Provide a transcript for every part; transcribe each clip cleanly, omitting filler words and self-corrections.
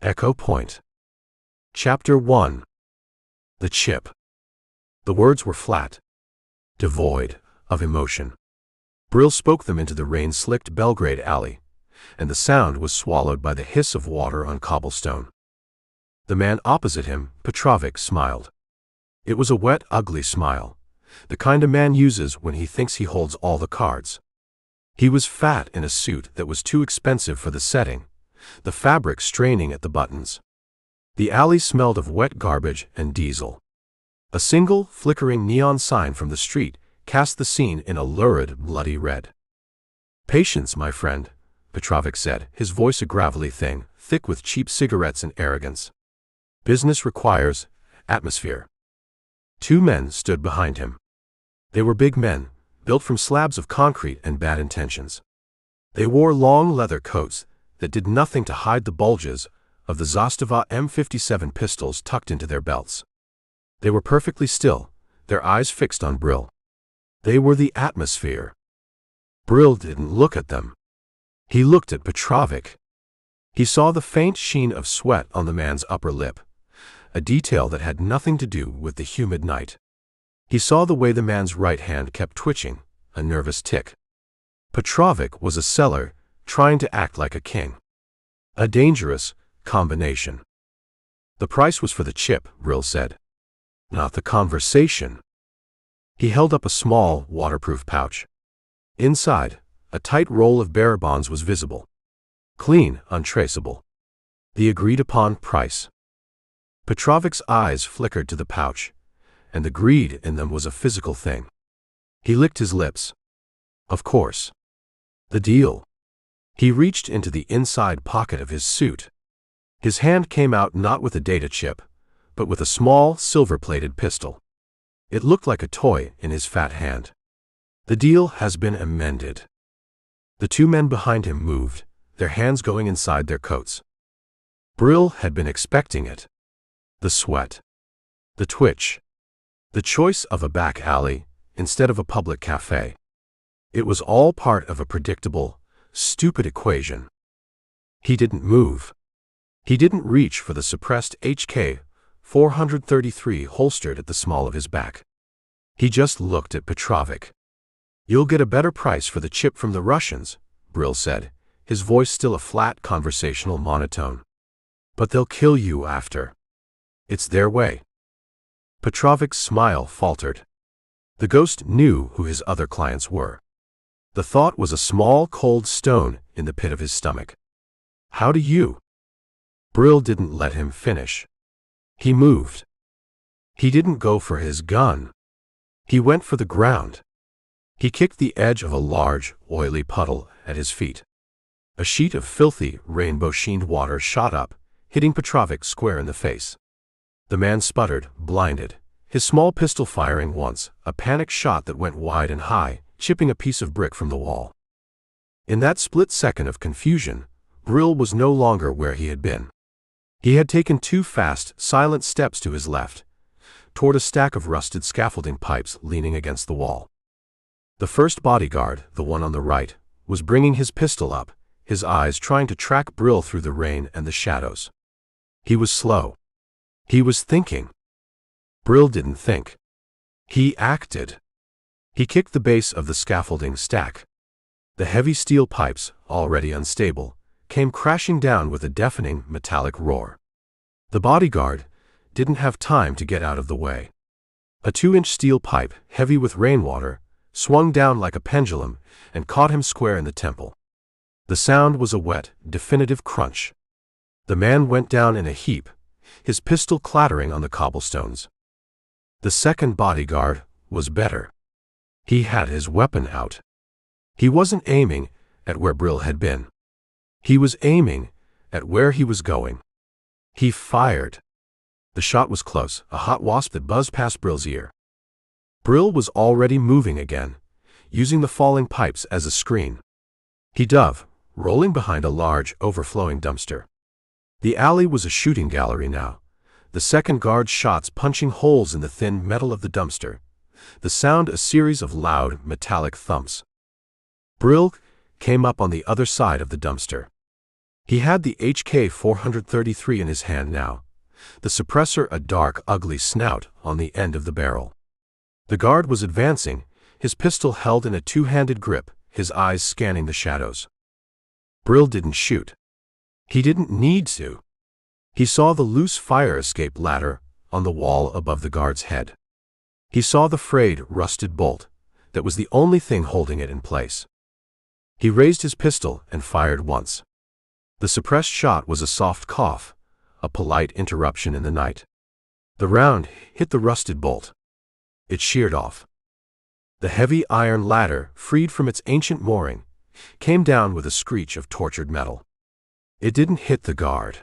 Echo Point. Chapter 1. The Chip. The words were flat, devoid of emotion. Brill spoke them into the rain-slicked Belgrade alley, and the sound was swallowed by the hiss of water on cobblestone. The man opposite him, Petrovic, smiled. It was a wet, ugly smile, the kind a man uses when he thinks he holds all the cards. He was fat in a suit that was too expensive for the setting, the fabric straining at the buttons. The alley smelled of wet garbage and diesel. A single, flickering neon sign from the street cast the scene in a lurid, bloody red. "Patience, my friend," Petrovic said, his voice a gravelly thing, thick with cheap cigarettes and arrogance. "Business requires atmosphere." Two men stood behind him. They were big men, built from slabs of concrete and bad intentions. They wore long leather coats that did nothing to hide the bulges of the Zastava M57 pistols tucked into their belts. They were perfectly still, their eyes fixed on Brill. They were the atmosphere. Brill didn't look at them. He looked at Petrovic. He saw the faint sheen of sweat on the man's upper lip, a detail that had nothing to do with the humid night. He saw the way the man's right hand kept twitching, a nervous tick. Petrovic was a seller trying to act like a king. A dangerous combination. "The price was for the chip," Brill said, "not the conversation." He held up a small, waterproof pouch. Inside, a tight roll of bearer bonds was visible. Clean, untraceable. The agreed-upon price. Petrovic's eyes flickered to the pouch, and the greed in them was a physical thing. He licked his lips. Of course. The deal. He reached into the inside pocket of his suit. His hand came out not with a data chip, but with a small, silver-plated pistol. It looked like a toy in his fat hand. "The deal has been amended." The two men behind him moved, their hands going inside their coats. Brill had been expecting it. The sweat. The twitch. The choice of a back alley instead of a public cafe. It was all part of a predictable, stupid equation. He didn't move. He didn't reach for the suppressed HK 433 holstered at the small of his back. He just looked at Petrovic. "You'll get a better price for the chip from the Russians," Brill said, his voice still a flat conversational monotone. "But they'll kill you after. It's their way." Petrovic's smile faltered. The ghost knew who his other clients were. The thought was a small, cold stone in the pit of his stomach. "How do you?" Brill didn't let him finish. He moved. He didn't go for his gun. He went for the ground. He kicked the edge of a large, oily puddle at his feet. A sheet of filthy, rainbow-sheened water shot up, hitting Petrovic square in the face. The man sputtered, blinded, his small pistol firing once, a panic shot that went wide and high, chipping a piece of brick from the wall. In that split second of confusion, Brill was no longer where he had been. He had taken two fast, silent steps to his left, toward a stack of rusted scaffolding pipes leaning against the wall. The first bodyguard, the one on the right, was bringing his pistol up, his eyes trying to track Brill through the rain and the shadows. He was slow. He was thinking. Brill didn't think. He acted. He kicked the base of the scaffolding stack. The heavy steel pipes, already unstable, came crashing down with a deafening, metallic roar. The bodyguard didn't have time to get out of the way. A 2-inch steel pipe, heavy with rainwater, swung down like a pendulum and caught him square in the temple. The sound was a wet, definitive crunch. The man went down in a heap, his pistol clattering on the cobblestones. The second bodyguard was better. He had his weapon out. He wasn't aiming at where Brill had been. He was aiming at where he was going. He fired. The shot was close, a hot wasp that buzzed past Brill's ear. Brill was already moving again, using the falling pipes as a screen. He dove, rolling behind a large, overflowing dumpster. The alley was a shooting gallery now, the second guard's shots punching holes in the thin metal of the dumpster, the sound a series of loud, metallic thumps. Brill came up on the other side of the dumpster. He had the HK-433 in his hand now, the suppressor a dark, ugly snout on the end of the barrel. The guard was advancing, his pistol held in a two-handed grip, his eyes scanning the shadows. Brill didn't shoot. He didn't need to. He saw the loose fire escape ladder on the wall above the guard's head. He saw the frayed, rusted bolt that was the only thing holding it in place. He raised his pistol and fired once. The suppressed shot was a soft cough, a polite interruption in the night. The round hit the rusted bolt. It sheared off. The heavy iron ladder, freed from its ancient mooring, came down with a screech of tortured metal. It didn't hit the guard.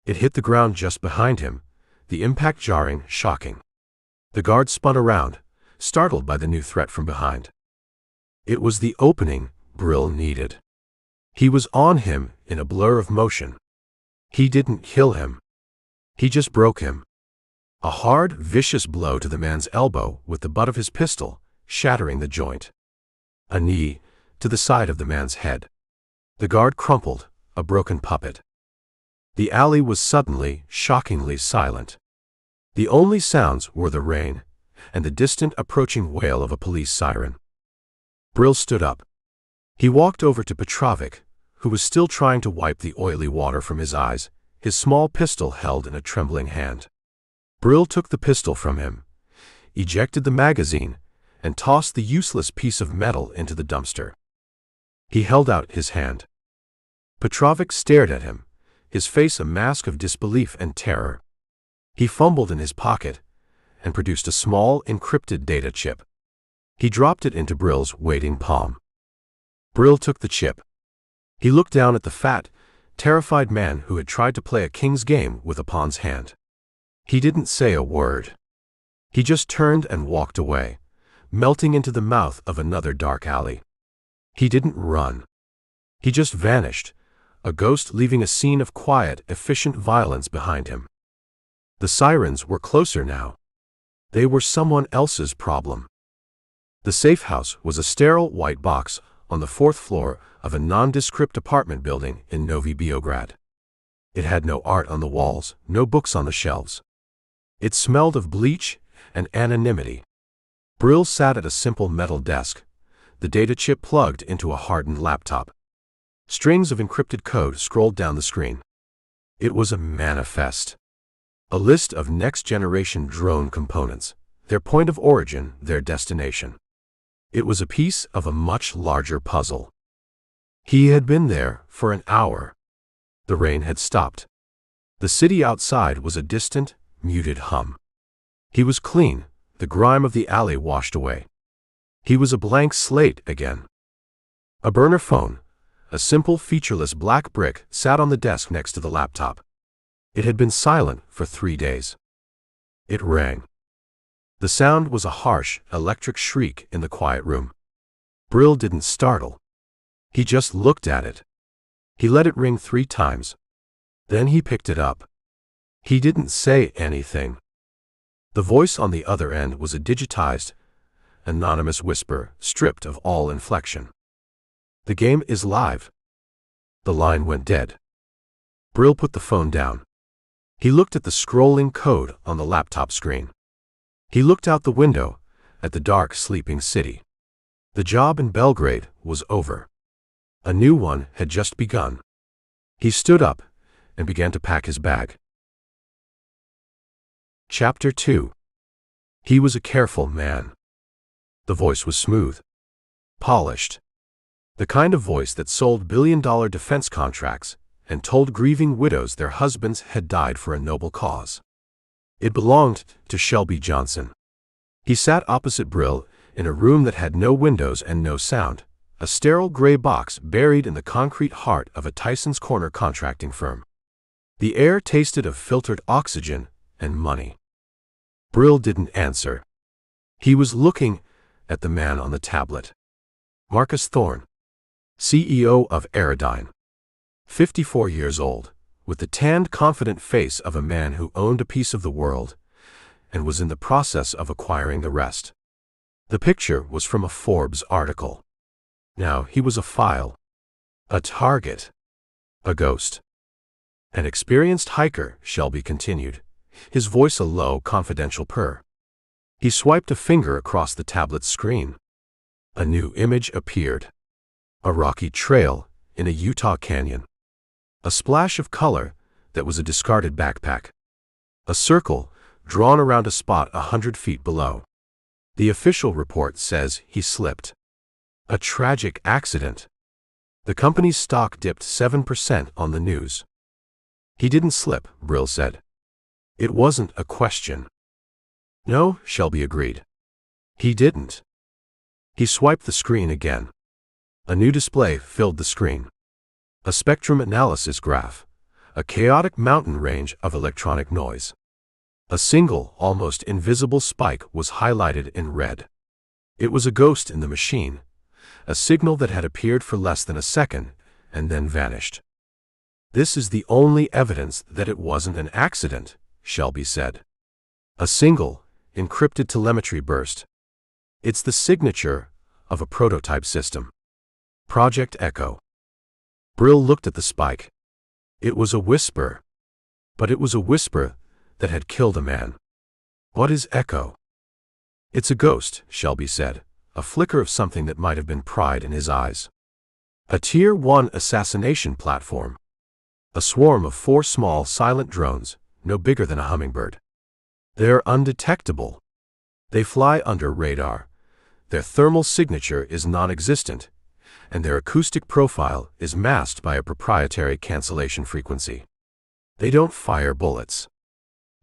It hit the ground just behind him, the impact jarring, shocking. The guard spun around, startled by the new threat from behind. It was the opening Brill needed. He was on him in a blur of motion. He didn't kill him. He just broke him. A hard, vicious blow to the man's elbow with the butt of his pistol, shattering the joint. A knee to the side of the man's head. The guard crumpled, a broken puppet. The alley was suddenly, shockingly silent. The only sounds were the rain and the distant approaching wail of a police siren. Brill stood up. He walked over to Petrovic, who was still trying to wipe the oily water from his eyes, his small pistol held in a trembling hand. Brill took the pistol from him, ejected the magazine, and tossed the useless piece of metal into the dumpster. He held out his hand. Petrovic stared at him, his face a mask of disbelief and terror. He fumbled in his pocket and produced a small, encrypted data chip. He dropped it into Brill's waiting palm. Brill took the chip. He looked down at the fat, terrified man who had tried to play a king's game with a pawn's hand. He didn't say a word. He just turned and walked away, melting into the mouth of another dark alley. He didn't run. He just vanished, a ghost leaving a scene of quiet, efficient violence behind him. The sirens were closer now. They were someone else's problem. The safe house was a sterile white box on the fourth floor of a nondescript apartment building in Novi Beograd. It had no art on the walls, no books on the shelves. It smelled of bleach and anonymity. Brill sat at a simple metal desk, the data chip plugged into a hardened laptop. Strings of encrypted code scrolled down the screen. It was a manifest. A list of next-generation drone components, their point of origin, their destination. It was a piece of a much larger puzzle. He had been there for an hour. The rain had stopped. The city outside was a distant, muted hum. He was clean, the grime of the alley washed away. He was a blank slate again. A burner phone, a simple featureless black brick, sat on the desk next to the laptop. It had been silent for 3 days. It rang. The sound was a harsh, electric shriek in the quiet room. Brill didn't startle. He just looked at it. He let it ring 3 times. Then he picked it up. He didn't say anything. The voice on the other end was a digitized, anonymous whisper, stripped of all inflection. "The game is live." The line went dead. Brill put the phone down. He looked at the scrolling code on the laptop screen. He looked out the window at the dark, sleeping city. The job in Belgrade was over. A new one had just begun. He stood up and began to pack his bag. Chapter 2. He was a careful man. The voice was smooth, polished. The kind of voice that sold billion-dollar defense contracts and told grieving widows their husbands had died for a noble cause. It belonged to Shelby Johnson. He sat opposite Brill in a room that had no windows and no sound, a sterile gray box buried in the concrete heart of a Tyson's Corner contracting firm. The air tasted of filtered oxygen and money. Brill didn't answer. He was looking at the man on the tablet. Marcus Thorne, CEO of Aerodyne. 54 years old, with the tanned, confident face of a man who owned a piece of the world and was in the process of acquiring the rest. The picture was from a Forbes article. Now he was a file, a target. A ghost. An experienced hiker, Shelby continued, his voice a low, confidential purr. He swiped a finger across the tablet's screen. A new image appeared. A rocky trail in a Utah canyon. A splash of color that was a discarded backpack. A circle drawn around a spot 100 feet below. The official report says he slipped. A tragic accident. The company's stock dipped 7% on the news. He didn't slip, Brill said. It wasn't a question. No, Shelby agreed. He didn't. He swiped the screen again. A new display filled the screen. A spectrum analysis graph. A chaotic mountain range of electronic noise. A single, almost invisible spike was highlighted in red. It was a ghost in the machine, a signal that had appeared for less than a second and then vanished. This is the only evidence that it wasn't an accident, Shelby said. A single, encrypted telemetry burst. It's the signature of a prototype system. Project Echo. Brill looked at the spike. It was a whisper. But it was a whisper that had killed a man. What is Echo? It's a ghost, Shelby said, a flicker of something that might have been pride in his eyes. A Tier 1 assassination platform. A swarm of 4 small, silent drones, no bigger than a hummingbird. They're undetectable. They fly under radar. Their thermal signature is non-existent, and their acoustic profile is masked by a proprietary cancellation frequency. They don't fire bullets.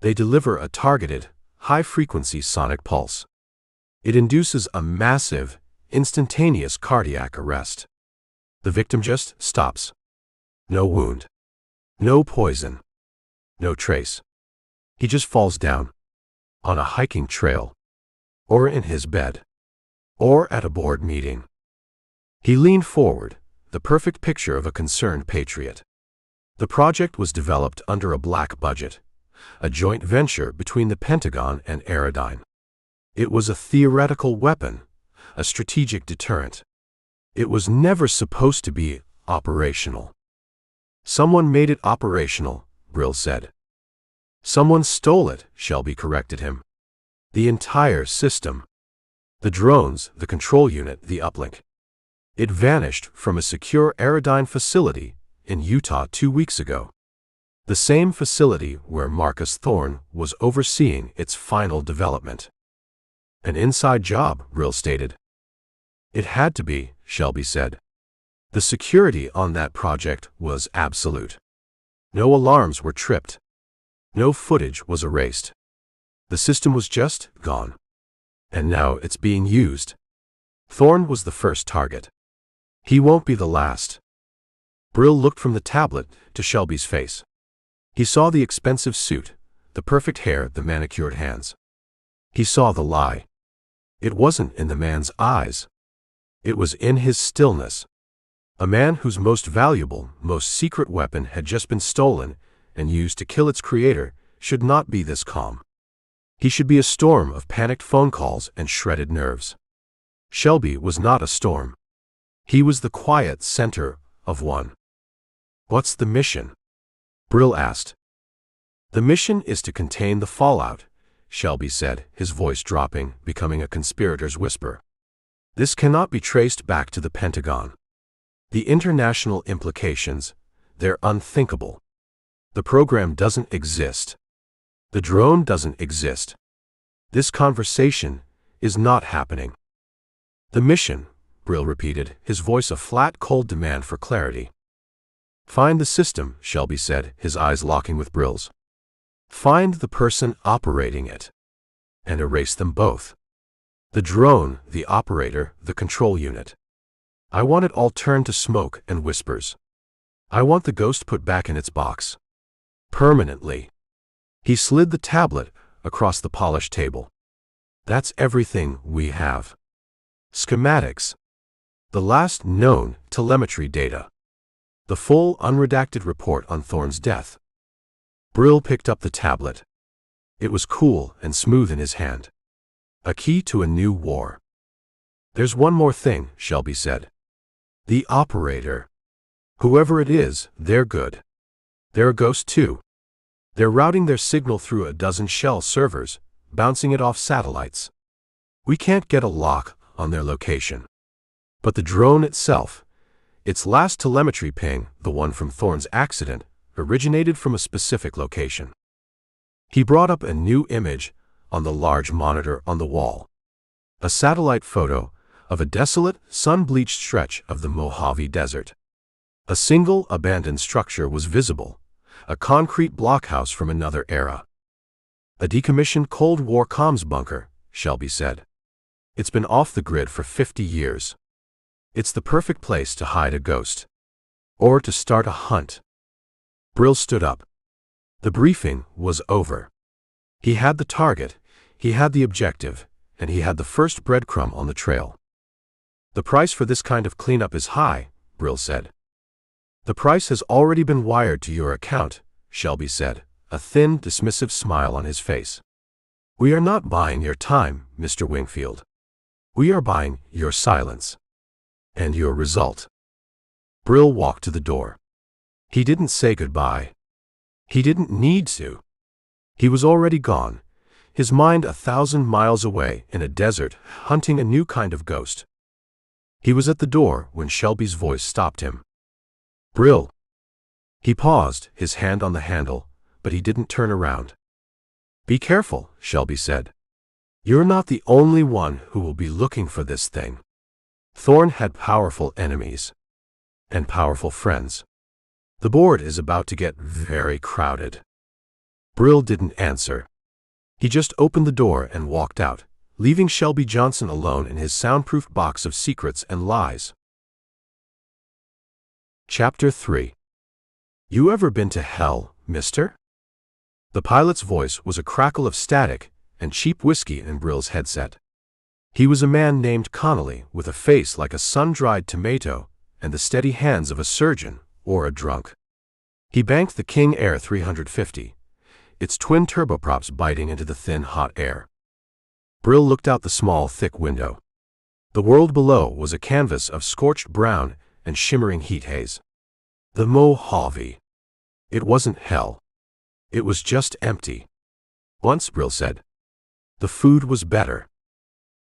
They deliver a targeted, high-frequency sonic pulse. It induces a massive, instantaneous cardiac arrest. The victim just stops. No wound. No poison. No trace. He just falls down. On a hiking trail. Or in his bed. Or at a board meeting. He leaned forward, the perfect picture of a concerned patriot. The project was developed under a black budget, a joint venture between the Pentagon and Aerodyne. It was a theoretical weapon, a strategic deterrent. It was never supposed to be operational. Someone made it operational, Brill said. Someone stole it, Shelby corrected him. The entire system. The drones, the control unit, the uplink. It vanished from a secure Aerodyne facility in Utah 2 weeks ago. The same facility where Marcus Thorne was overseeing its final development. An inside job, Brill stated. It had to be, Shelby said. The security on that project was absolute. No alarms were tripped. No footage was erased. The system was just gone. And now it's being used. Thorne was the first target. He won't be the last. Brill looked from the tablet to Shelby's face. He saw the expensive suit, the perfect hair, the manicured hands. He saw the lie. It wasn't in the man's eyes. It was in his stillness. A man whose most valuable, most secret weapon had just been stolen and used to kill its creator should not be this calm. He should be a storm of panicked phone calls and shredded nerves. Shelby was not a storm. He was the quiet center of one. What's the mission? Brill asked. The mission is to contain the fallout, Shelby said, his voice dropping, becoming a conspirator's whisper. This cannot be traced back to the Pentagon. The international implications, they're unthinkable. The program doesn't exist. The drone doesn't exist. This conversation is not happening. The mission, Brill repeated, his voice a flat, cold demand for clarity. Find the system, Shelby said, his eyes locking with Brill's. Find the person operating it. And erase them both. The drone, the operator, the control unit. I want it all turned to smoke and whispers. I want the ghost put back in its box. Permanently. He slid the tablet across the polished table. That's everything we have. Schematics. The last known telemetry data. The full unredacted report on Thorne's death. Brill picked up the tablet. It was cool and smooth in his hand. A key to a new war. There's one more thing, Shelby said. The operator. Whoever it is, they're good. They're a ghost too. They're routing their signal through a dozen shell servers, bouncing it off satellites. We can't get a lock on their location. But the drone itself, its last telemetry ping, the one from Thorne's accident, originated from a specific location. He brought up a new image on the large monitor on the wall. A satellite photo of a desolate, sun-bleached stretch of the Mojave Desert. A single abandoned structure was visible, a concrete blockhouse from another era. A decommissioned Cold War comms bunker, Shelby said. It's been off the grid for 50 years. It's the perfect place to hide a ghost. Or to start a hunt. Brill stood up. The briefing was over. He had the target, he had the objective, and he had the first breadcrumb on the trail. The price for this kind of cleanup is high, Brill said. The price has already been wired to your account, Shelby said, a thin, dismissive smile on his face. We are not buying your time, Mr. Wingfield. We are buying your silence. And your result. Brill walked to the door. He didn't say goodbye. He didn't need to. He was already gone, his mind 1,000 miles away in a desert, hunting a new kind of ghost. He was at the door when Shelby's voice stopped him. Brill. He paused, his hand on the handle, but he didn't turn around. Be careful, Shelby said. You're not the only one who will be looking for this thing. Thorne had powerful enemies. And powerful friends. The board is about to get very crowded. Brill didn't answer. He just opened the door and walked out, leaving Shelby Johnson alone in his soundproof box of secrets and lies. Chapter 3. You ever been to hell, mister? The pilot's voice was a crackle of static and cheap whiskey in Brill's headset. He was a man named Connolly with a face like a sun-dried tomato and the steady hands of a surgeon or a drunk. He banked the King Air 350, its twin turboprops biting into the thin, hot air. Brill looked out the small, thick window. The world below was a canvas of scorched brown and shimmering heat haze. The Mojave. It wasn't hell. It was just empty. Once, Brill said. The food was better.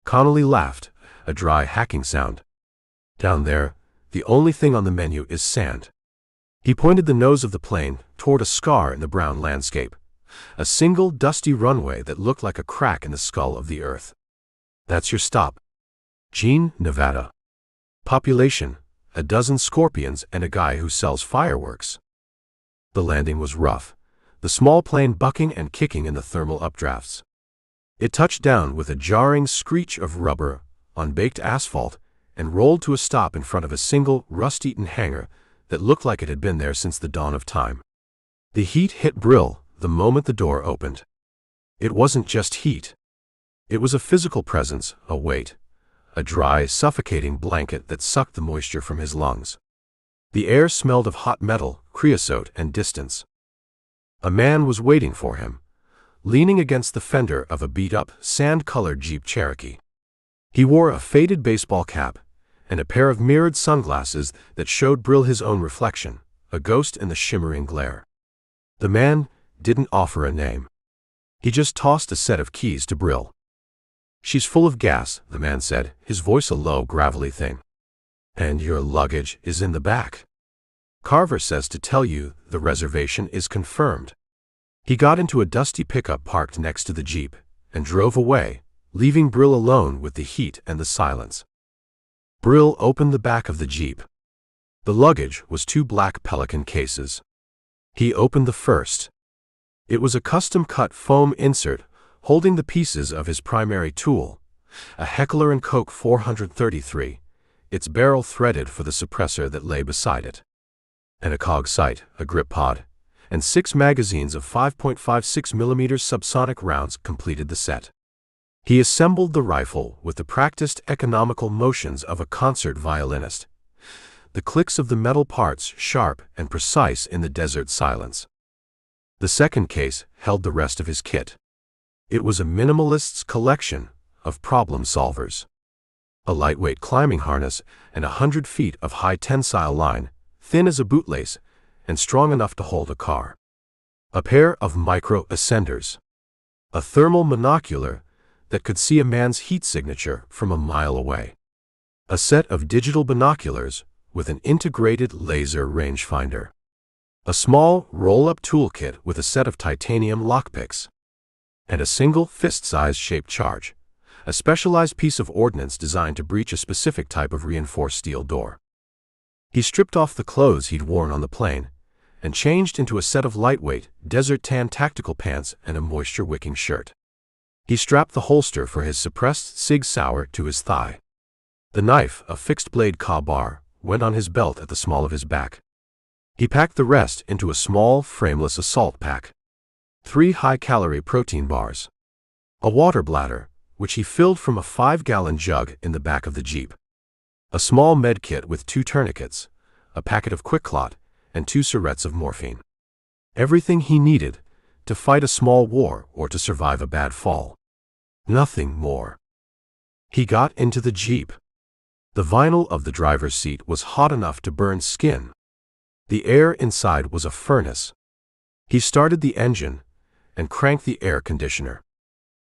Connolly laughed, a dry hacking sound. Down there, the only thing on the menu is sand. He pointed the nose of the plane toward a scar in the brown landscape, a single dusty runway that looked like a crack in the skull of the earth. That's your stop. Jean, Nevada. Population, 12 scorpions and a guy who sells fireworks. The landing was rough, the small plane bucking and kicking in the thermal updrafts. It touched down with a jarring screech of rubber on baked asphalt and rolled to a stop in front of a single, rust-eaten hangar that looked like it had been there since the dawn of time. The heat hit Brill the moment the door opened. It wasn't just heat. It was a physical presence, a weight, a dry, suffocating blanket that sucked the moisture from his lungs. The air smelled of hot metal, creosote, and distance. A man was waiting for him, leaning against the fender of a beat-up, sand-colored Jeep Cherokee. He wore a faded baseball cap and a pair of mirrored sunglasses that showed Brill his own reflection, a ghost in the shimmering glare. The man didn't offer a name. He just tossed a set of keys to Brill. She's full of gas, the man said, his voice a low, gravelly thing. And your luggage is in the back. Carver says to tell you the reservation is confirmed. He got into a dusty pickup parked next to the Jeep and drove away, leaving Brill alone with the heat and the silence. Brill opened the back of the Jeep. The luggage was 2 black Pelican cases. He opened the first. It was a custom-cut foam insert holding the pieces of his primary tool, a Heckler & Koch 433, its barrel threaded for the suppressor that lay beside it. And a cog sight, a grip pod, and 6 magazines of 5.56 mm subsonic rounds completed the set. He assembled the rifle with the practiced economical motions of a concert violinist, the clicks of the metal parts sharp and precise in the desert silence. The second case held the rest of his kit. It was a minimalist's collection of problem solvers. A lightweight climbing harness and 100 feet of high tensile line, thin as a bootlace and strong enough to hold a car. A pair of micro-ascenders. A thermal monocular that could see a man's heat signature from a mile away. A set of digital binoculars with an integrated laser rangefinder. A small roll-up toolkit with a set of titanium lockpicks. And a single fist-sized shaped charge, a specialized piece of ordnance designed to breach a specific type of reinforced steel door. He stripped off the clothes he'd worn on the plane and changed into a set of lightweight, desert-tan tactical pants and a moisture-wicking shirt. He strapped the holster for his suppressed Sig Sauer to his thigh. The knife, a fixed-blade Ka-bar, went on his belt at the small of his back. He packed the rest into a small, frameless assault pack. 3 high-calorie protein bars. A water bladder, which he filled from a 5-gallon jug in the back of the Jeep. A small med kit with 2 tourniquets, a packet of Quick-Clot, and 2 syrettes of morphine. Everything he needed to fight a small war or to survive a bad fall. Nothing more. He got into the Jeep. The vinyl of the driver's seat was hot enough to burn skin. The air inside was a furnace. He started the engine and cranked the air conditioner.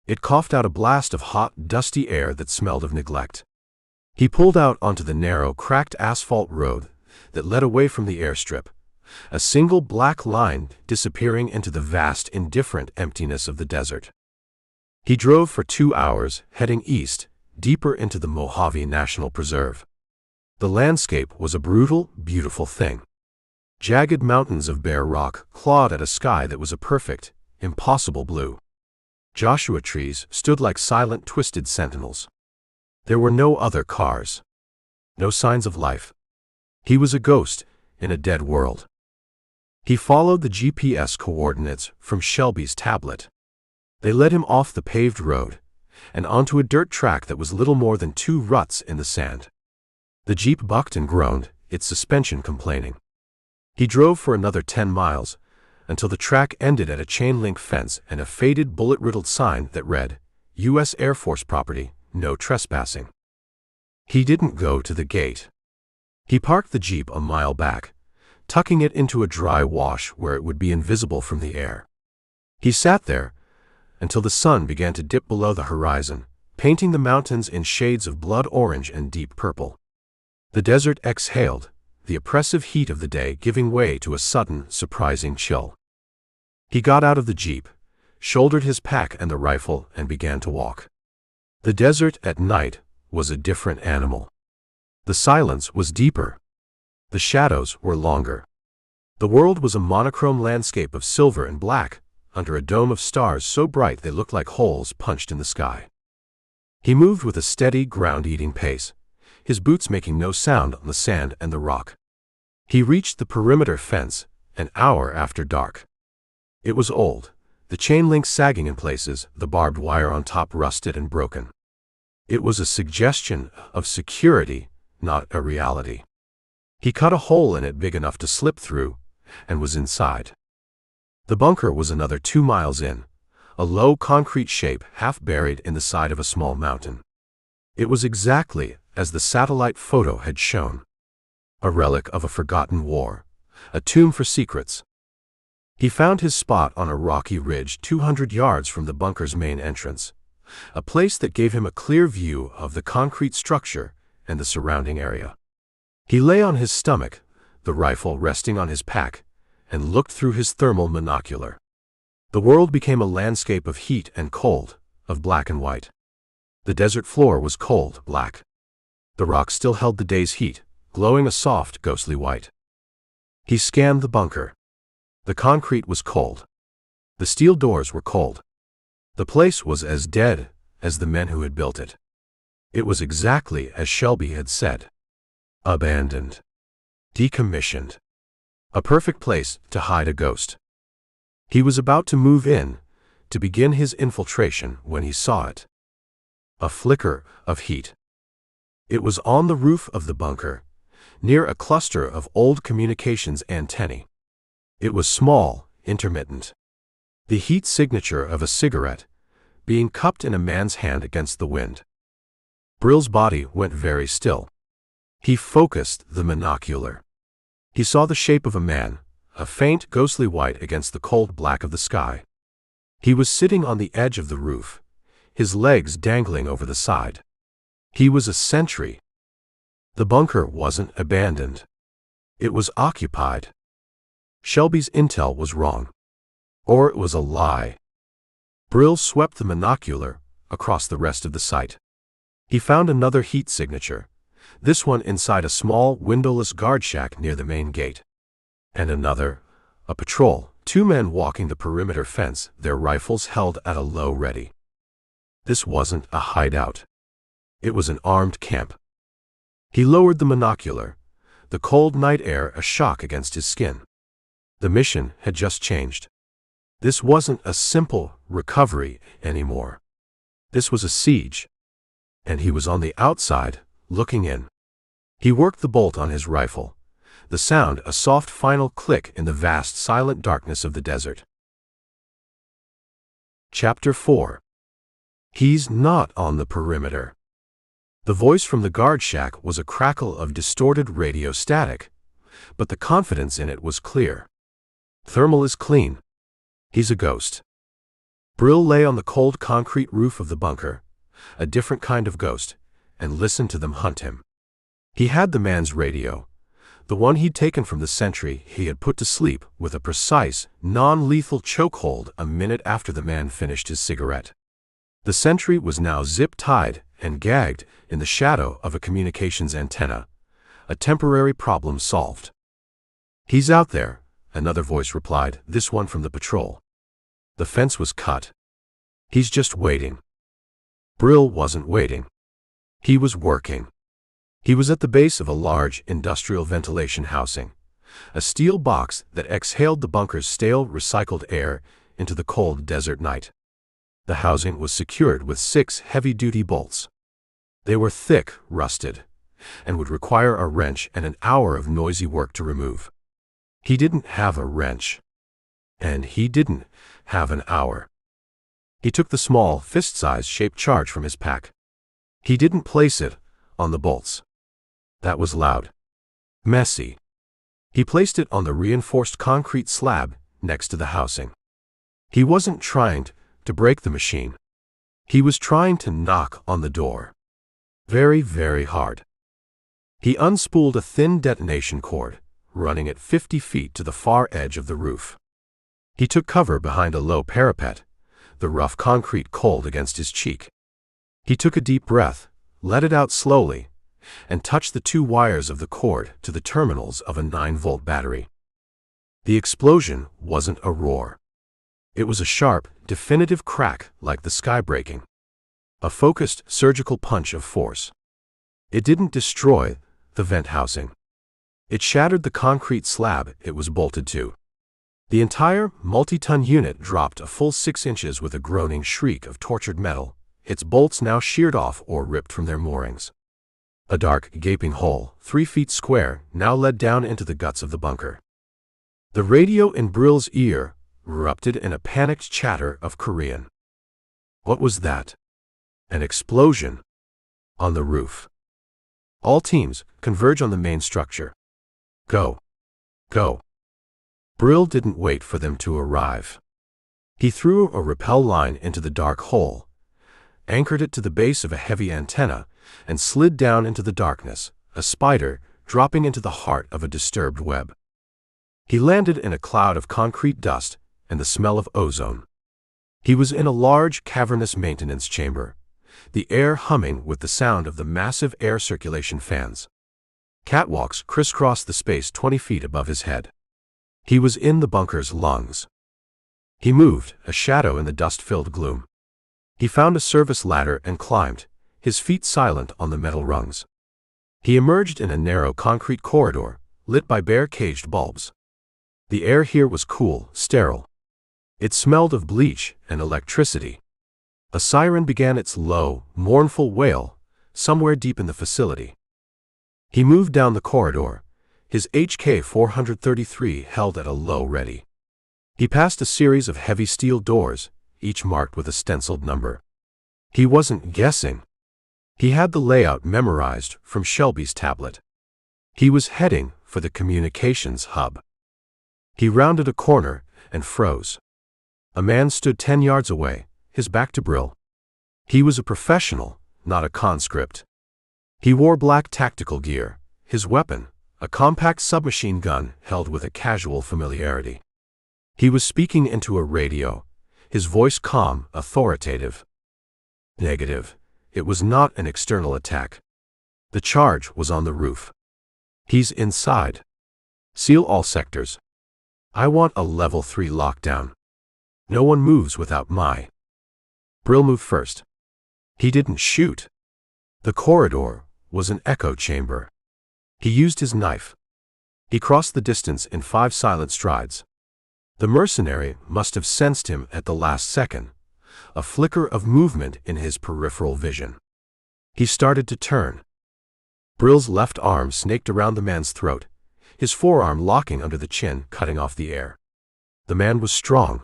It coughed out a blast of hot, dusty air that smelled of neglect. He pulled out onto the narrow, cracked asphalt road that led away from the airstrip, a single black line disappearing into the vast, indifferent emptiness of the desert. He drove for 2 hours, heading east, deeper into the Mojave National Preserve. The landscape was a brutal, beautiful thing. Jagged mountains of bare rock clawed at a sky that was a perfect, impossible blue. Joshua trees stood like silent, twisted sentinels. There were no other cars. No signs of life. He was a ghost in a dead world. He followed the GPS coordinates from Shelby's tablet. They led him off the paved road and onto a dirt track that was little more than 2 ruts in the sand. The Jeep bucked and groaned, its suspension complaining. He drove for another 10 miles until the track ended at a chain-link fence and a faded, bullet-riddled sign that read, U.S. Air Force property, no trespassing. He didn't go to the gate. He parked the Jeep a mile back, tucking it into a dry wash where it would be invisible from the air. He sat there until the sun began to dip below the horizon, painting the mountains in shades of blood orange and deep purple. The desert exhaled, the oppressive heat of the day giving way to a sudden, surprising chill. He got out of the Jeep, shouldered his pack and the rifle, and began to walk. The desert at night was a different animal. The silence was deeper. The shadows were longer. The world was a monochrome landscape of silver and black, under a dome of stars so bright they looked like holes punched in the sky. He moved with a steady, ground-eating pace, his boots making no sound on the sand and the rock. He reached the perimeter fence an hour after dark. It was old, the chain link sagging in places, the barbed wire on top rusted and broken. It was a suggestion of security, not a reality. He cut a hole in it big enough to slip through, and was inside. The bunker was another 2 miles in, a low concrete shape half buried in the side of a small mountain. It was exactly as the satellite photo had shown. A relic of a forgotten war, a tomb for secrets. He found his spot on a rocky ridge 200 yards from the bunker's main entrance, a place that gave him a clear view of the concrete structure and the surrounding area. He lay on his stomach, the rifle resting on his pack, and looked through his thermal monocular. The world became a landscape of heat and cold, of black and white. The desert floor was cold, black. The rock still held the day's heat, glowing a soft, ghostly white. He scanned the bunker. The concrete was cold. The steel doors were cold. The place was as dead as the men who had built it. It was exactly as Shelby had said. Abandoned. Decommissioned. A perfect place to hide a ghost. He was about to move in, to begin his infiltration, when he saw it. A flicker of heat. It was on the roof of the bunker, near a cluster of old communications antennae. It was small, intermittent. The heat signature of a cigarette, being cupped in a man's hand against the wind. Brill's body went very still. He focused the monocular. He saw the shape of a man, a faint, ghostly white against the cold black of the sky. He was sitting on the edge of the roof, his legs dangling over the side. He was a sentry. The bunker wasn't abandoned. It was occupied. Shelby's intel was wrong. Or it was a lie. Brill swept the monocular across the rest of the site. He found another heat signature, this one inside a small, windowless guard shack near the main gate. And another, a patrol, 2 men walking the perimeter fence, their rifles held at a low ready. This wasn't a hideout. It was an armed camp. He lowered the monocular, the cold night air a shock against his skin. The mission had just changed. This wasn't a simple recovery anymore. This was a siege. And he was on the outside, looking in. He worked the bolt on his rifle, the sound a soft final click in the vast silent darkness of the desert. Chapter 4. He's not on the perimeter. The voice from the guard shack was a crackle of distorted radio static, but the confidence in it was clear. Thermal is clean. He's a ghost. Brill lay on the cold concrete roof of the bunker, a different kind of ghost, and listened to them hunt him. He had the man's radio, the one he'd taken from the sentry he had put to sleep with a precise, non-lethal chokehold a minute after the man finished his cigarette. The sentry was now zip-tied and gagged in the shadow of a communications antenna, a temporary problem solved. "He's out there," another voice replied, this one from the patrol. The fence was cut. "He's just waiting." Brill wasn't waiting. He was working. He was at the base of a large industrial ventilation housing, a steel box that exhaled the bunker's stale, recycled air into the cold desert night. The housing was secured with 6 heavy-duty bolts. They were thick, rusted, and would require a wrench and an hour of noisy work to remove. He didn't have a wrench. And he didn't have an hour. He took the small, fist-sized shaped charge from his pack. He didn't place it on the bolts. That was loud. Messy. He placed it on the reinforced concrete slab next to the housing. He wasn't trying to break the machine. He was trying to knock on the door. Very, very hard. He unspooled a thin detonation cord, running at 50 feet to the far edge of the roof. He took cover behind a low parapet, the rough concrete cold against his cheek. He took a deep breath, let it out slowly, and touched the 2 wires of the cord to the terminals of a 9-volt battery. The explosion wasn't a roar. It was a sharp, definitive crack like the sky breaking. A focused, surgical punch of force. It didn't destroy the vent housing. It shattered the concrete slab it was bolted to. The entire multi-ton unit dropped a full 6 inches with a groaning shriek of tortured metal, its bolts now sheared off or ripped from their moorings. A dark, gaping hole, 3 feet square, now led down into the guts of the bunker. The radio in Brill's ear erupted in a panicked chatter of Korean. What was that? An explosion. On the roof. All teams, converge on the main structure. Go. Go. Brill didn't wait for them to arrive. He threw a rappel line into the dark hole, anchored it to the base of a heavy antenna, and slid down into the darkness, a spider dropping into the heart of a disturbed web. He landed in a cloud of concrete dust and the smell of ozone. He was in a large, cavernous maintenance chamber, the air humming with the sound of the massive air circulation fans. Catwalks crisscrossed the space 20 feet above his head. He was in the bunker's lungs. He moved, a shadow in the dust-filled gloom. He found a service ladder and climbed, his feet silent on the metal rungs. He emerged in a narrow concrete corridor, lit by bare caged bulbs. The air here was cool, sterile. It smelled of bleach and electricity. A siren began its low, mournful wail, somewhere deep in the facility. He moved down the corridor, his HK-433 held at a low ready. He passed a series of heavy steel doors, each marked with a stenciled number. He wasn't guessing. He had the layout memorized from Shelby's tablet. He was heading for the communications hub. He rounded a corner and froze. A man stood 10 yards away, his back to Brill. He was a professional, not a conscript. He wore black tactical gear, his weapon, a compact submachine gun held with a casual familiarity. He was speaking into a radio, his voice calm, authoritative. Negative. It was not an external attack. The charge was on the roof. He's inside. Seal all sectors. I want a level 3 lockdown. No one moves without my. Brill moved first. He didn't shoot. The corridor was an echo chamber. He used his knife. He crossed the distance in 5 silent strides. The mercenary must have sensed him at the last second, a flicker of movement in his peripheral vision. He started to turn. Brill's left arm snaked around the man's throat, his forearm locking under the chin, cutting off the air. The man was strong.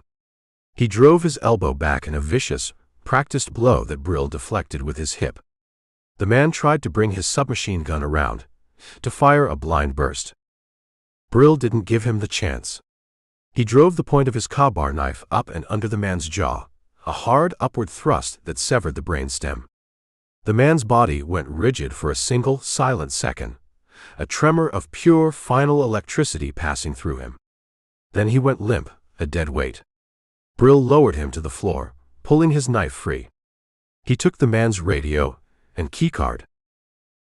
He drove his elbow back in a vicious, practiced blow that Brill deflected with his hip. The man tried to bring his submachine gun around, to fire a blind burst. Brill didn't give him the chance. He drove the point of his Kabar knife up and under the man's jaw, a hard upward thrust that severed the brainstem. The man's body went rigid for a single, silent second, a tremor of pure, final electricity passing through him. Then he went limp, a dead weight. Brill lowered him to the floor, pulling his knife free. He took the man's radio and keycard.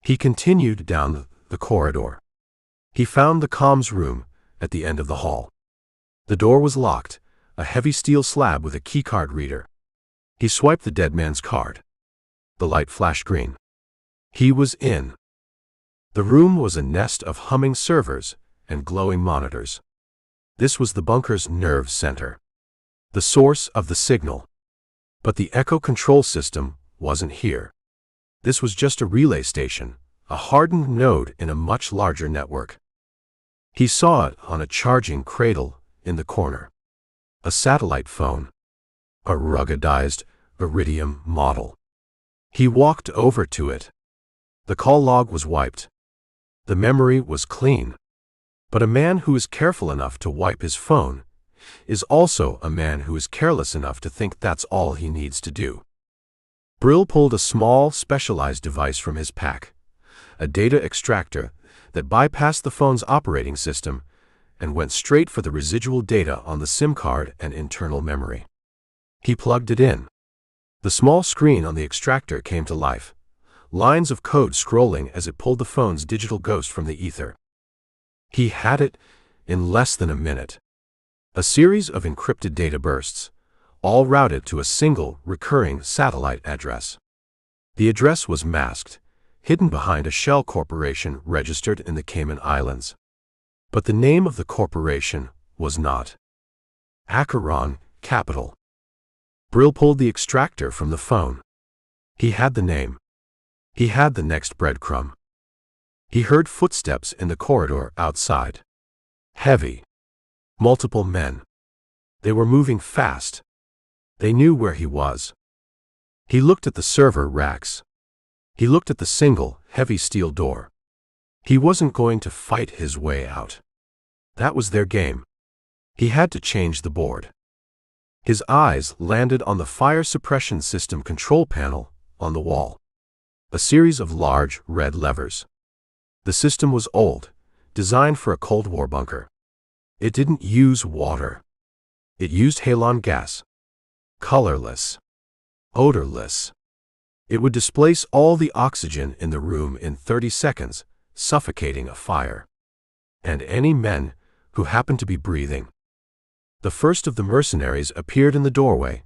He continued down the corridor. He found the comms room at the end of the hall. The door was locked, a heavy steel slab with a keycard reader. He swiped the dead man's card. The light flashed green. He was in. The room was a nest of humming servers and glowing monitors. This was the bunker's nerve center, the source of the signal. But the echo control system wasn't here. This was just a relay station, a hardened node in a much larger network. He saw it on a charging cradle in the corner. A satellite phone. A ruggedized Iridium model. He walked over to it. The call log was wiped. The memory was clean. But a man who is careful enough to wipe his phone is also a man who is careless enough to think that's all he needs to do. Brill pulled a small, specialized device from his pack, a data extractor that bypassed the phone's operating system and went straight for the residual data on the SIM card and internal memory. He plugged it in. The small screen on the extractor came to life, lines of code scrolling as it pulled the phone's digital ghost from the ether. He had it in less than a minute. A series of encrypted data bursts, all routed to a single, recurring satellite address. The address was masked, hidden behind a shell corporation registered in the Cayman Islands. But the name of the corporation was not Acheron Capital. Brill pulled the extractor from the phone. He had the name. He had the next breadcrumb. He heard footsteps in the corridor outside. Heavy. Multiple men. They were moving fast. They knew where he was. He looked at the server racks. He looked at the single, heavy steel door. He wasn't going to fight his way out. That was their game. He had to change the board. His eyes landed on the fire suppression system control panel on the wall. A series of large, red levers. The system was old, designed for a Cold War bunker. It didn't use water. It used halon gas. Colorless. Odorless. It would displace all the oxygen in the room in 30 seconds, suffocating a fire. And any men who happened to be breathing. The first of the mercenaries appeared in the doorway,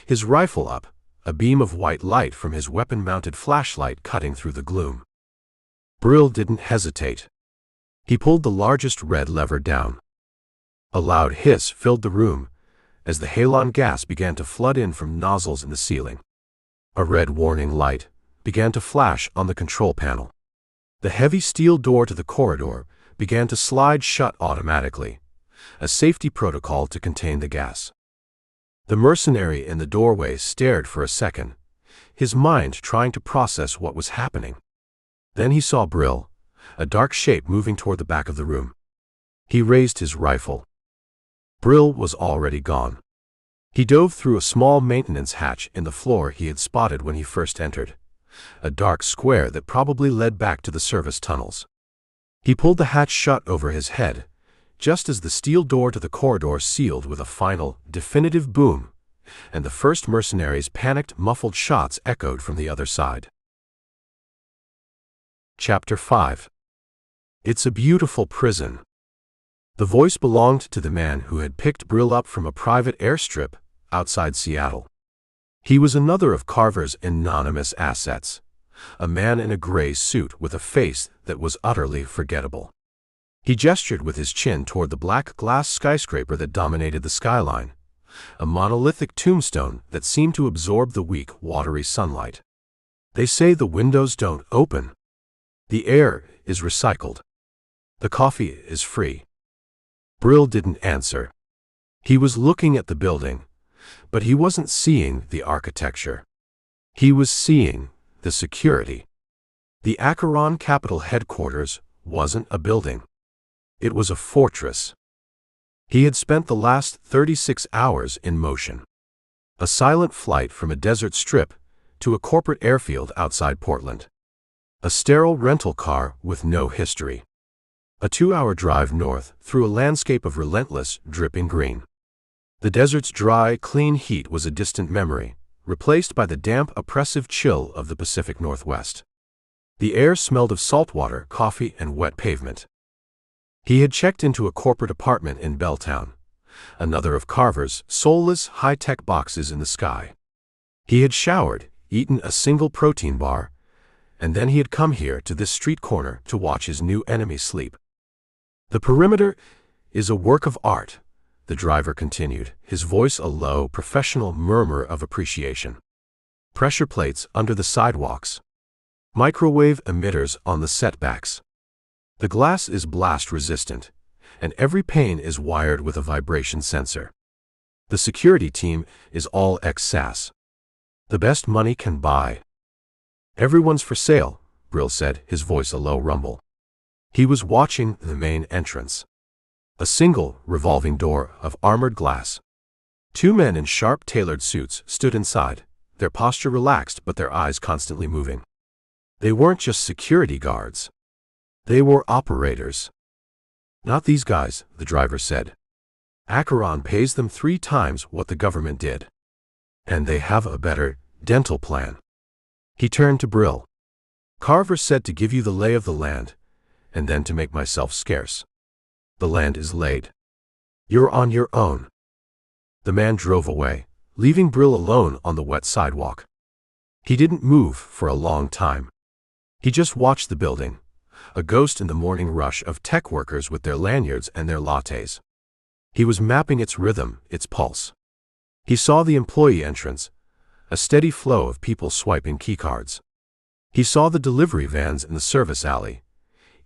his rifle up, a beam of white light from his weapon-mounted flashlight cutting through the gloom. Brill didn't hesitate. He pulled the largest red lever down. A loud hiss filled the room as the halon gas began to flood in from nozzles in the ceiling. A red warning light began to flash on the control panel. The heavy steel door to the corridor began to slide shut automatically, a safety protocol to contain the gas. The mercenary in the doorway stared for a second, his mind trying to process what was happening. Then he saw Brill, a dark shape moving toward the back of the room. He raised his rifle. Brill was already gone. He dove through a small maintenance hatch in the floor he had spotted when he first entered, a dark square that probably led back to the service tunnels. He pulled the hatch shut over his head, just as the steel door to the corridor sealed with a final, definitive boom, and the first mercenary's panicked, muffled shots echoed from the other side. Chapter 5. It's a beautiful prison. The voice belonged to the man who had picked Brill up from a private airstrip outside Seattle. He was another of Carver's anonymous assets, a man in a gray suit with a face that was utterly forgettable. He gestured with his chin toward the black glass skyscraper that dominated the skyline, a monolithic tombstone that seemed to absorb the weak, watery sunlight. They say the windows don't open. The air is recycled. The coffee is free. Brill didn't answer. He was looking at the building, but he wasn't seeing the architecture. He was seeing the security. The Acheron Capital Headquarters wasn't a building. It was a fortress. He had spent the last 36 hours in motion. A silent flight from a desert strip to a corporate airfield outside Portland. A sterile rental car with no history. A 2-hour drive north through a landscape of relentless, dripping green. The desert's dry, clean heat was a distant memory, replaced by the damp, oppressive chill of the Pacific Northwest. The air smelled of saltwater, coffee, and wet pavement. He had checked into a corporate apartment in Belltown, another of Carver's soulless, high-tech boxes in the sky. He had showered, eaten a single protein bar, and then he had come here to this street corner to watch his new enemy sleep. The perimeter is a work of art, the driver continued, his voice a low, professional murmur of appreciation. Pressure plates under the sidewalks. Microwave emitters on the setbacks. The glass is blast-resistant, and every pane is wired with a vibration sensor. The security team is all ex-SAS. The best money can buy. Everyone's for sale, Brill said, his voice a low rumble. He was watching the main entrance. A single, revolving door of armored glass. 2 men in sharp, tailored suits stood inside, their posture relaxed but their eyes constantly moving. They weren't just security guards. They were operators. Not these guys, the driver said. Acheron pays them 3 times what the government did. And they have a better dental plan. He turned to Brill. Carver said to give you the lay of the land, and then to make myself scarce. The land is laid. You're on your own. The man drove away, leaving Brill alone on the wet sidewalk. He didn't move for a long time. He just watched the building, a ghost in the morning rush of tech workers with their lanyards and their lattes. He was mapping its rhythm, its pulse. He saw the employee entrance, a steady flow of people swiping keycards. He saw the delivery vans in the service alley.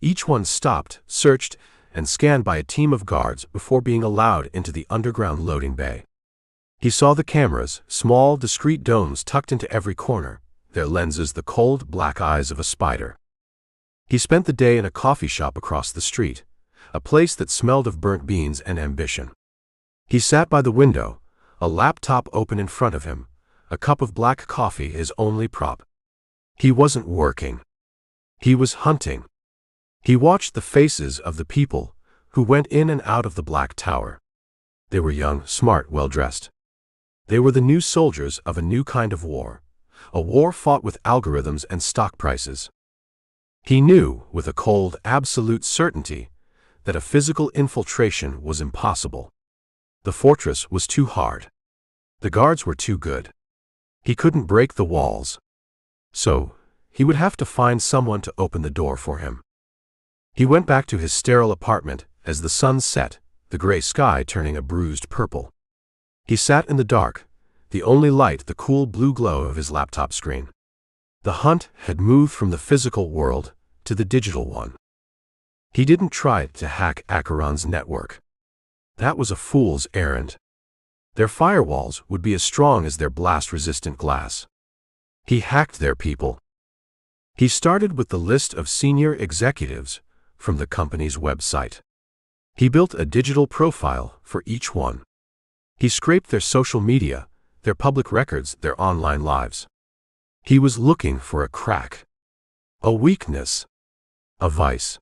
Each one stopped, searched, and scanned by a team of guards before being allowed into the underground loading bay. He saw the cameras, small, discreet domes tucked into every corner, their lenses the cold, black eyes of a spider. He spent the day in a coffee shop across the street, a place that smelled of burnt beans and ambition. He sat by the window, a laptop open in front of him, a cup of black coffee his only prop. He wasn't working. He was hunting. He watched the faces of the people who went in and out of the Black Tower. They were young, smart, well-dressed. They were the new soldiers of a new kind of war, a war fought with algorithms and stock prices. He knew, with a cold, absolute certainty, that a physical infiltration was impossible. The fortress was too hard. The guards were too good. He couldn't break the walls. So, he would have to find someone to open the door for him. He went back to his sterile apartment as the sun set, the gray sky turning a bruised purple. He sat in the dark, the only light the cool blue glow of his laptop screen. The hunt had moved from the physical world to the digital one. He didn't try to hack Acheron's network. That was a fool's errand. Their firewalls would be as strong as their blast-resistant glass. He hacked their people. He started with the list of senior executives from the company's website. He built a digital profile for each one. He scraped their social media, their public records, their online lives. He was looking for a crack, a weakness, a vice.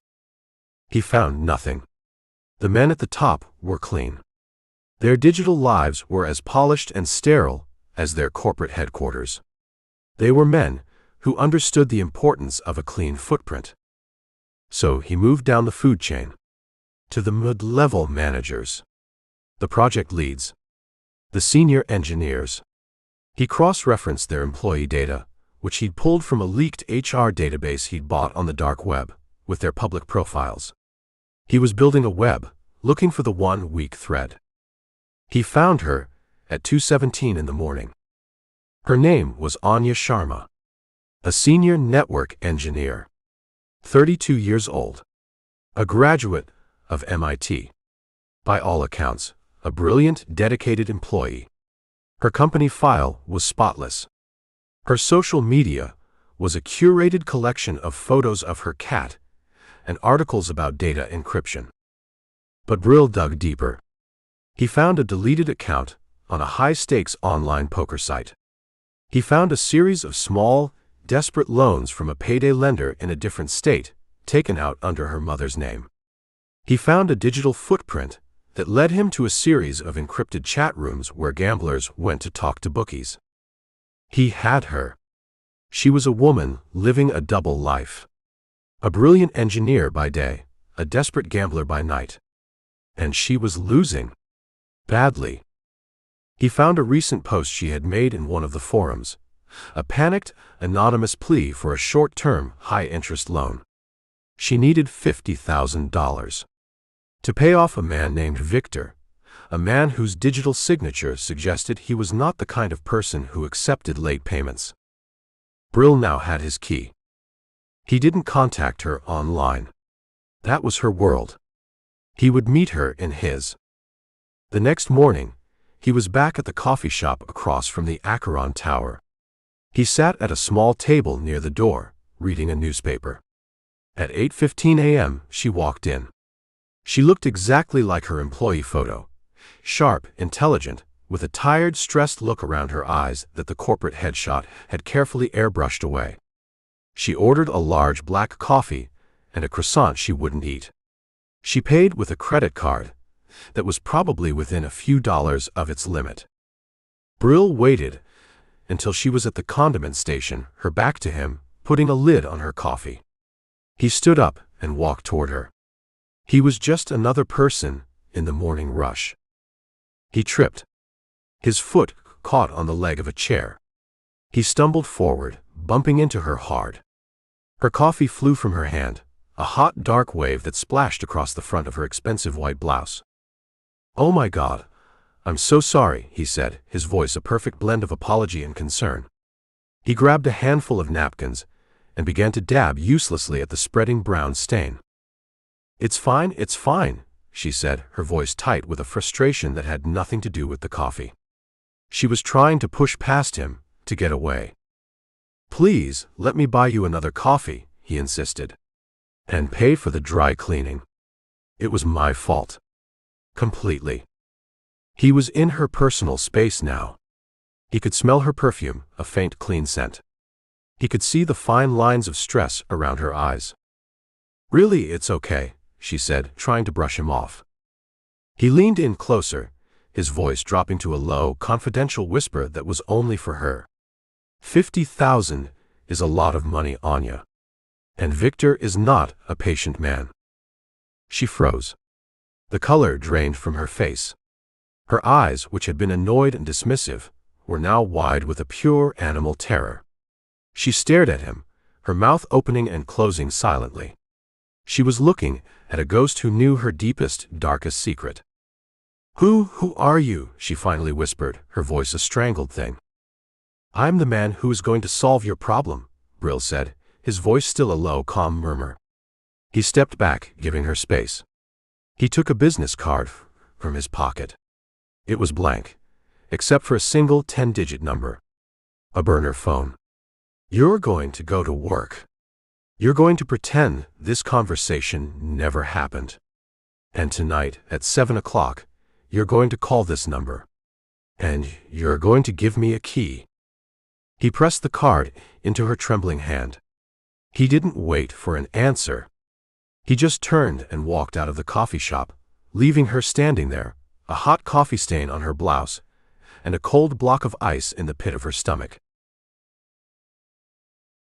He found nothing. The men at the top were clean. Their digital lives were as polished and sterile as their corporate headquarters. They were men who understood the importance of a clean footprint. So he moved down the food chain to the mid-level managers, the project leads, the senior engineers. He cross-referenced their employee data, which he'd pulled from a leaked HR database he'd bought on the dark web, with their public profiles. He was building a web, looking for the one weak thread. He found her at 2:17 in the morning. Her name was Anya Sharma, a senior network engineer, 32 years old, a graduate of MIT. By all accounts, a brilliant, dedicated employee. Her company file was spotless. Her social media was a curated collection of photos of her cat and articles about data encryption. But Brill dug deeper. He found a deleted account on a high-stakes online poker site. He found a series of small, desperate loans from a payday lender in a different state, taken out under her mother's name. He found a digital footprint that led him to a series of encrypted chat rooms where gamblers went to talk to bookies. He had her. She was a woman living a double life. A brilliant engineer by day, a desperate gambler by night. And she was losing. Badly. He found a recent post she had made in one of the forums, a panicked, anonymous plea for a short-term, high-interest loan. She needed $50,000 to pay off a man named Victor, a man whose digital signature suggested he was not the kind of person who accepted late payments. Brill now had his key. He didn't contact her online. That was her world. He would meet her in his. The next morning, he was back at the coffee shop across from the Acheron Tower. He sat at a small table near the door, reading a newspaper. At 8:15 a.m., she walked in. She looked exactly like her employee photo, sharp, intelligent, with a tired, stressed look around her eyes that the corporate headshot had carefully airbrushed away. She ordered a large black coffee and a croissant she wouldn't eat. She paid with a credit card that was probably within a few dollars of its limit. Brill waited until she was at the condiment station, her back to him, putting a lid on her coffee. He stood up and walked toward her. He was just another person in the morning rush. He tripped. His foot caught on the leg of a chair. He stumbled forward, bumping into her hard. Her coffee flew from her hand, a hot, dark wave that splashed across the front of her expensive white blouse. "Oh my God, I'm so sorry," he said, his voice a perfect blend of apology and concern. He grabbed a handful of napkins and began to dab uselessly at the spreading brown stain. It's fine, she said, her voice tight with a frustration that had nothing to do with the coffee. She was trying to push past him, to get away. "Please, let me buy you another coffee," he insisted. "And pay for the dry cleaning. It was my fault. Completely." He was in her personal space now. He could smell her perfume, a faint, clean scent. He could see the fine lines of stress around her eyes. "Really, it's okay," she said, trying to brush him off. He leaned in closer, his voice dropping to a low, confidential whisper that was only for her. $50,000 is a lot of money, Anya. And Victor is not a patient man." She froze. The color drained from her face. Her eyes, which had been annoyed and dismissive, were now wide with a pure animal terror. She stared at him, her mouth opening and closing silently. She was looking at a ghost who knew her deepest, darkest secret. Who are you?" she finally whispered, her voice a strangled thing. "I'm the man who is going to solve your problem," Brill said, his voice still a low, calm murmur. He stepped back, giving her space. He took a business card from his pocket. It was blank, except for a single 10-digit number. A burner phone. "You're going to go to work," You're going to pretend this conversation never happened. And tonight, at 7 o'clock, you're going to call this number. And you're going to give me a key." He pressed the card into her trembling hand. He didn't wait for an answer. He just turned and walked out of the coffee shop, leaving her standing there, a hot coffee stain on her blouse, and a cold block of ice in the pit of her stomach.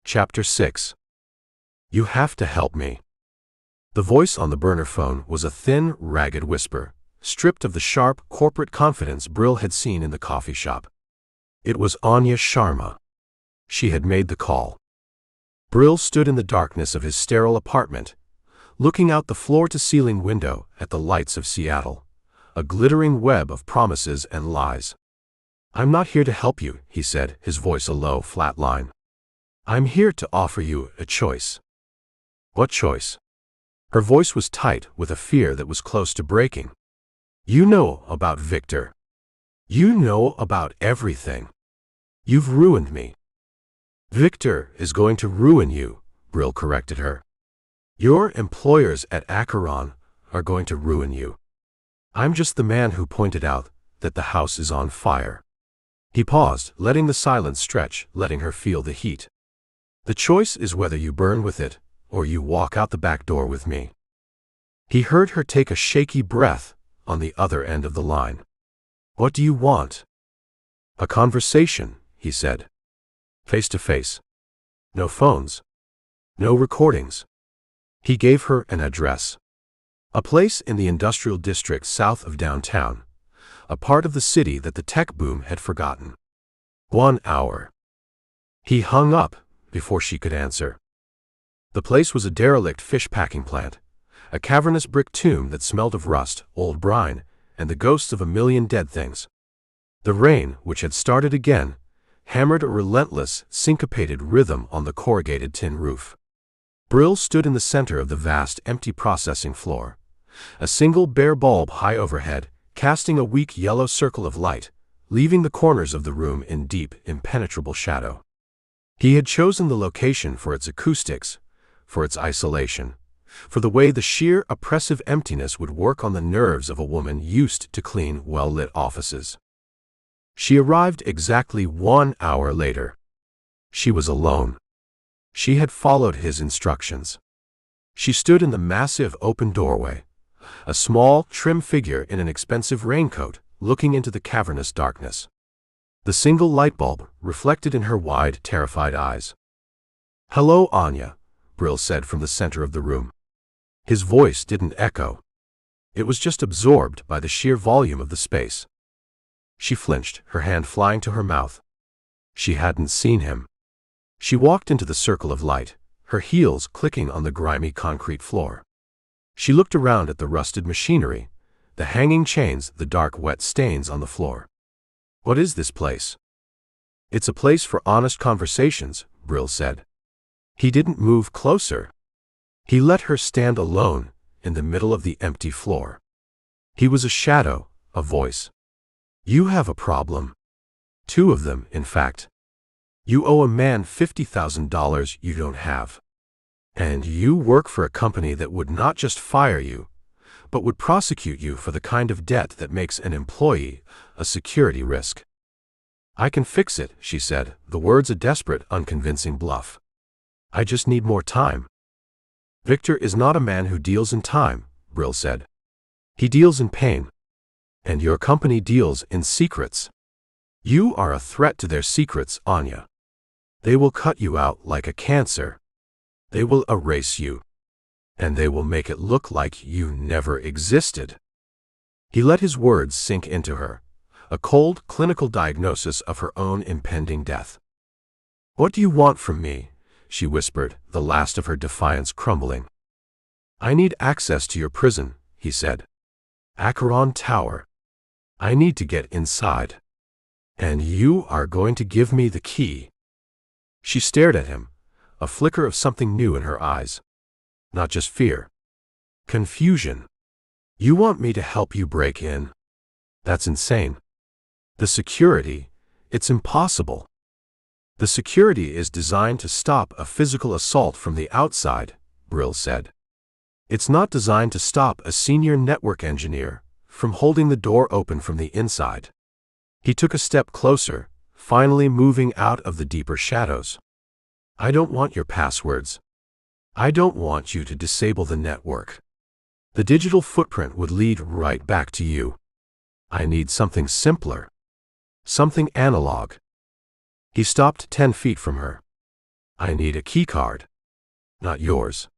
Chapter 6. "You have to help me." The voice on the burner phone was a thin, ragged whisper, stripped of the sharp, corporate confidence Brill had seen in the coffee shop. It was Anya Sharma. She had made the call. Brill stood in the darkness of his sterile apartment, looking out the floor-to-ceiling window at the lights of Seattle, a glittering web of promises and lies. "I'm not here to help you," he said, his voice a low, flat line. "I'm here to offer you a choice." "What choice?" Her voice was tight with a fear that was close to breaking. "You know about Victor. You know about everything. You've ruined me." "Victor is going to ruin you," Brill corrected her. "Your employers at Acheron are going to ruin you. I'm just the man who pointed out that the house is on fire." He paused, letting the silence stretch, letting her feel the heat. "The choice is whether you burn with it, or you walk out the back door with me." He heard her take a shaky breath on the other end of the line. "What do you want?" "A conversation," he said. "Face to face. No phones. No recordings." He gave her an address. A place in the industrial district south of downtown, a part of the city that the tech boom had forgotten. 1 hour. He hung up before she could answer. The place was a derelict fish packing plant, a cavernous brick tomb that smelled of rust, old brine, and the ghosts of a million dead things. The rain, which had started again, hammered a relentless, syncopated rhythm on the corrugated tin roof. Brill stood in the center of the vast, empty processing floor, a single bare bulb high overhead, casting a weak yellow circle of light, leaving the corners of the room in deep, impenetrable shadow. He had chosen the location for its acoustics, for its isolation, for the way the sheer, oppressive emptiness would work on the nerves of a woman used to clean, well-lit offices. She arrived exactly 1 hour later. She was alone. She had followed his instructions. She stood in the massive open doorway, a small, trim figure in an expensive raincoat, looking into the cavernous darkness. The single light bulb reflected in her wide, terrified eyes. "Hello, Anya," Brill said from the center of the room. His voice didn't echo. It was just absorbed by the sheer volume of the space. She flinched, her hand flying to her mouth. She hadn't seen him. She walked into the circle of light, her heels clicking on the grimy concrete floor. She looked around at the rusted machinery, the hanging chains, the dark, wet stains on the floor. "What is this place?" "It's a place for honest conversations," Brill said. He didn't move closer. He let her stand alone in the middle of the empty floor. He was a shadow, a voice. "You have a problem. 2 of them, in fact. You owe a man $50,000 you don't have. And you work for a company that would not just fire you, but would prosecute you for the kind of debt that makes an employee a security risk." "I can fix it," she said, the words a desperate, unconvincing bluff. "I just need more time." "Victor is not a man who deals in time," Brill said. "He deals in pain. And your company deals in secrets. You are a threat to their secrets, Anya. They will cut you out like a cancer. They will erase you. And they will make it look like you never existed." He let his words sink into her, a cold, clinical diagnosis of her own impending death. "What do you want from me?" she whispered, the last of her defiance crumbling. "I need access to your prison," he said. "Acheron Tower. I need to get inside. And you are going to give me the key." She stared at him, a flicker of something new in her eyes. Not just fear. Confusion. "You want me to help you break in? That's insane. The security, it's impossible." The security is designed to stop a physical assault from the outside, Brill said. It's not designed to stop a senior network engineer from holding the door open from the inside. He took a step closer, finally moving out of the deeper shadows. I don't want your passwords. I don't want you to disable the network. The digital footprint would lead right back to you. I need something simpler. Something analog. He stopped 10 feet from her. I need a keycard. Not yours.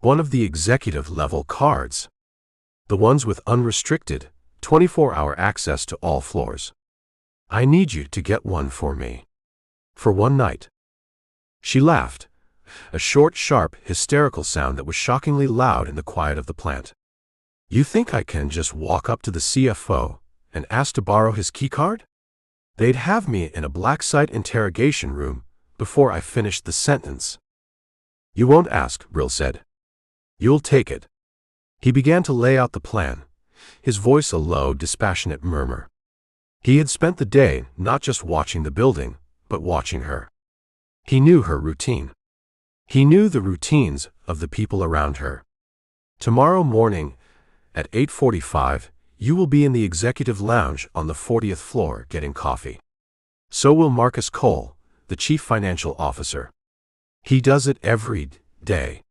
One of the executive-level cards. The ones with unrestricted, 24-hour access to all floors. I need you to get one for me. For one night. She laughed, a short, sharp, hysterical sound that was shockingly loud in the quiet of the plant. You think I can just walk up to the CFO and ask to borrow his keycard? They'd have me in a black site interrogation room before I finished the sentence. You won't ask, Brill said. You'll take it. He began to lay out the plan, his voice a low, dispassionate murmur. He had spent the day not just watching the building, but watching her. He knew her routine. He knew the routines of the people around her. Tomorrow morning, at 8:45, you will be in the executive lounge on the 40th floor getting coffee. So will Marcus Cole, the chief financial officer. He does it every day.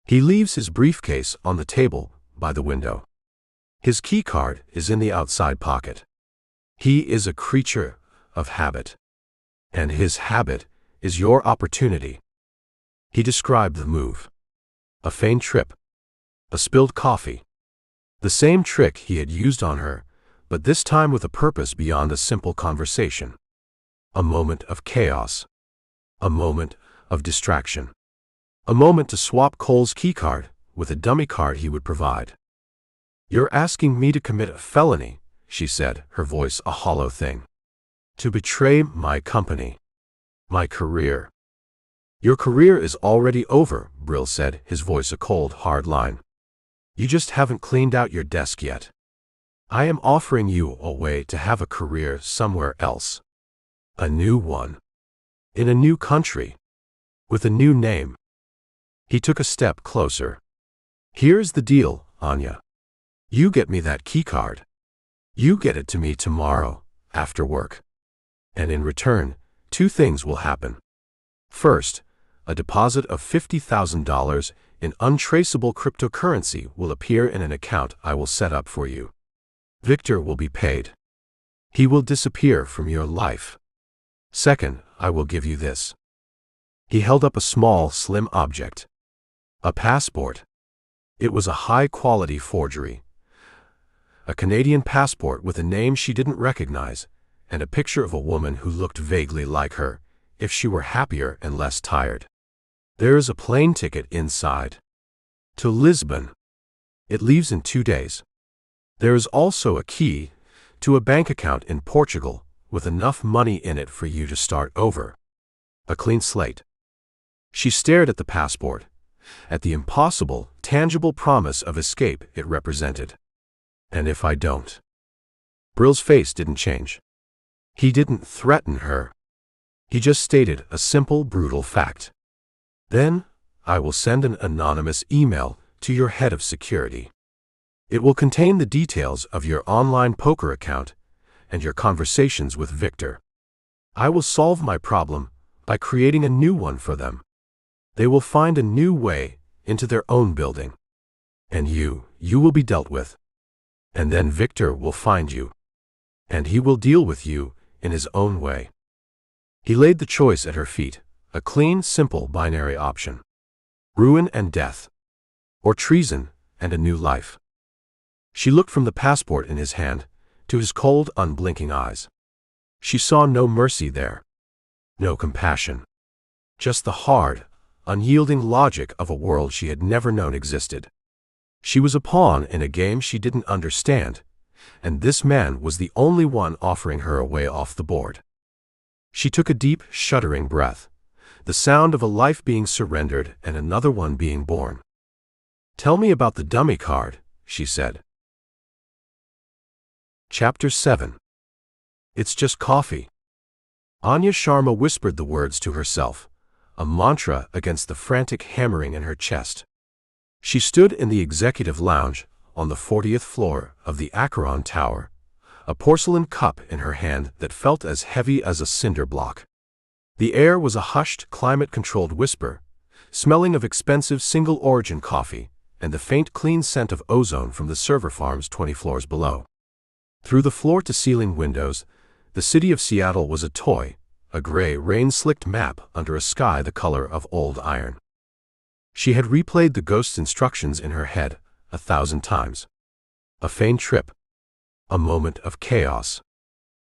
He leaves his briefcase on the table by the window. His keycard is in the outside pocket. He is a creature of habit. And his habit is your opportunity. He described the move. A feigned trip. A spilled coffee. The same trick he had used on her, but this time with a purpose beyond a simple conversation. A moment of chaos. A moment of distraction. A moment to swap Cole's keycard with a dummy card he would provide. You're asking me to commit a felony, she said, her voice a hollow thing. To betray my company. My career. Your career is already over, Brill said, his voice a cold, hard line. You just haven't cleaned out your desk yet. I am offering you a way to have a career somewhere else. A new one. In a new country. With a new name. He took a step closer. Here's the deal, Anya. You get me that keycard. You get it to me tomorrow, after work. And in return, two things will happen. First, a deposit of $50,000 in untraceable cryptocurrency will appear in an account I will set up for you. Victor will be paid. He will disappear from your life. Second, I will give you this. He held up a small, slim object. A passport. It was a high-quality forgery. A Canadian passport with a name she didn't recognize, and a picture of a woman who looked vaguely like her, if she were happier and less tired. There is a plane ticket inside. To Lisbon. It leaves in 2 days. There is also a key to a bank account in Portugal with enough money in it for you to start over. A clean slate. She stared at the passport, at the impossible, tangible promise of escape it represented. And if I don't? Brill's face didn't change. He didn't threaten her. He just stated a simple, brutal fact. Then, I will send an anonymous email to your head of security. It will contain the details of your online poker account and your conversations with Victor. I will solve my problem by creating a new one for them. They will find a new way into their own building. And you will be dealt with. And then Victor will find you. And he will deal with you in his own way. He laid the choice at her feet, a clean, simple binary option. Ruin and death. Or treason and a new life. She looked from the passport in his hand to his cold, unblinking eyes. She saw no mercy there. No compassion. Just the hard, unyielding logic of a world she had never known existed. She was a pawn in a game she didn't understand, and this man was the only one offering her a way off the board. She took a deep, shuddering breath, the sound of a life being surrendered and another one being born. Tell me about the dummy card, she said. Chapter 7. It's just coffee. Anya Sharma whispered the words to herself, a mantra against the frantic hammering in her chest. She stood in the executive lounge on the 40th floor of the Acheron Tower, a porcelain cup in her hand that felt as heavy as a cinder block. The air was a hushed, climate-controlled whisper, smelling of expensive single-origin coffee and the faint, clean scent of ozone from the server farms 20 floors below. Through the floor-to-ceiling windows, the city of Seattle was a toy, a gray, rain-slicked map under a sky the color of old iron. She had replayed the ghost's instructions in her head 1,000 times. A faint trip. A moment of chaos.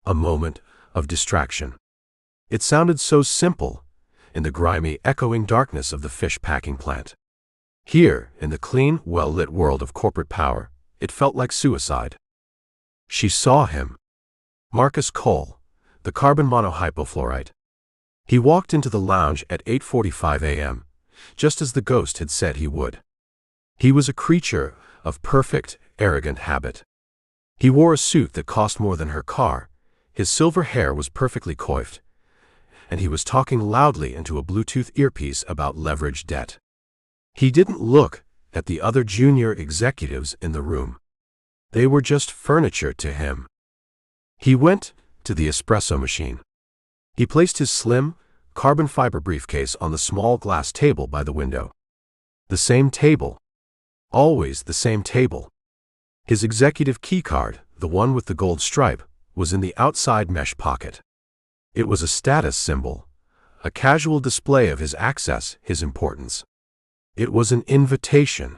A moment of distraction. It sounded so simple, in the grimy, echoing darkness of the fish packing plant. Here, in the clean, well-lit world of corporate power, it felt like suicide. She saw him. Marcus Cole, the carbon monohypofluorite. He walked into the lounge at 8:45 a.m., just as the ghost had said he would. He was a creature of perfect, arrogant habit. He wore a suit that cost more than her car, his silver hair was perfectly coiffed, and he was talking loudly into a Bluetooth earpiece about leveraged debt. He didn't look at the other junior executives in the room. They were just furniture to him. He went to the espresso machine. He placed his slim, carbon fiber briefcase on the small glass table by the window. The same table. Always the same table. His executive keycard, the one with the gold stripe, was in the outside mesh pocket. It was a status symbol, a casual display of his access, his importance. It was an invitation.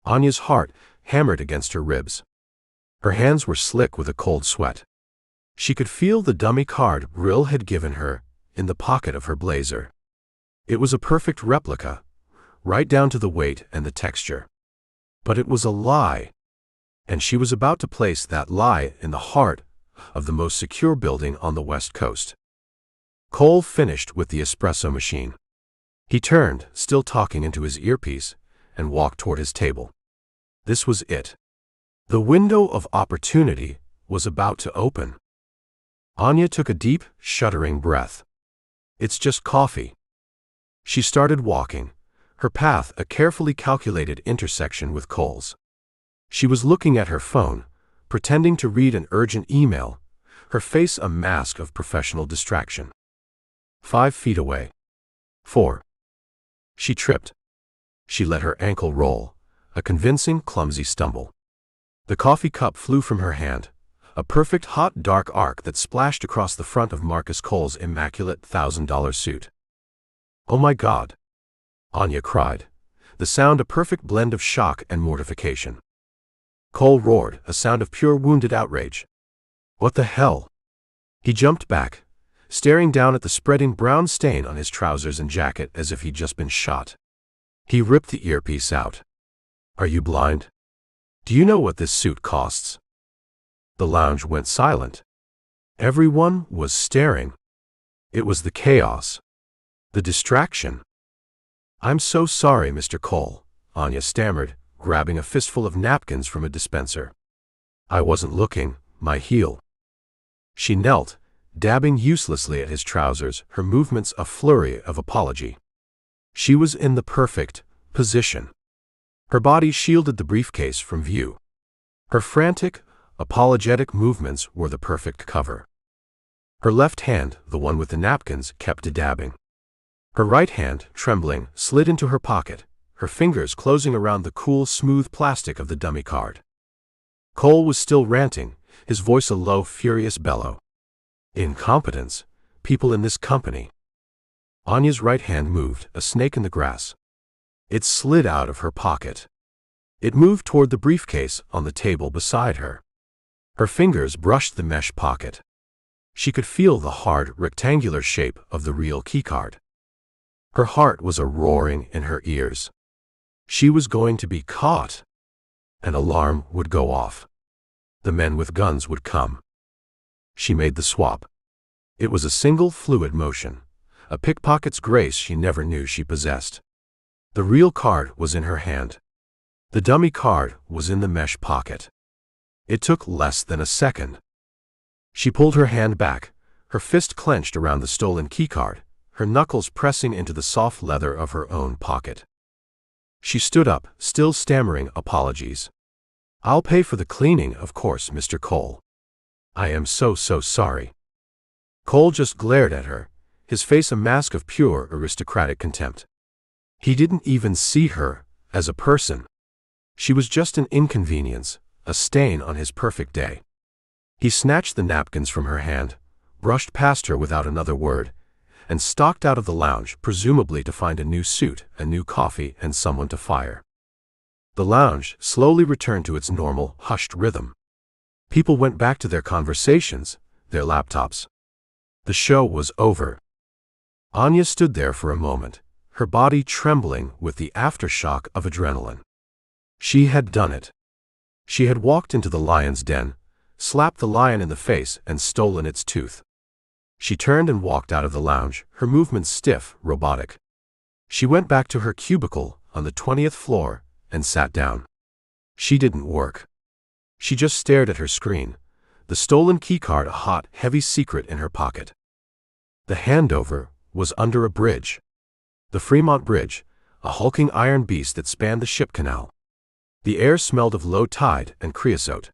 Anya's heart hammered against her ribs. Her hands were slick with a cold sweat. She could feel the dummy card Brill had given her in the pocket of her blazer. It was a perfect replica, right down to the weight and the texture. But it was a lie, and she was about to place that lie in the heart of the most secure building on the West Coast. Cole finished with the espresso machine. He turned, still talking into his earpiece, and walked toward his table. This was it. The window of opportunity was about to open. Anya took a deep, shuddering breath. It's just coffee. She started walking, her path a carefully calculated intersection with Cole's. She was looking at her phone, pretending to read an urgent email, her face a mask of professional distraction. 5 feet away. 4. She tripped. She let her ankle roll, a convincing, clumsy stumble. The coffee cup flew from her hand, a perfect hot dark arc that splashed across the front of Marcus Cole's immaculate $1,000 suit. "Oh my God!" Anya cried, the sound a perfect blend of shock and mortification. Cole roared, a sound of pure wounded outrage. "What the hell?" He jumped back, staring down at the spreading brown stain on his trousers and jacket as if he'd just been shot. He ripped the earpiece out. "Are you blind? Do you know what this suit costs?" The lounge went silent. Everyone was staring. It was the chaos. The distraction. "I'm so sorry, Mr. Cole," Anya stammered, grabbing a fistful of napkins from a dispenser. "I wasn't looking, my heel." She knelt, dabbing uselessly at his trousers, her movements a flurry of apology. She was in the perfect position. Her body shielded the briefcase from view. Her frantic, apologetic movements were the perfect cover. Her left hand, the one with the napkins, kept dabbing. Her right hand, trembling, slid into her pocket, her fingers closing around the cool, smooth plastic of the dummy card. Cole was still ranting, his voice a low, furious bellow. "Incompetence. People in this company." Anya's right hand moved, a snake in the grass. It slid out of her pocket. It moved toward the briefcase on the table beside her. Her fingers brushed the mesh pocket. She could feel the hard, rectangular shape of the real keycard. Her heart was a roaring in her ears. She was going to be caught. An alarm would go off. The men with guns would come. She made the swap. It was a single fluid motion, a pickpocket's grace she never knew she possessed. The real card was in her hand. The dummy card was in the mesh pocket. It took less than a second. She pulled her hand back, her fist clenched around the stolen keycard, her knuckles pressing into the soft leather of her own pocket. She stood up, still stammering apologies. "I'll pay for the cleaning, of course, Mr. Cole. I am so sorry." Cole just glared at her, his face a mask of pure aristocratic contempt. He didn't even see her as a person. She was just an inconvenience, a stain on his perfect day. He snatched the napkins from her hand, brushed past her without another word, and stalked out of the lounge, presumably to find a new suit, a new coffee, and someone to fire. The lounge slowly returned to its normal, hushed rhythm. People went back to their conversations, their laptops. The show was over. Anya stood there for a moment, her body trembling with the aftershock of adrenaline. She had done it. She had walked into the lion's den, slapped the lion in the face, and stolen its tooth. She turned and walked out of the lounge, her movements stiff, robotic. She went back to her cubicle on the 20th floor and sat down. She didn't work. She just stared at her screen, the stolen keycard a hot, heavy secret in her pocket. The handover was under a bridge. The Fremont Bridge, a hulking iron beast that spanned the ship canal. The air smelled of low tide and creosote.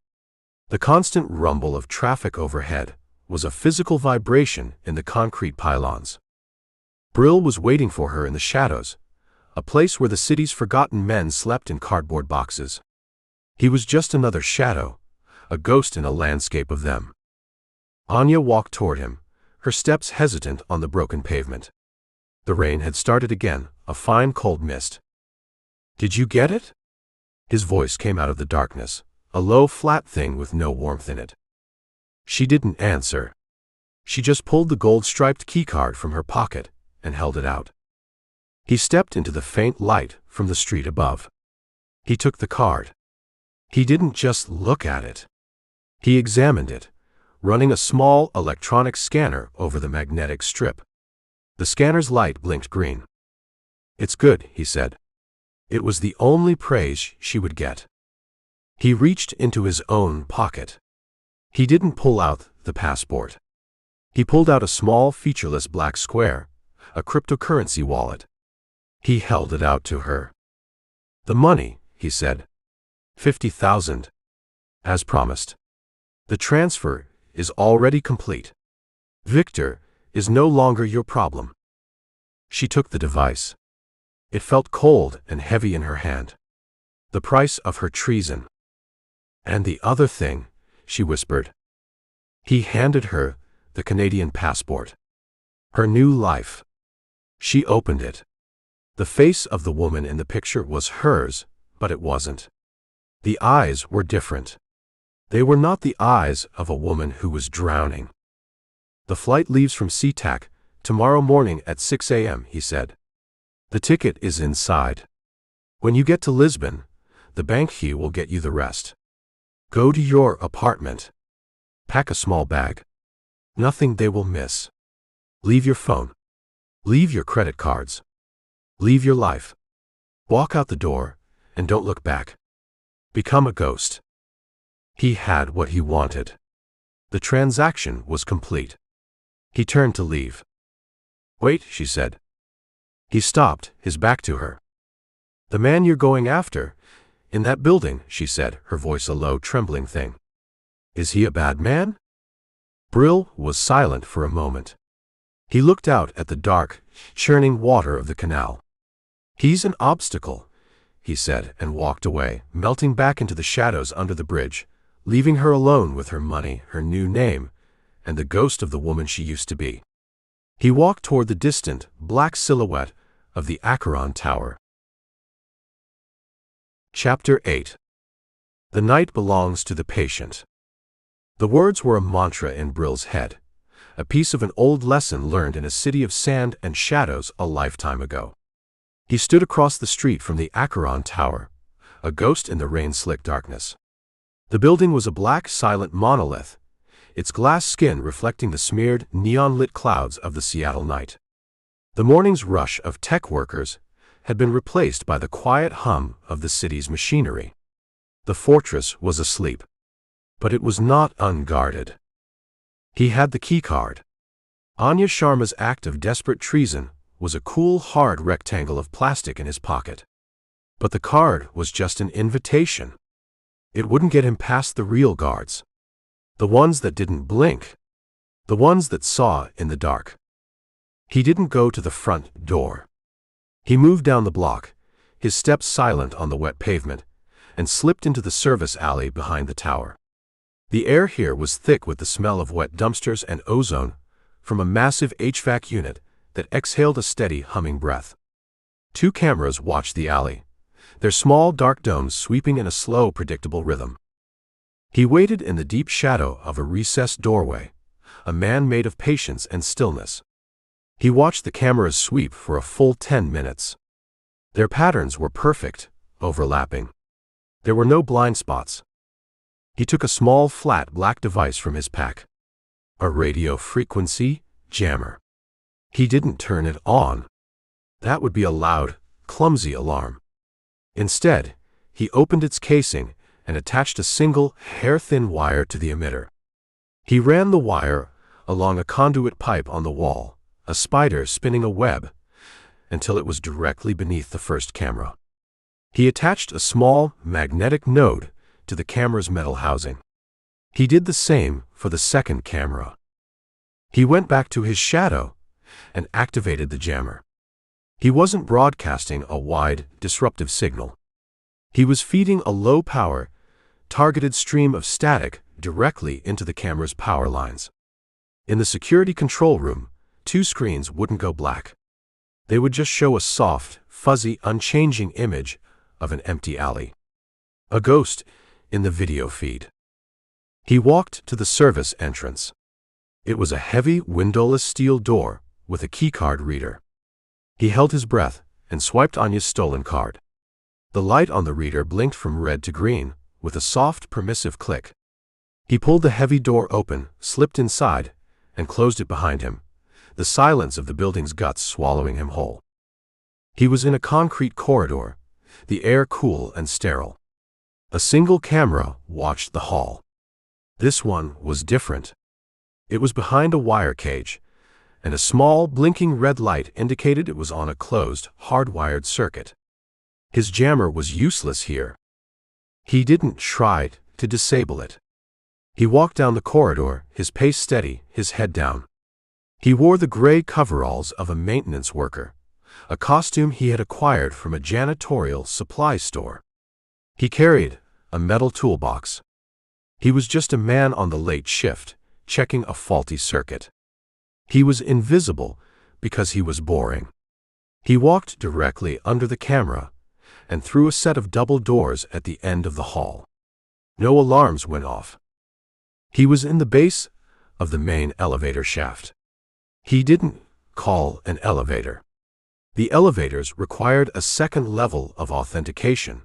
The constant rumble of traffic overhead was a physical vibration in the concrete pylons. Brill was waiting for her in the shadows, a place where the city's forgotten men slept in cardboard boxes. He was just another shadow, a ghost in a landscape of them. Anya walked toward him, her steps hesitant on the broken pavement. The rain had started again, a fine cold mist. "Did you get it?" His voice came out of the darkness, a low, flat thing with no warmth in it. She didn't answer. She just pulled the gold-striped keycard from her pocket and held it out. He stepped into the faint light from the street above. He took the card. He didn't just look at it. He examined it, running a small electronic scanner over the magnetic strip. The scanner's light blinked green. "It's good," he said. It was the only praise she would get. He reached into his own pocket. He didn't pull out the passport. He pulled out a small, featureless black square, a cryptocurrency wallet. He held it out to her. "The money," he said. 50,000. As promised. "The transfer is already complete. Victor is no longer your problem." She took the device. It felt cold and heavy in her hand. The price of her treason. "And the other thing," she whispered. He handed her the Canadian passport. Her new life. She opened it. The face of the woman in the picture was hers, but it wasn't. The eyes were different. They were not the eyes of a woman who was drowning. "The flight leaves from SeaTac tomorrow morning at 6 a.m., he said. "The ticket is inside. When you get to Lisbon, the bank key will get you the rest. Go to your apartment. Pack a small bag. Nothing they will miss. Leave your phone. Leave your credit cards. Leave your life. Walk out the door, and don't look back. Become a ghost." He had what he wanted. The transaction was complete. He turned to leave. "Wait," she said. He stopped, his back to her. "The man you're going after, in that building," she said, her voice a low, trembling thing. "Is he a bad man?" Brill was silent for a moment. He looked out at the dark, churning water of the canal. "He's an obstacle," he said, and walked away, melting back into the shadows under the bridge, leaving her alone with her money, her new name, and the ghost of the woman she used to be. He walked toward the distant, black silhouette of the Acheron Tower. Chapter 8. The night belongs to the patient. The words were a mantra in Brill's head, a piece of an old lesson learned in a city of sand and shadows a lifetime ago. He stood across the street from the Acheron Tower, a ghost in the rain-slick darkness. The building was a black, silent monolith, its glass skin reflecting the smeared, neon-lit clouds of the Seattle night. The morning's rush of tech workers had been replaced by the quiet hum of the city's machinery. The fortress was asleep. But it was not unguarded. He had the keycard. Anya Sharma's act of desperate treason was a cool, hard rectangle of plastic in his pocket. But the card was just an invitation. It wouldn't get him past the real guards. The ones that didn't blink. The ones that saw in the dark. He didn't go to the front door. He moved down the block, his steps silent on the wet pavement, and slipped into the service alley behind the tower. The air here was thick with the smell of wet dumpsters and ozone from a massive HVAC unit that exhaled a steady humming breath. 2 cameras watched the alley, their small dark domes sweeping in a slow, predictable rhythm. He waited in the deep shadow of a recessed doorway, a man made of patience and stillness. He watched the cameras sweep for a full 10 minutes. Their patterns were perfect, overlapping. There were no blind spots. He took a small flat black device from his pack. A radio frequency jammer. He didn't turn it on. That would be a loud, clumsy alarm. Instead, he opened its casing and attached a single, hair-thin wire to the emitter. He ran the wire along a conduit pipe on the wall, a spider spinning a web, until it was directly beneath the first camera. He attached a small, magnetic node to the camera's metal housing. He did the same for the second camera. He went back to his shadow and activated the jammer. He wasn't broadcasting a wide, disruptive signal. He was feeding a low-power, targeted stream of static directly into the camera's power lines. In the security control room, 2 screens wouldn't go black. They would just show a soft, fuzzy, unchanging image of an empty alley. A ghost in the video feed. He walked to the service entrance. It was a heavy, windowless steel door with a keycard reader. He held his breath and swiped Anya's stolen card. The light on the reader blinked from red to green with a soft, permissive click. He pulled the heavy door open, slipped inside, and closed it behind him, the silence of the building's guts swallowing him whole. He was in a concrete corridor, the air cool and sterile. A single camera watched the hall. This one was different. It was behind a wire cage, and a small, blinking red light indicated it was on a closed, hardwired circuit. His jammer was useless here. He didn't try to disable it. He walked down the corridor, his pace steady, his head down. He wore the gray coveralls of a maintenance worker, a costume he had acquired from a janitorial supply store. He carried a metal toolbox. He was just a man on the late shift, checking a faulty circuit. He was invisible because he was boring. He walked directly under the camera and through a set of double doors at the end of the hall. No alarms went off. He was in the base of the main elevator shaft. He didn't call an elevator. The elevators required a second level of authentication,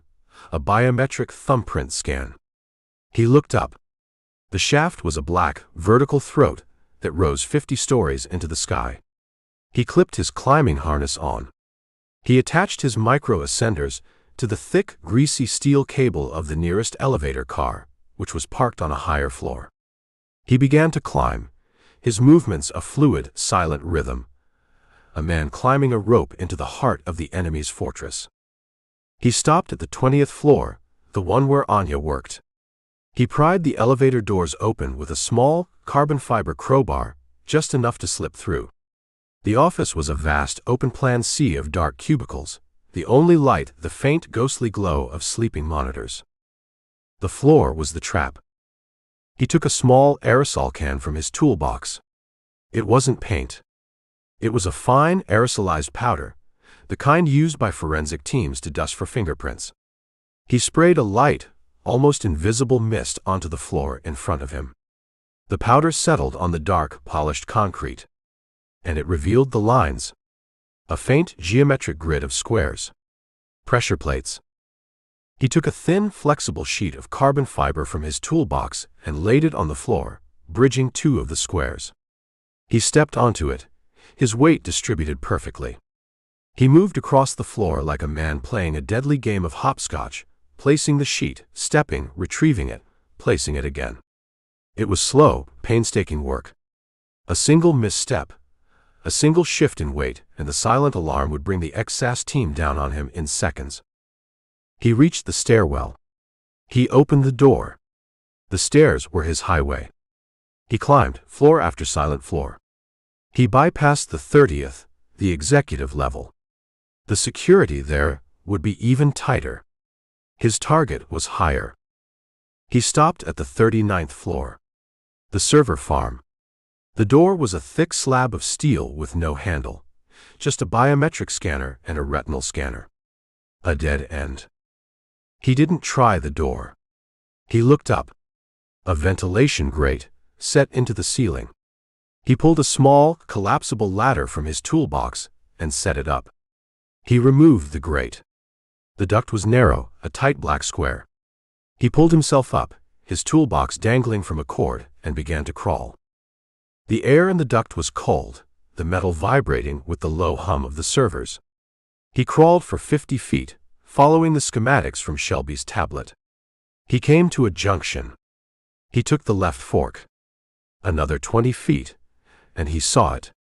a biometric thumbprint scan. He looked up. The shaft was a black, vertical throat that rose 50 stories into the sky. He clipped his climbing harness on. He attached his micro-ascenders to the thick, greasy steel cable of the nearest elevator car, which was parked on a higher floor. He began to climb, his movements a fluid, silent rhythm, a man climbing a rope into the heart of the enemy's fortress. He stopped at the 20th floor, the one where Anya worked. He pried the elevator doors open with a small, carbon fiber crowbar, just enough to slip through. The office was a vast, open-plan sea of dark cubicles, the only light the faint, ghostly glow of sleeping monitors. The floor was the trap. He took a small aerosol can from his toolbox. It wasn't paint. It was a fine, aerosolized powder, the kind used by forensic teams to dust for fingerprints. He sprayed a light, almost invisible mist onto the floor in front of him. The powder settled on the dark, polished concrete, and it revealed the lines. A faint, geometric grid of squares. Pressure plates. He took a thin, flexible sheet of carbon fiber from his toolbox and laid it on the floor, bridging 2 of the squares. He stepped onto it, his weight distributed perfectly. He moved across the floor like a man playing a deadly game of hopscotch, placing the sheet, stepping, retrieving it, placing it again. It was slow, painstaking work. A single misstep, A single shift in weight, and the silent alarm would bring the XSAS team down on him in seconds. He reached the stairwell. He opened the door. The stairs were his highway. He climbed, floor after silent floor. He bypassed the 30th, the executive level. The security there would be even tighter. His target was higher. He stopped at the 39th floor. The server farm. The door was a thick slab of steel with no handle, just a biometric scanner and a retinal scanner. A dead end. He didn't try the door. He looked up. A ventilation grate, set into the ceiling. He pulled a small, collapsible ladder from his toolbox and set it up. He removed the grate. The duct was narrow, a tight black square. He pulled himself up, his toolbox dangling from a cord, and began to crawl. The air in the duct was cold, the metal vibrating with the low hum of the servers. He crawled for 50 feet, following the schematics from Shelby's tablet. He came to a junction. He took the left fork. Another 20 feet, and he saw it.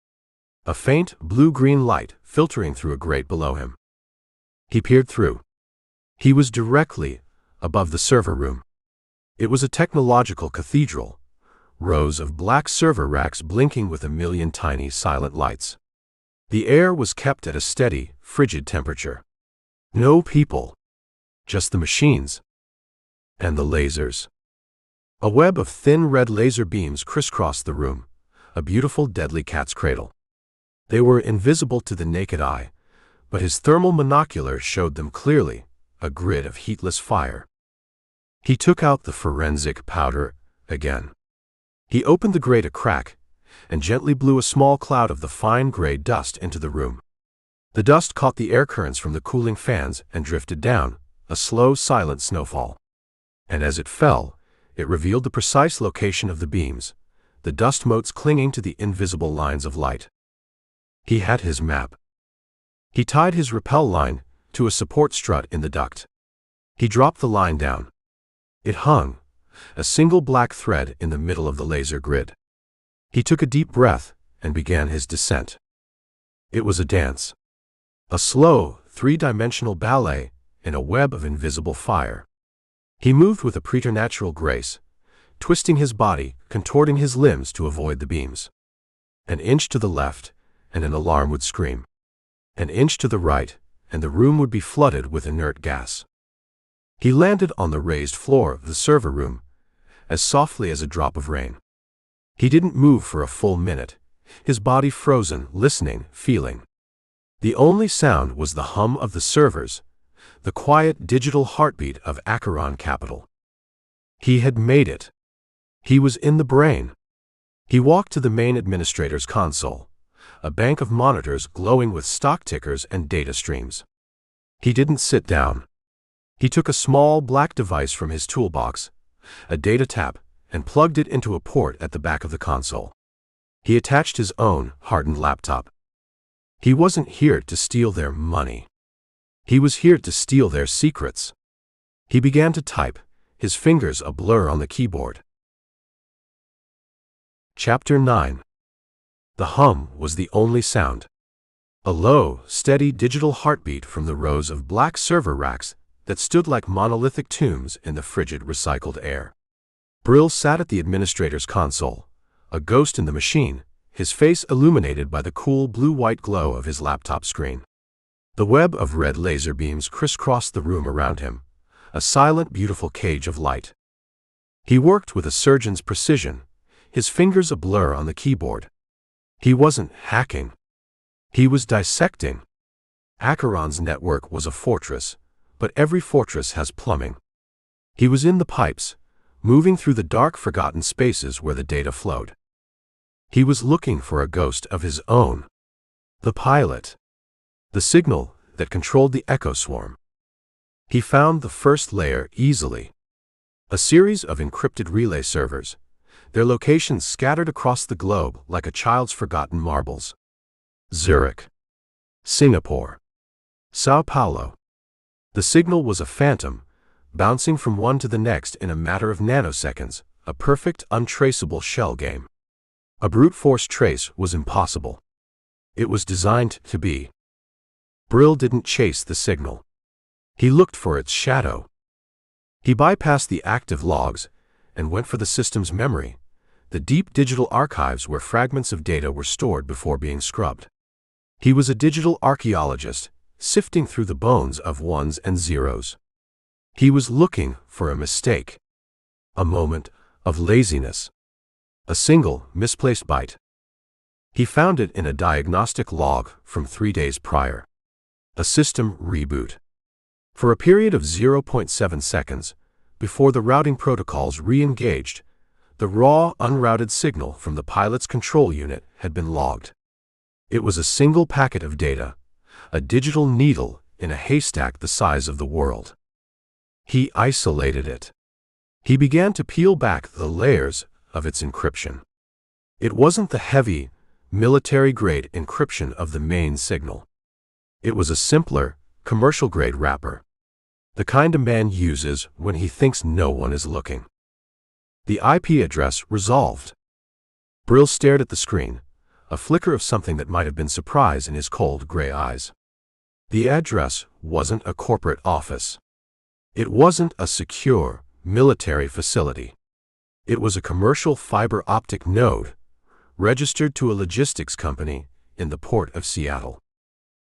A faint, blue-green light filtering through a grate below him. He peered through. He was directly above the server room. It was a technological cathedral, rows of black server racks blinking with a million tiny silent lights. The air was kept at a steady, frigid temperature. No people, just the machines and the lasers. A web of thin red laser beams crisscrossed the room, a beautiful deadly cat's cradle. They were invisible to the naked eye, but his thermal monocular showed them clearly, a grid of heatless fire. He took out the forensic powder again. He opened the grate a crack and gently blew a small cloud of the fine gray dust into the room. The dust caught the air currents from the cooling fans and drifted down, a slow, silent snowfall. And as it fell, it revealed the precise location of the beams, the dust motes clinging to the invisible lines of light. He had his map. He tied his rappel line to a support strut in the duct. He dropped the line down. It hung, a single black thread in the middle of the laser grid. He took a deep breath and began his descent. It was a dance. A slow, three-dimensional ballet in a web of invisible fire. He moved with a preternatural grace, twisting his body, contorting his limbs to avoid the beams. An inch to the left, and an alarm would scream. An inch to the right, and the room would be flooded with inert gas. He landed on the raised floor of the server room, as softly as a drop of rain. He didn't move for a full minute, his body frozen, listening, feeling. The only sound was the hum of the servers, the quiet digital heartbeat of Acheron Capital. He had made it. He was in the brain. He walked to the main administrator's console, a bank of monitors glowing with stock tickers and data streams. He didn't sit down. He took a small black device from his toolbox, a data tap, and plugged it into a port at the back of the console. He attached his own hardened laptop. He wasn't here to steal their money. He was here to steal their secrets. He began to type, his fingers a blur on the keyboard. Chapter 9. The hum was the only sound. A low, steady digital heartbeat from the rows of black server racks that stood like monolithic tombs in the frigid recycled air. Brill sat at the administrator's console, a ghost in the machine, his face illuminated by the cool blue-white glow of his laptop screen. The web of red laser beams crisscrossed the room around him, a silent, beautiful cage of light. He worked with a surgeon's precision, his fingers a blur on the keyboard. He wasn't hacking. He was dissecting. Acheron's network was a fortress, but every fortress has plumbing. He was in the pipes, moving through the dark, forgotten spaces where the data flowed. He was looking for a ghost of his own. The pilot. The signal that controlled the echo swarm. He found the first layer easily. A series of encrypted relay servers, their locations scattered across the globe like a child's forgotten marbles. Zurich. Singapore. Sao Paulo. The signal was a phantom, bouncing from one to the next in a matter of nanoseconds, a perfect, untraceable shell game. A brute force trace was impossible. It was designed to be. Brill didn't chase the signal. He looked for its shadow. He bypassed the active logs and went for the system's memory, the deep digital archives where fragments of data were stored before being scrubbed. He was a digital archaeologist, sifting through the bones of ones and zeros. He was looking for a mistake, a moment of laziness, a single misplaced byte. He found it in a diagnostic log from 3 days prior. A system reboot. For a period of 0.7 seconds, before the routing protocols re-engaged, the raw, unrouted signal from the pilot's control unit had been logged. It was a single packet of data, a digital needle in a haystack the size of the world. He isolated it. He began to peel back the layers of its encryption. It wasn't the heavy, military-grade encryption of the main signal. It was a simpler, commercial-grade wrapper. The kind a man uses when he thinks no one is looking. The IP address resolved. Brill stared at the screen, a flicker of something that might have been surprise in his cold gray eyes. The address wasn't a corporate office. It wasn't a secure, military facility. It was a commercial fiber optic node, registered to a logistics company in the port of Seattle.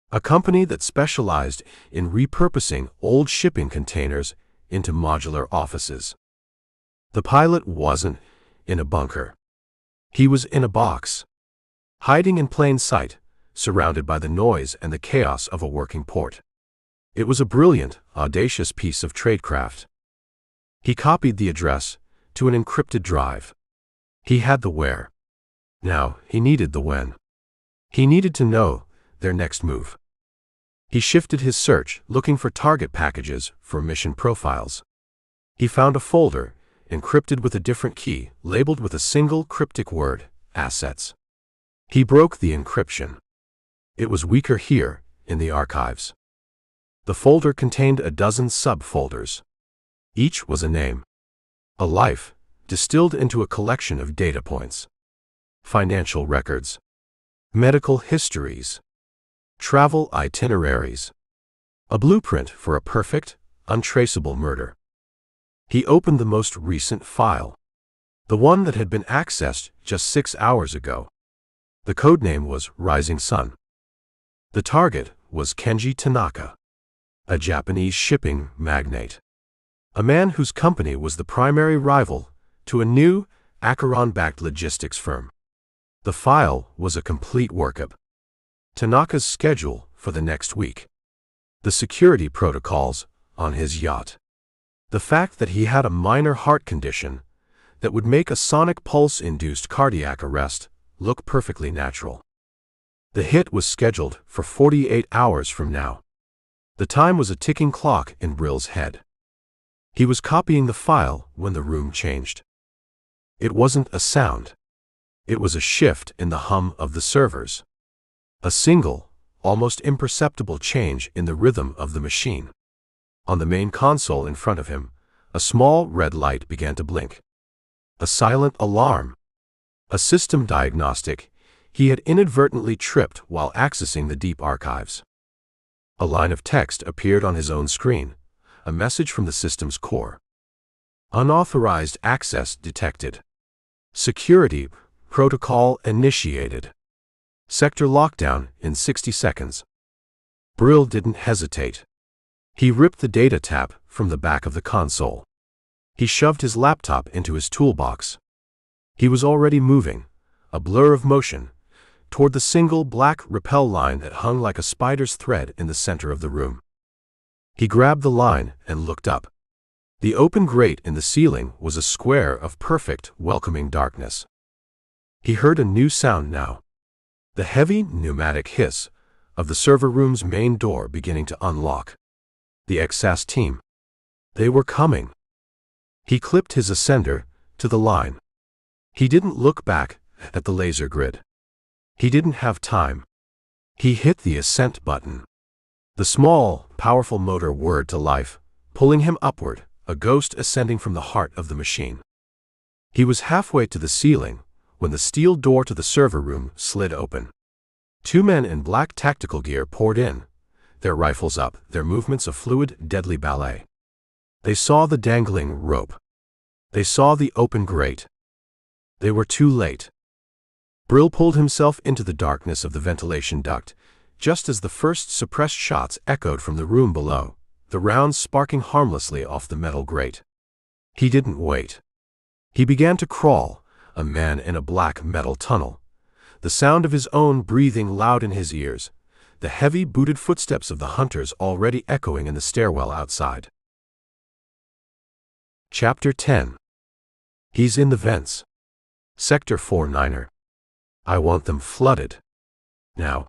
A company that specialized in repurposing old shipping containers into modular offices. The pilot wasn't in a bunker. He was in a box, hiding in plain sight, surrounded by the noise and the chaos of a working port. It was a brilliant, audacious piece of tradecraft. He copied the address to an encrypted drive. He had the where. Now he needed the when. He needed to know their next move. He shifted his search, looking for target packages for mission profiles. He found a folder, encrypted with a different key, labeled with a single cryptic word, assets. He broke the encryption. It was weaker here, in the archives. The folder contained a dozen subfolders. Each was a name. A life, distilled into a collection of data points. Financial records. Medical histories. Travel itineraries. A blueprint for a perfect, untraceable murder. He opened the most recent file. The one that had been accessed just 6 hours ago. The codename was Rising Sun. The target was Kenji Tanaka, a Japanese shipping magnate. A man whose company was the primary rival to a new, Acheron-backed logistics firm. The file was a complete workup. Tanaka's schedule for the next week. The security protocols on his yacht. The fact that he had a minor heart condition that would make a sonic pulse-induced cardiac arrest look perfectly natural. The hit was scheduled for 48 hours from now. The time was a ticking clock in Brill's head. He was copying the file when the room changed. It wasn't a sound. It was a shift in the hum of the servers. A single, almost imperceptible change in the rhythm of the machine. On the main console in front of him, a small red light began to blink. A silent alarm. A system diagnostic he had inadvertently tripped while accessing the deep archives. A line of text appeared on his own screen, a message from the system's core. Unauthorized access detected. Security protocol initiated. Sector lockdown in 60 seconds. Brill didn't hesitate. He ripped the data tap from the back of the console. He shoved his laptop into his toolbox. He was already moving, a blur of motion, toward the single black rappel line that hung like a spider's thread in the center of the room. He grabbed the line and looked up. The open grate in the ceiling was a square of perfect, welcoming darkness. He heard a new sound now. The heavy, pneumatic hiss of the server room's main door beginning to unlock. The XS team. They were coming. He clipped his ascender to the line. He didn't look back at the laser grid. He didn't have time. He hit the ascent button. The small, powerful motor whirred to life, pulling him upward, a ghost ascending from the heart of the machine. He was halfway to the ceiling when the steel door to the server room slid open. Two men in black tactical gear poured in, their rifles up, their movements a fluid, deadly ballet. They saw the dangling rope. They saw the open grate. They were too late. Brill pulled himself into the darkness of the ventilation duct, just as the first suppressed shots echoed from the room below, the rounds sparking harmlessly off the metal grate. He didn't wait. He began to crawl, a man in a black metal tunnel, the sound of his own breathing loud in his ears, the heavy booted footsteps of the hunters already echoing in the stairwell outside. Chapter 10. He's in the vents. Sector 49er. I want them flooded. Now.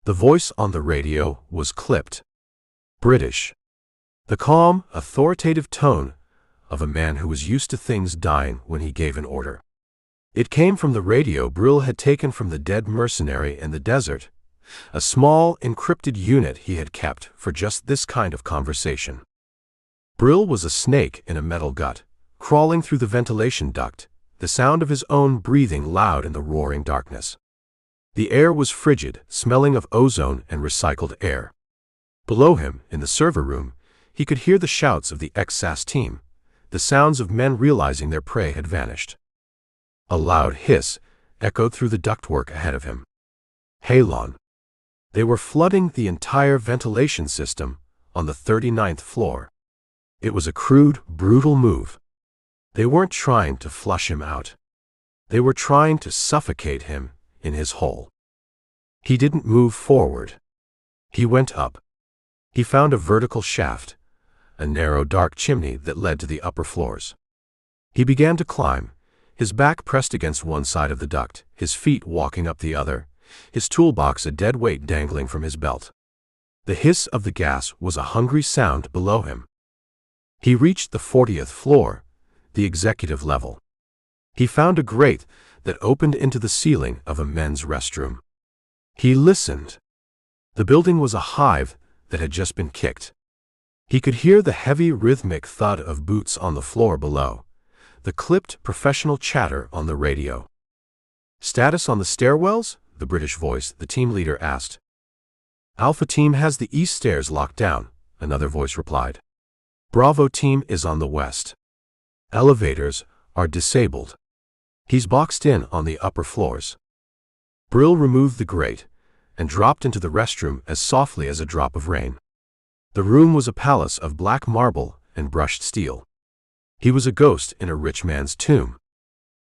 The voice on the radio was clipped. British. The calm, authoritative tone of a man who was used to things dying when he gave an order. It came from the radio Brill had taken from the dead mercenary in the desert, a small, encrypted unit he had kept for just this kind of conversation. Brill was a snake in a metal gut, crawling through the ventilation duct, the sound of his own breathing loud in the roaring darkness. The air was frigid, smelling of ozone and recycled air. Below him, in the server room, he could hear the shouts of the ex-SAS team, the sounds of men realizing their prey had vanished. A loud hiss echoed through the ductwork ahead of him. Halon. They were flooding the entire ventilation system on the 39th floor. It was a crude, brutal move. They weren't trying to flush him out. They were trying to suffocate him in his hole. He didn't move forward. He went up. He found a vertical shaft, a narrow dark chimney that led to the upper floors. He began to climb, his back pressed against one side of the duct, his feet walking up the other, his toolbox a dead weight dangling from his belt. The hiss of the gas was a hungry sound below him. He reached the 40th floor, the executive level. He found a grate that opened into the ceiling of a men's restroom. He listened. The building was a hive that had just been kicked. He could hear the heavy rhythmic thud of boots on the floor below, the clipped professional chatter on the radio. Status on the stairwells? The British voice, the team leader, asked. Alpha team has the east stairs locked down, another voice replied. Bravo team is on the west. Elevators are disabled. He's boxed in on the upper floors. Brill removed the grate and dropped into the restroom as softly as a drop of rain. The room was a palace of black marble and brushed steel. He was a ghost in a rich man's tomb.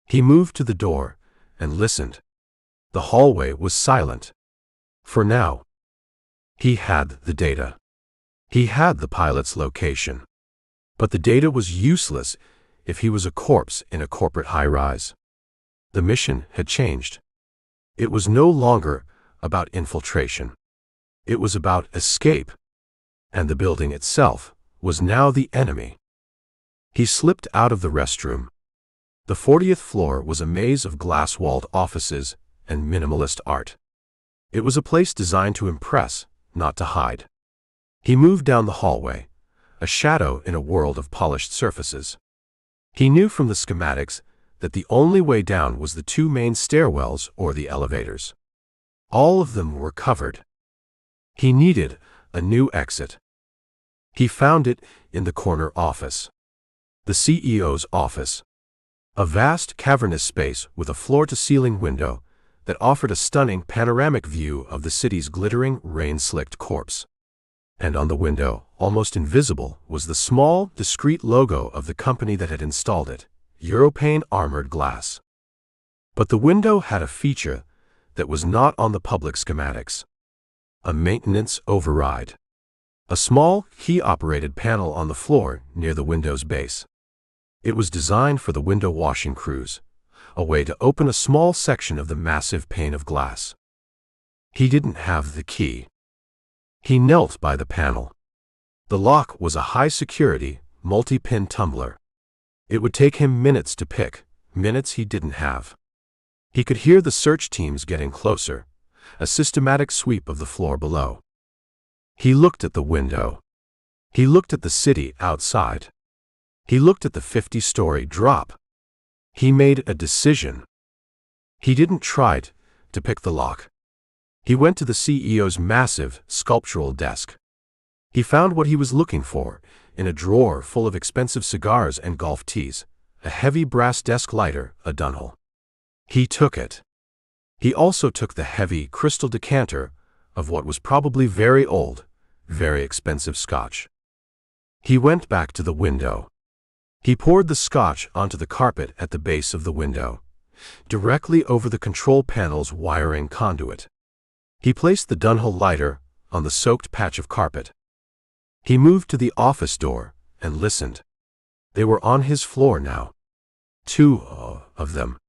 He moved to the door and listened. The hallway was silent. For now. He had the data. He had the pilot's location. But the data was useless if he was a corpse in a corporate high-rise. The mission had changed. It was no longer about infiltration. It was about escape. And the building itself was now the enemy. He slipped out of the restroom. The 40th floor was a maze of glass-walled offices and minimalist art. It was a place designed to impress, not to hide. He moved down the hallway, a shadow in a world of polished surfaces. He knew from the schematics that the only way down was the two main stairwells or the elevators. All of them were covered. He needed a new exit. He found it in the corner office. The CEO's office. A vast, cavernous space with a floor-to-ceiling window that offered a stunning panoramic view of the city's glittering, rain-slicked corpse. And on the window, almost invisible, was the small, discreet logo of the company that had installed it, Europane Armored Glass. But the window had a feature that was not on the public schematics. A maintenance override. A small, key-operated panel on the floor near the window's base. It was designed for the window washing crews, a way to open a small section of the massive pane of glass. He didn't have the key. He knelt by the panel. The lock was a high-security, multi-pin tumbler. It would take him minutes to pick, minutes he didn't have. He could hear the search teams getting closer, a systematic sweep of the floor below. He looked at the window. He looked at the city outside. He looked at the 50-story drop. He made a decision. He didn't try to pick the lock. He went to the CEO's massive, sculptural desk. He found what he was looking for, in a drawer full of expensive cigars and golf tees, a heavy brass desk lighter, a Dunhill. He took it. He also took the heavy, crystal decanter of what was probably very old, very expensive scotch. He went back to the window. He poured the scotch onto the carpet at the base of the window, directly over the control panel's wiring conduit. He placed the Dunhill lighter on the soaked patch of carpet. He moved to the office door and listened. They were on his floor now. Two of them.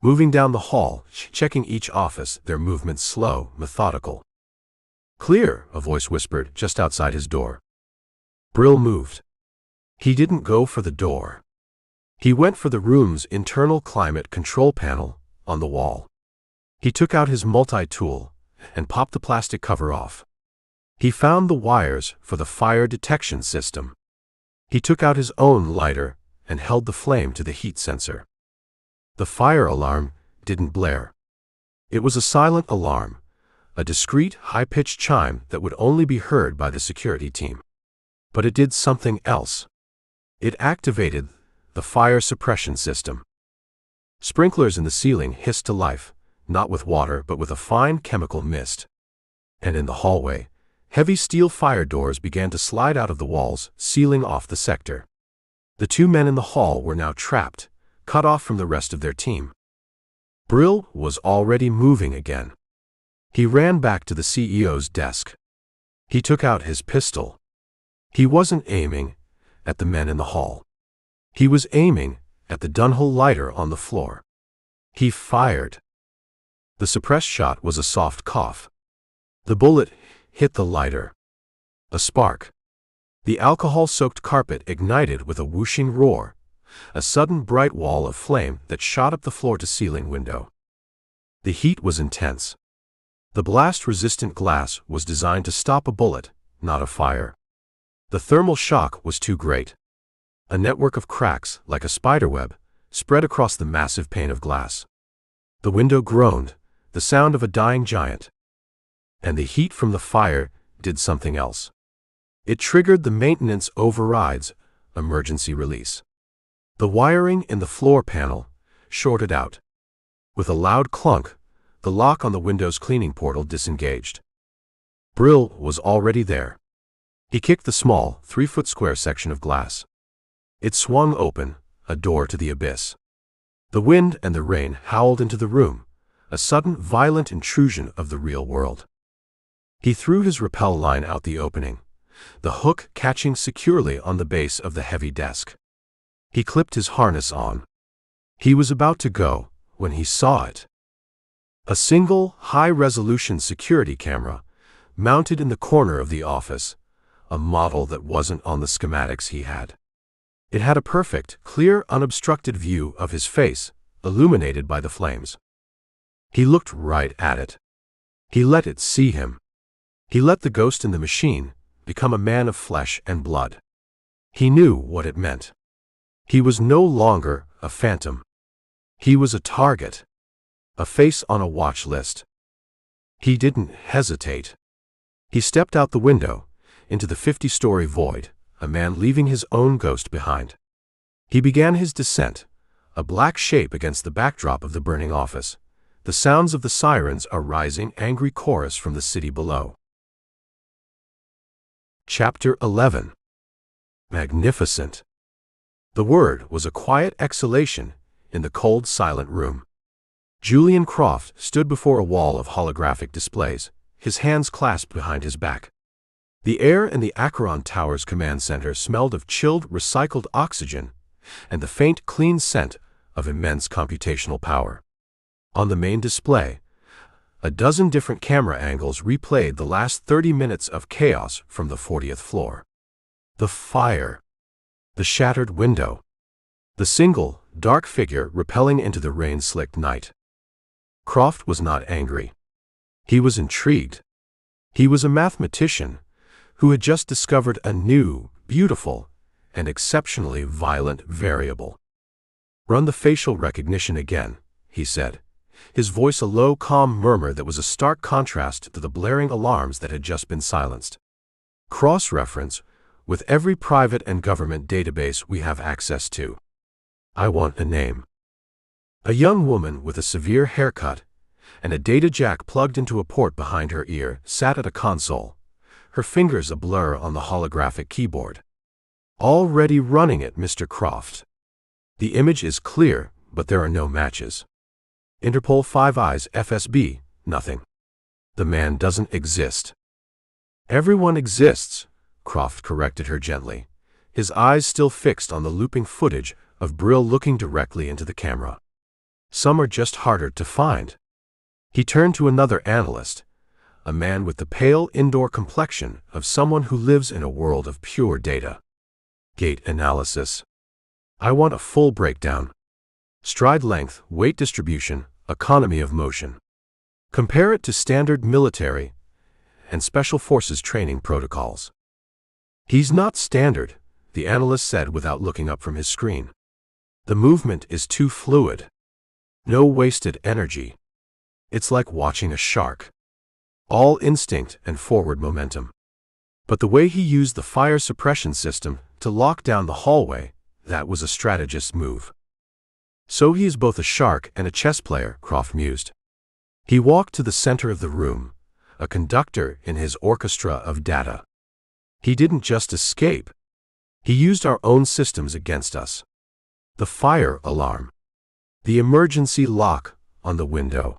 Moving down the hall, checking each office, their movements slow, methodical. "Clear," a voice whispered just outside his door. Brill moved. He didn't go for the door. He went for the room's internal climate control panel on the wall. He took out his multi-tool and popped the plastic cover off. He found the wires for the fire detection system. He took out his own lighter and held the flame to the heat sensor. The fire alarm didn't blare. It was a silent alarm, a discreet, high-pitched chime that would only be heard by the security team. But it did something else. It activated the fire suppression system. Sprinklers in the ceiling hissed to life, not with water but with a fine chemical mist. And in the hallway, heavy steel fire doors began to slide out of the walls, sealing off the sector. The two men in the hall were now trapped, cut off from the rest of their team. Brill was already moving again. He ran back to the CEO's desk. He took out his pistol. He wasn't aiming at the men in the hall. He was aiming at the Dunhill lighter on the floor. He fired. The suppressed shot was a soft cough. The bullet hit the lighter. A spark. The alcohol-soaked carpet ignited with a whooshing roar, a sudden bright wall of flame that shot up the floor-to-ceiling window. The heat was intense. The blast-resistant glass was designed to stop a bullet, not a fire. The thermal shock was too great. A network of cracks, like a spiderweb, spread across the massive pane of glass. The window groaned, the sound of a dying giant. And the heat from the fire did something else. It triggered the maintenance override's emergency release. The wiring in the floor panel shorted out. With a loud clunk, the lock on the window's cleaning portal disengaged. Brill was already there. He kicked the small, 3-foot square section of glass. It swung open, a door to the abyss. The wind and the rain howled into the room, a sudden, violent intrusion of the real world. He threw his rappel line out the opening, the hook catching securely on the base of the heavy desk. He clipped his harness on. He was about to go when he saw it. A single, high-resolution security camera, mounted in the corner of the office, a model that wasn't on the schematics he had. It had a perfect, clear, unobstructed view of his face, illuminated by the flames. He looked right at it. He let it see him. He let the ghost in the machine become a man of flesh and blood. He knew what it meant. He was no longer a phantom. He was a target, a face on a watch list. He didn't hesitate. He stepped out the window, into the 50-story void, a man leaving his own ghost behind. He began his descent, a black shape against the backdrop of the burning office, the sounds of the sirens a rising, angry chorus from the city below. Chapter 11. Magnificent. The word was a quiet exhalation in the cold, silent room. Julian Croft stood before a wall of holographic displays, his hands clasped behind his back. The air in the Acheron Tower's command center smelled of chilled, recycled oxygen and the faint, clean scent of immense computational power. On the main display, a dozen different camera angles replayed the last 30 minutes of chaos from the 40th floor. The fire. The shattered window. The single, dark figure rappelling into the rain-slicked night. Croft was not angry. He was intrigued. He was a mathematician who had just discovered a new, beautiful, and exceptionally violent variable. "Run the facial recognition again," he said, his voice a low, calm murmur that was a stark contrast to the blaring alarms that had just been silenced. Cross-reference with every private and government database we have access to. I want a name. A young woman with a severe haircut and a data jack plugged into a port behind her ear sat at a console, her fingers a blur on the holographic keyboard. Already running it, Mr. Croft. The image is clear, but there are no matches. Interpol 5 Eyes FSB, nothing. The man doesn't exist. Everyone exists, Croft corrected her gently, his eyes still fixed on the looping footage of Brill looking directly into the camera. Some are just harder to find. He turned to another analyst, a man with the pale indoor complexion of someone who lives in a world of pure data. Gait analysis. I want a full breakdown. Stride length, weight distribution, economy of motion. Compare it to standard military and special forces training protocols. He's not standard, the analyst said without looking up from his screen. The movement is too fluid. No wasted energy. It's like watching a shark. All instinct and forward momentum. But the way he used the fire suppression system to lock down the hallway, that was a strategist's move. So he is both a shark and a chess player, Croft mused. He walked to the center of the room, a conductor in his orchestra of data. He didn't just escape. He used our own systems against us. The fire alarm. The emergency lock on the window.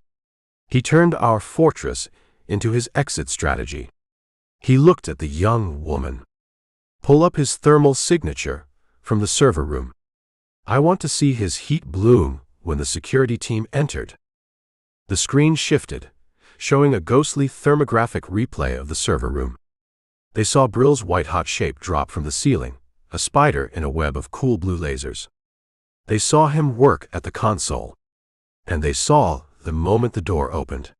He turned our fortress into his exit strategy. He looked at the young woman. Pull up his thermal signature from the server room. I want to see his heat bloom when the security team entered. The screen shifted, showing a ghostly thermographic replay of the server room. They saw Brill's white-hot shape drop from the ceiling, a spider in a web of cool blue lasers. They saw him work at the console. And they saw the moment the door opened.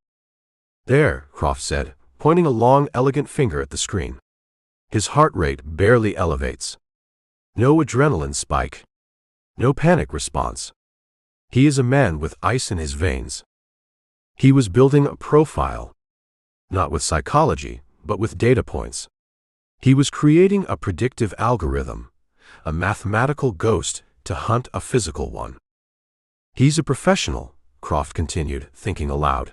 There, Croft said, pointing a long, elegant finger at the screen. His heart rate barely elevates. No adrenaline spike. No panic response. He is a man with ice in his veins. He was building a profile. Not with psychology, but with data points. He was creating a predictive algorithm, a mathematical ghost to hunt a physical one. He's a professional, Croft continued, thinking aloud.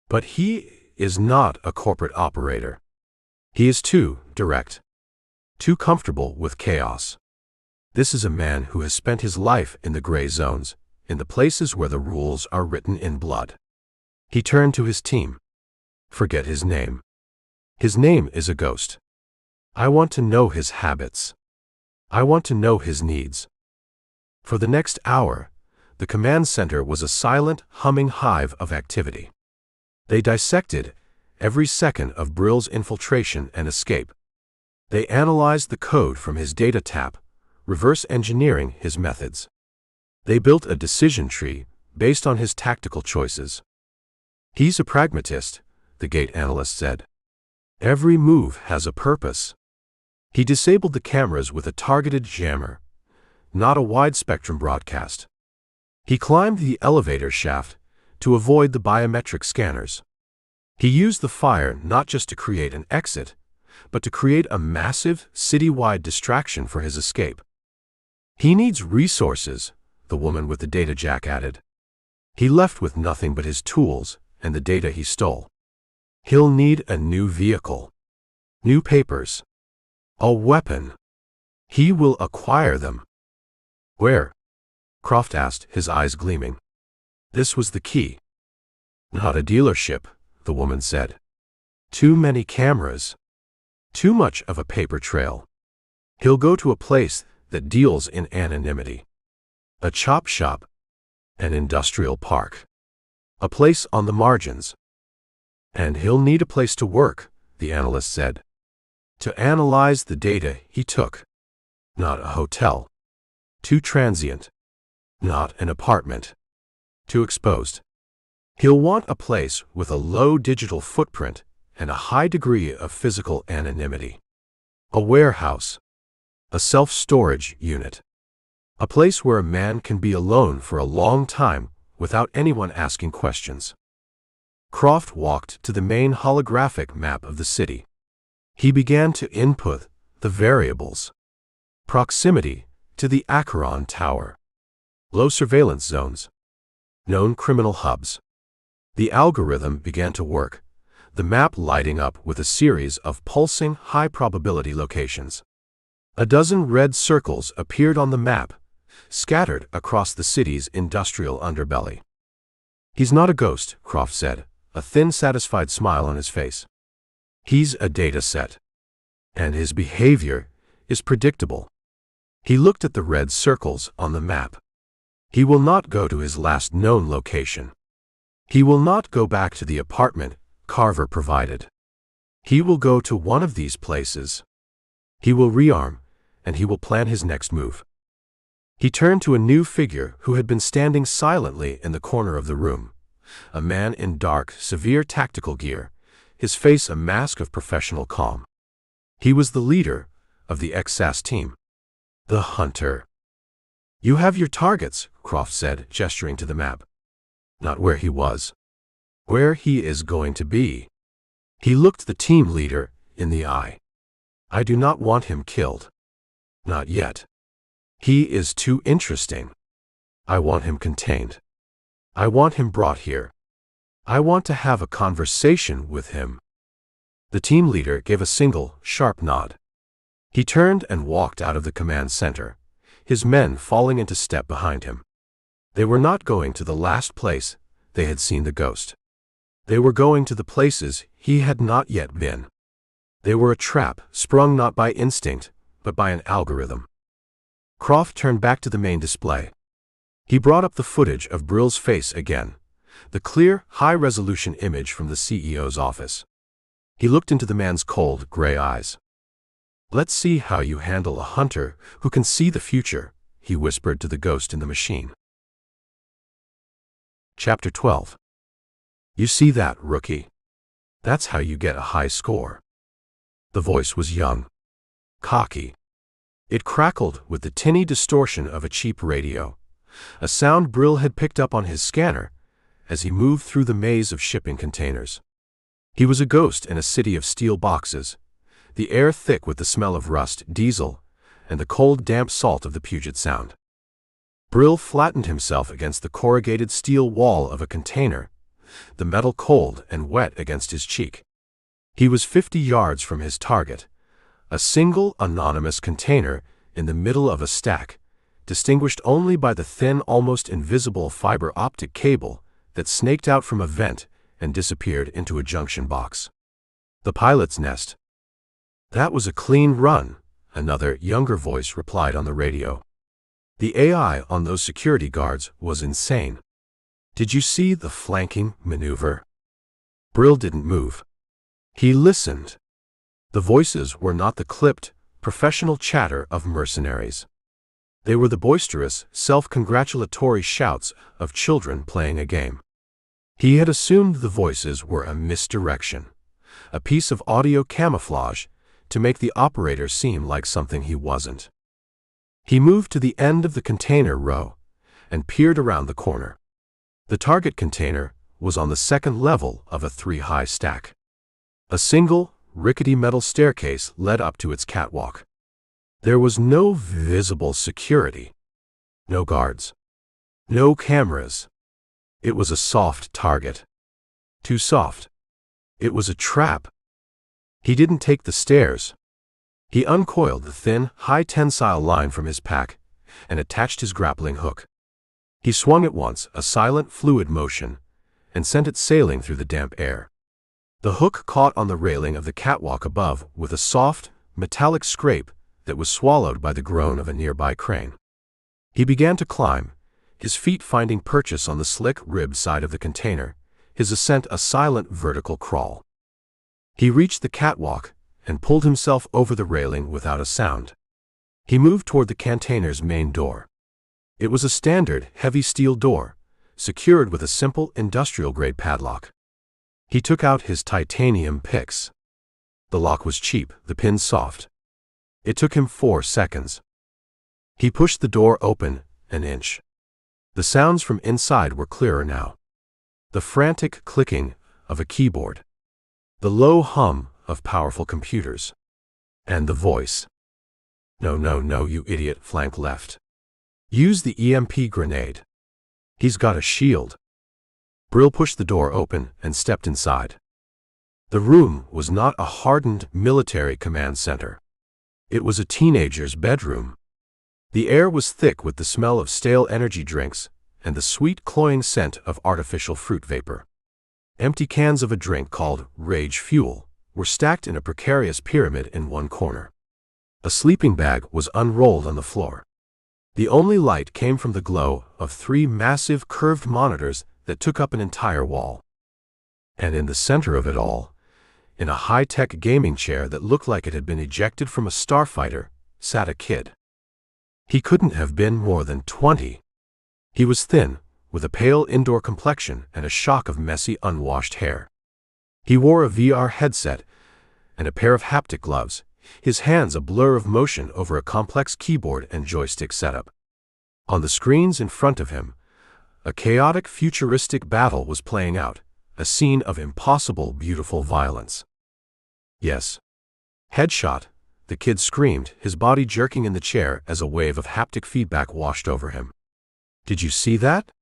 But he is not a corporate operator. He is too direct. Too comfortable with chaos. This is a man who has spent his life in the gray zones, in the places where the rules are written in blood. He turned to his team. Forget his name. His name is a ghost. I want to know his habits. I want to know his needs. For the next hour, the command center was a silent, humming hive of activity. They dissected every second of Brill's infiltration and escape. They analyzed the code from his data tap, reverse engineering his methods. They built a decision tree based on his tactical choices. He's a pragmatist, the gate analyst said. Every move has a purpose. He disabled the cameras with a targeted jammer, not a wide-spectrum broadcast. He climbed the elevator shaft to avoid the biometric scanners. He used the fire not just to create an exit, but to create a massive, city-wide distraction for his escape. He needs resources, the woman with the data jack added. He left with nothing but his tools and the data he stole. He'll need a new vehicle. New papers. A weapon. He will acquire them. Where? Croft asked, his eyes gleaming. This was the key. Not a dealership, the woman said. Too many cameras. Too much of a paper trail. He'll go to a place that deals in anonymity. A chop shop. An industrial park. A place on the margins. And he'll need a place to work, the analyst said. To analyze the data he took. Not a hotel. Too transient. Not an apartment. Too exposed. He'll want a place with a low digital footprint and a high degree of physical anonymity. A warehouse. A self-storage unit. A place where a man can be alone for a long time without anyone asking questions. Croft walked to the main holographic map of the city. He began to input the variables. Proximity to the Acheron Tower. Low surveillance zones. Known criminal hubs. The algorithm began to work, the map lighting up with a series of pulsing, high-probability locations. A dozen red circles appeared on the map, scattered across the city's industrial underbelly. "He's not a ghost," Croft said, a thin, satisfied smile on his face. "He's a data set. And his behavior is predictable." He looked at the red circles on the map. He will not go to his last known location. He will not go back to the apartment Carver provided. He will go to one of these places. He will rearm, and he will plan his next move. He turned to a new figure who had been standing silently in the corner of the room, a man in dark, severe tactical gear, his face a mask of professional calm. He was the leader of the XSAS team. The hunter. "You have your targets," Croft said, gesturing to the map. "Not where he was. Where he is going to be." He looked the team leader in the eye. "I do not want him killed. Not yet. He is too interesting. I want him contained. I want him brought here. I want to have a conversation with him." The team leader gave a single, sharp nod. He turned and walked out of the command center, his men falling into step behind him. They were not going to the last place they had seen the ghost. They were going to the places he had not yet been. They were a trap, sprung not by instinct, but by an algorithm. Croft turned back to the main display. He brought up the footage of Brill's face again, the clear, high-resolution image from the CEO's office. He looked into the man's cold, gray eyes. "Let's see how you handle a hunter who can see the future," he whispered to the ghost in the machine. Chapter 12. "You see that, rookie? That's how you get a high score." The voice was young, cocky. It crackled with the tinny distortion of a cheap radio, a sound Brill had picked up on his scanner as he moved through the maze of shipping containers. He was a ghost in a city of steel boxes, the air thick with the smell of rust, diesel, and the cold, damp salt of the Puget Sound. Brill flattened himself against the corrugated steel wall of a container, the metal cold and wet against his cheek. He was 50 yards from his target, a single, anonymous container in the middle of a stack, distinguished only by the thin, almost invisible fiber optic cable that snaked out from a vent and disappeared into a junction box. "The pilot's nest." "That was a clean run," another, younger voice replied on the radio. "The AI on those security guards was insane. Did you see the flanking maneuver?" Brill didn't move. He listened. The voices were not the clipped, professional chatter of mercenaries. They were the boisterous, self-congratulatory shouts of children playing a game. He had assumed the voices were a misdirection, a piece of audio camouflage to make the operator seem like something he wasn't. He moved to the end of the container row and peered around the corner. The target container was on the second level of a 3-high stack. A single, rickety metal staircase led up to its catwalk. There was no visible security. No guards. No cameras. It was a soft target. Too soft. It was a trap. He didn't take the stairs. He uncoiled the thin, high-tensile line from his pack and attached his grappling hook. He swung it once, a silent, fluid motion, and sent it sailing through the damp air. The hook caught on the railing of the catwalk above with a soft, metallic scrape that was swallowed by the groan of a nearby crane. He began to climb, his feet finding purchase on the slick, ribbed side of the container, his ascent a silent vertical crawl. He reached the catwalk and pulled himself over the railing without a sound. He moved toward the container's main door. It was a standard, heavy steel door, secured with a simple, industrial-grade padlock. He took out his titanium picks. The lock was cheap, the pins soft. It took him 4 seconds. He pushed the door open an inch. The The sounds from inside were clearer now. The frantic clicking of a keyboard. The low hum of powerful computers. And the voice. No, no, no, you idiot, flank left. Use the EMP grenade. He's got a shield. Brill pushed the door open and stepped inside. The room was not a hardened military command center. It was a teenager's bedroom. The air was thick with the smell of stale energy drinks and the sweet cloying scent of artificial fruit vapor. Empty cans of a drink called Rage Fuel were stacked in a precarious pyramid in one corner. A sleeping bag was unrolled on the floor. The only light came from the glow of 3 massive curved monitors that took up an entire wall. And in the center of it all, in a high-tech gaming chair that looked like it had been ejected from a starfighter, sat a kid. He couldn't have been more than 20. He was thin, with a pale indoor complexion and a shock of messy, unwashed hair. He wore a VR headset and a pair of haptic gloves, his hands a blur of motion over a complex keyboard and joystick setup. On the screens in front of him, a chaotic, futuristic battle was playing out, a scene of impossible, beautiful violence. Yes. Headshot, the kid screamed, his body jerking in the chair as a wave of haptic feedback washed over him. Did you see that?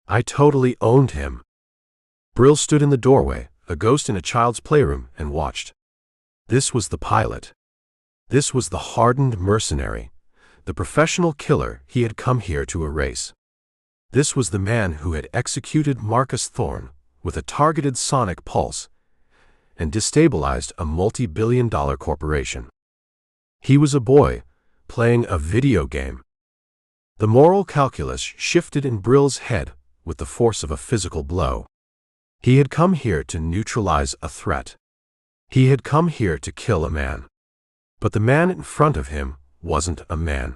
I totally owned him. Brill stood in the doorway, a ghost in a child's playroom, and watched. This was the pilot. This was the hardened mercenary, the professional killer he had come here to erase. This was the man who had executed Marcus Thorne with a targeted sonic pulse and destabilized a multi-billion-dollar corporation. He was a boy, playing a video game. The moral calculus shifted in Brill's head with the force of a physical blow. He had come here to neutralize a threat. He had come here to kill a man. But the man in front of him wasn't a man.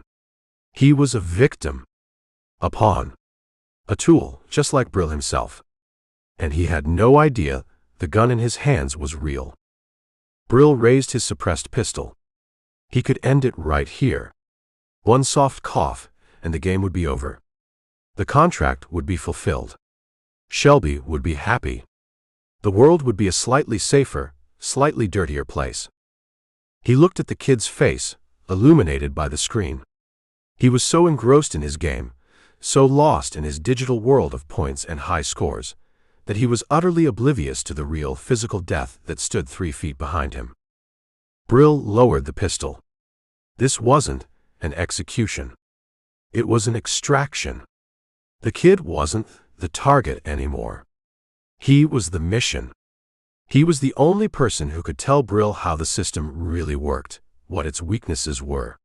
He was a victim. A pawn. A tool, just like Brill himself. And he had no idea the gun in his hands was real. Brill raised his suppressed pistol. He could end it right here. One soft cough, and the game would be over. The contract would be fulfilled. Shelby would be happy. The world would be a slightly safer, slightly dirtier place. He looked at the kid's face, illuminated by the screen. He was so engrossed in his game, so lost in his digital world of points and high scores, that he was utterly oblivious to the real physical death that stood 3 feet behind him. Brill lowered the pistol. This wasn't an execution. It was an extraction. The kid wasn't the target anymore. He was the mission. He was the only person who could tell Brill how the system really worked, what its weaknesses were.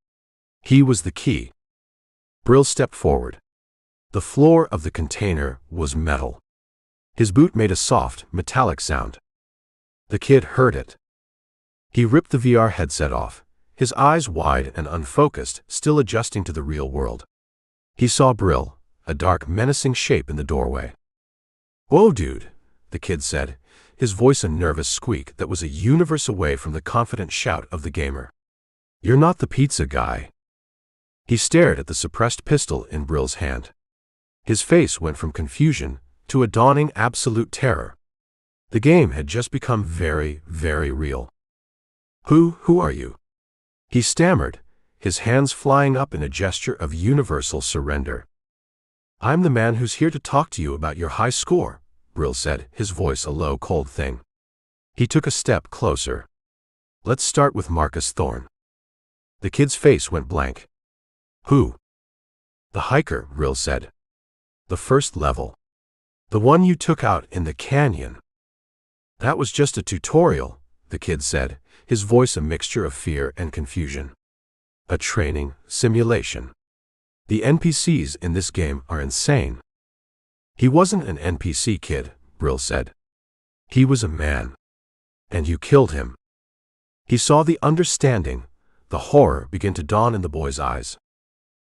He was the key. Brill stepped forward. The floor of the container was metal. His boot made a soft, metallic sound. The kid heard it. He ripped the VR headset off, his eyes wide and unfocused, still adjusting to the real world. He saw Brill, a dark, menacing shape in the doorway. "Whoa, dude," the kid said, his voice a nervous squeak that was a universe away from the confident shout of the gamer. "You're not the pizza guy." He stared at the suppressed pistol in Brill's hand. His face went from confusion to a dawning absolute terror. The game had just become very, very real. Who are you?" he stammered, his hands flying up in a gesture of universal surrender. "I'm the man who's here to talk to you about your high score," Brill said, his voice a low, cold thing. He took a step closer. "Let's start with Marcus Thorne." The kid's face went blank. "Who?" "The hiker," Brill said. "The first level. The one you took out in the canyon." "That was just a tutorial," the kid said, his voice a mixture of fear and confusion. "A training simulation. The NPCs in this game are insane." "He wasn't an NPC, kid," Brill said. "He was a man. And you killed him." He saw the understanding, the horror begin to dawn in the boy's eyes.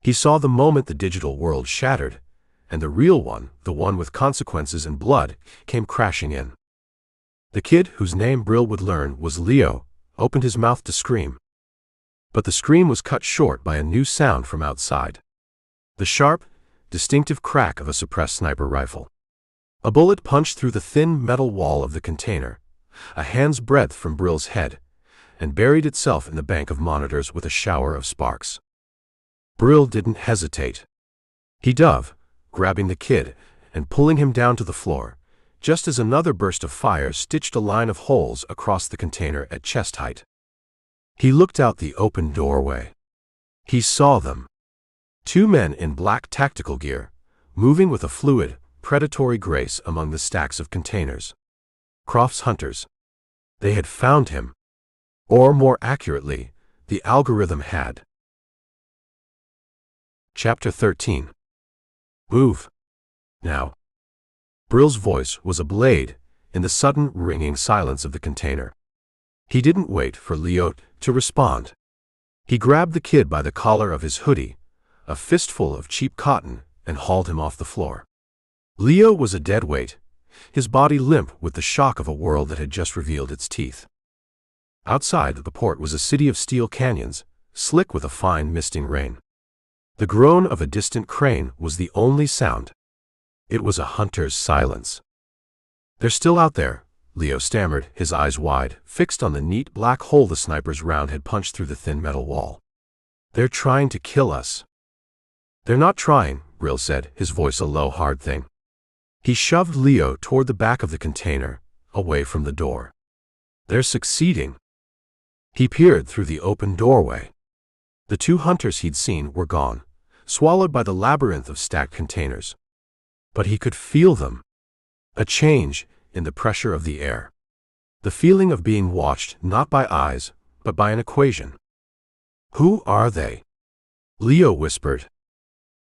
He saw the moment the digital world shattered, and the real one, the one with consequences and blood, came crashing in. The kid, whose name Brill would learn was Leo, opened his mouth to scream. But the scream was cut short by a new sound from outside. The sharp, distinctive crack of a suppressed sniper rifle. A bullet punched through the thin metal wall of the container, a hand's breadth from Brill's head, and buried itself in the bank of monitors with a shower of sparks. Brill didn't hesitate. He dove, grabbing the kid and pulling him down to the floor, just as another burst of fire stitched a line of holes across the container at chest height. He looked out the open doorway. He saw them. Two men in black tactical gear, moving with a fluid, predatory grace among the stacks of containers. Croft's hunters. They had found him. Or more accurately, the algorithm had. Chapter 13. Move. Now. Brill's voice was a blade in the sudden ringing silence of the container. He didn't wait for Leo to respond. He grabbed the kid by the collar of his hoodie, a fistful of cheap cotton, and hauled him off the floor. Leo was a dead weight, his body limp with the shock of a world that had just revealed its teeth. Outside the port was a city of steel canyons, slick with a fine misting rain. The groan of a distant crane was the only sound. It was a hunter's silence. "They're still out there," Leo stammered, his eyes wide, fixed on the neat black hole the sniper's round had punched through the thin metal wall. "They're trying to kill us." "They're not trying," Brill said, his voice a low, hard thing. He shoved Leo toward the back of the container, away from the door. "They're succeeding." He peered through the open doorway. The two hunters he'd seen were gone, swallowed by the labyrinth of stacked containers. But he could feel them. A change in the pressure of the air. The feeling of being watched not by eyes, but by an equation. "Who are they?" Leo whispered.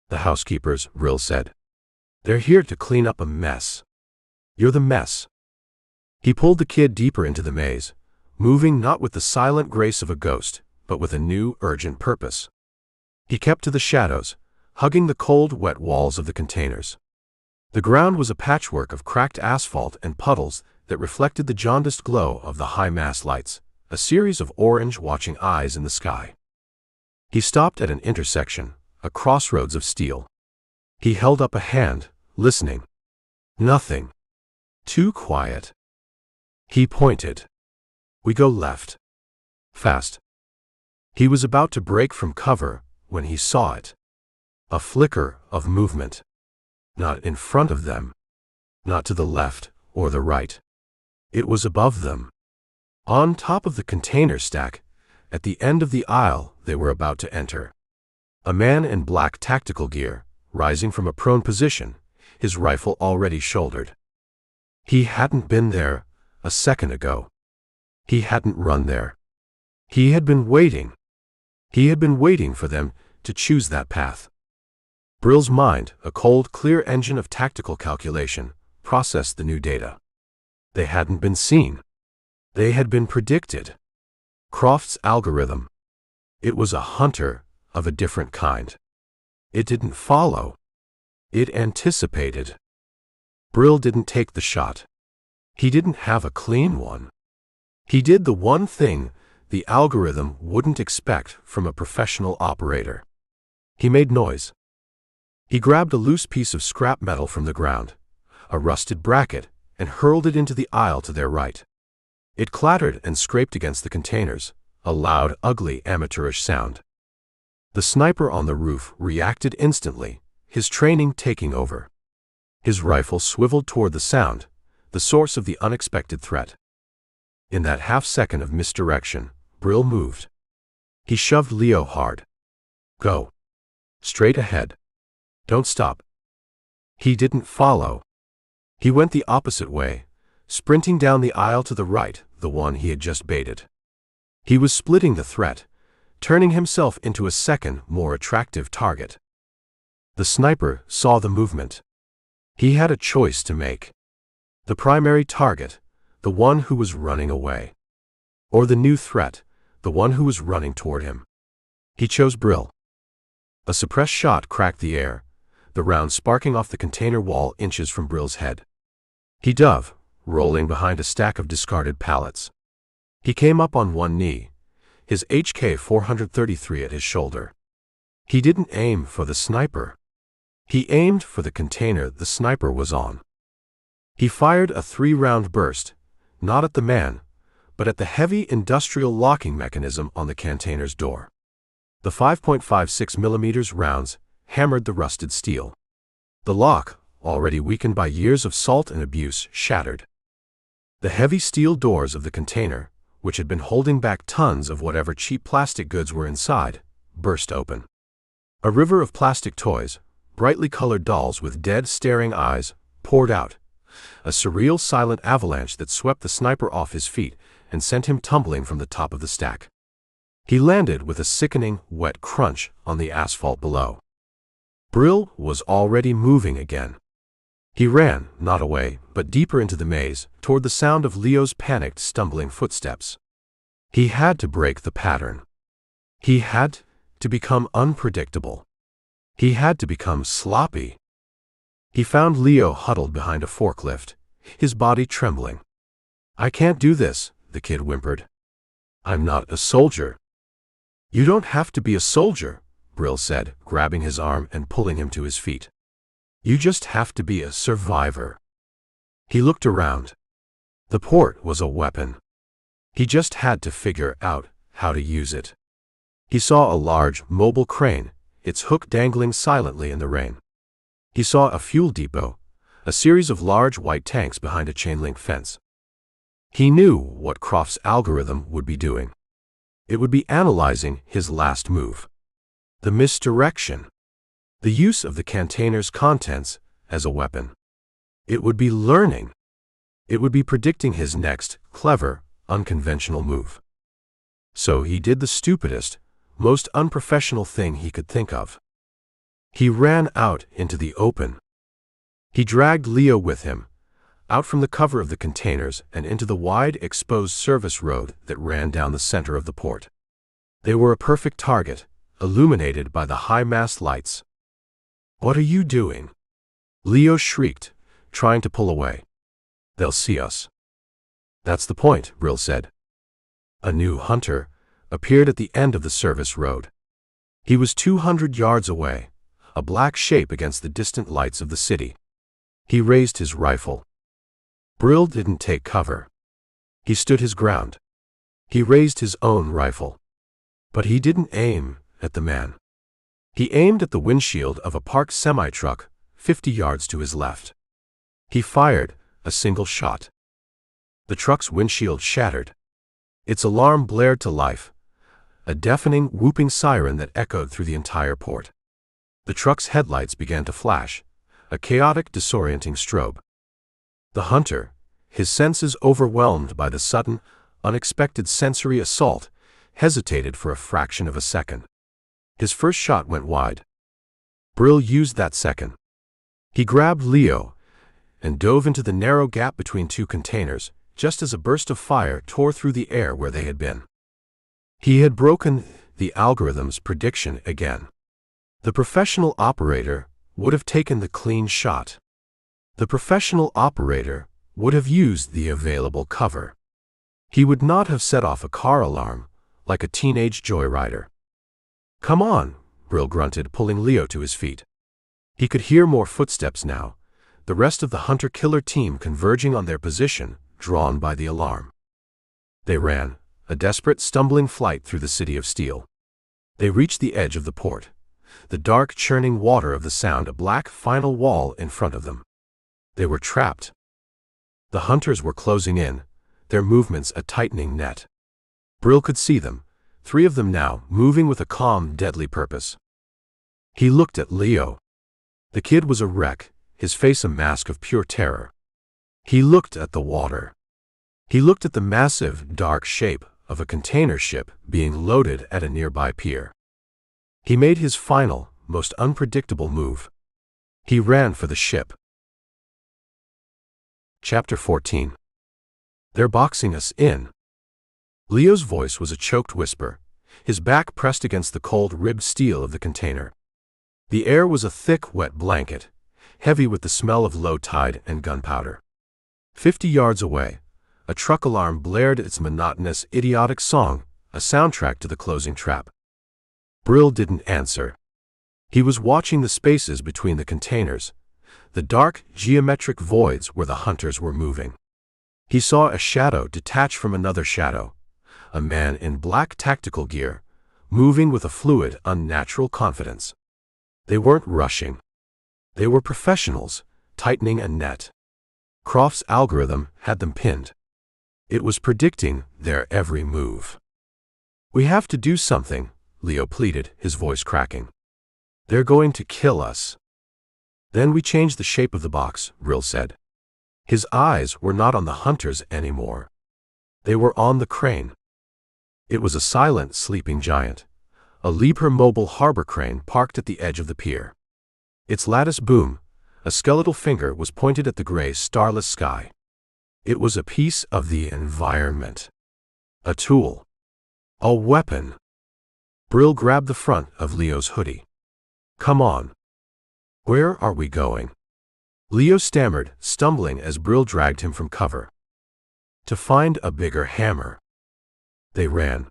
"The housekeepers," Brill said. "They're here to clean up a mess. You're the mess." He pulled the kid deeper into the maze, moving not with the silent grace of a ghost, but with a new, urgent purpose. He kept to the shadows, hugging the cold, wet walls of the containers. The ground was a patchwork of cracked asphalt and puddles that reflected the jaundiced glow of the high-mast lights, a series of orange watching eyes in the sky. He stopped at an intersection, a crossroads of steel. He held up a hand, listening. Nothing. Too quiet. He pointed. "We go left. Fast." He was about to break from cover when he saw it. A flicker of movement. Not in front of them. Not to the left or the right. It was above them. On top of the container stack, at the end of the aisle they were about to enter. A man in black tactical gear, rising from a prone position, his rifle already shouldered. He hadn't been there a second ago. He hadn't run there. He had been waiting. He had been waiting for them to choose that path. Brill's mind, a cold, clear engine of tactical calculation, processed the new data. They hadn't been seen. They had been predicted. Croft's algorithm. It was a hunter of a different kind. It didn't follow. It anticipated. Brill didn't take the shot. He didn't have a clean one. He did the one thing the algorithm wouldn't expect from a professional operator. He made noise. He grabbed a loose piece of scrap metal from the ground, a rusted bracket, and hurled it into the aisle to their right. It clattered and scraped against the containers, a loud, ugly, amateurish sound. The sniper on the roof reacted instantly, his training taking over. His rifle swiveled toward the sound, the source of the unexpected threat. In that half-second of misdirection, Brill moved. He shoved Leo hard. "Go. Straight ahead. Don't stop." He didn't follow. He went the opposite way, sprinting down the aisle to the right, the one he had just baited. He was splitting the threat, turning himself into a second, more attractive target. The sniper saw the movement. He had a choice to make. The primary target, the one who was running away. Or the new threat, the one who was running toward him. He chose Brill. A suppressed shot cracked the air, the round sparking off the container wall inches from Brill's head. He dove, rolling behind a stack of discarded pallets. He came up on one knee, his HK-433 at his shoulder. He didn't aim for the sniper. He aimed for the container the sniper was on. He fired a 3-round burst, not at the man, but at the heavy industrial locking mechanism on the container's door. The 5.56mm rounds hammered the rusted steel. The lock, already weakened by years of salt and abuse, shattered. The heavy steel doors of the container, which had been holding back tons of whatever cheap plastic goods were inside, burst open. A river of plastic toys, brightly colored dolls with dead, staring eyes, poured out, a surreal silent avalanche that swept the sniper off his feet and sent him tumbling from the top of the stack. He landed with a sickening, wet crunch on the asphalt below. Brill was already moving again. He ran, not away, but deeper into the maze, toward the sound of Leo's panicked, stumbling footsteps. He had to break the pattern. He had to become unpredictable. He had to become sloppy. He found Leo huddled behind a forklift, his body trembling. "I can't do this," the kid whimpered. "I'm not a soldier." "You don't have to be a soldier," Brill said, grabbing his arm and pulling him to his feet. "You just have to be a survivor." He looked around. The port was a weapon. He just had to figure out how to use it. He saw a large, mobile crane, its hook dangling silently in the rain. He saw a fuel depot, a series of large white tanks behind a chain-link fence. He knew what Croft's algorithm would be doing. It would be analyzing his last move. The misdirection. The use of the container's contents as a weapon. It would be learning. It would be predicting his next, clever, unconventional move. So he did the stupidest, most unprofessional thing he could think of. He ran out into the open. He dragged Leo with him, out from the cover of the containers and into the wide, exposed service road that ran down the center of the port. They were a perfect target, illuminated by the high-mast lights. "What are you doing?" Leo shrieked, trying to pull away. "They'll see us." "That's the point," Brill said. A new hunter appeared at the end of the service road. He was 200 yards away, a black shape against the distant lights of the city. He raised his rifle. Brill didn't take cover. He stood his ground. He raised his own rifle. But he didn't aim at the man. He aimed at the windshield of a parked semi-truck 50 yards to his left. He fired a single shot. The truck's windshield shattered. Its alarm blared to life, a deafening, whooping siren that echoed through the entire port. The truck's headlights began to flash, a chaotic, disorienting strobe. The hunter, his senses overwhelmed by the sudden, unexpected sensory assault, hesitated for a fraction of a second. His first shot went wide. Brill used that second. He grabbed Leo and dove into the narrow gap between two containers, just as a burst of fire tore through the air where they had been. He had broken the algorithm's prediction again. The professional operator would have taken the clean shot. The professional operator would have used the available cover. He would not have set off a car alarm like a teenage joyrider. "Come on," Brill grunted, pulling Leo to his feet. He could hear more footsteps now, the rest of the hunter-killer team converging on their position, drawn by the alarm. They ran, a desperate, stumbling flight through the city of steel. They reached the edge of the port, the dark, churning water of the Sound, a black, final wall in front of them. They were trapped. The hunters were closing in, their movements a tightening net. Brill could see them, 3 of them now, moving with a calm, deadly purpose. He looked at Leo. The kid was a wreck, his face a mask of pure terror. He looked at the water. He looked at the massive, dark shape of a container ship being loaded at a nearby pier. He made his final, most unpredictable move. He ran for the ship. Chapter 14. "They're boxing us in." Leo's voice was a choked whisper, his back pressed against the cold, ribbed steel of the container. The air was a thick, wet blanket, heavy with the smell of low tide and gunpowder. 50 yards away, a truck alarm blared its monotonous, idiotic song, a soundtrack to the closing trap. Brill didn't answer. He was watching the spaces between the containers, the dark, geometric voids where the hunters were moving. He saw a shadow detach from another shadow, a man in black tactical gear, moving with a fluid, unnatural confidence. They weren't rushing. They were professionals, tightening a net. Croft's algorithm had them pinned. It was predicting their every move. "We have to do something," Leo pleaded, his voice cracking. "They're going to kill us." "Then we change the shape of the box," Brill said. His eyes were not on the hunters anymore. They were on the crane. It was a silent, sleeping giant, a Liebherr mobile harbor crane parked at the edge of the pier. Its lattice boom, a skeletal finger, was pointed at the gray, starless sky. It was a piece of the environment. A tool. A weapon. Brill grabbed the front of Leo's hoodie. "Come on." "Where are we going?" Leo stammered, stumbling as Brill dragged him from cover. "To find a bigger hammer." They ran.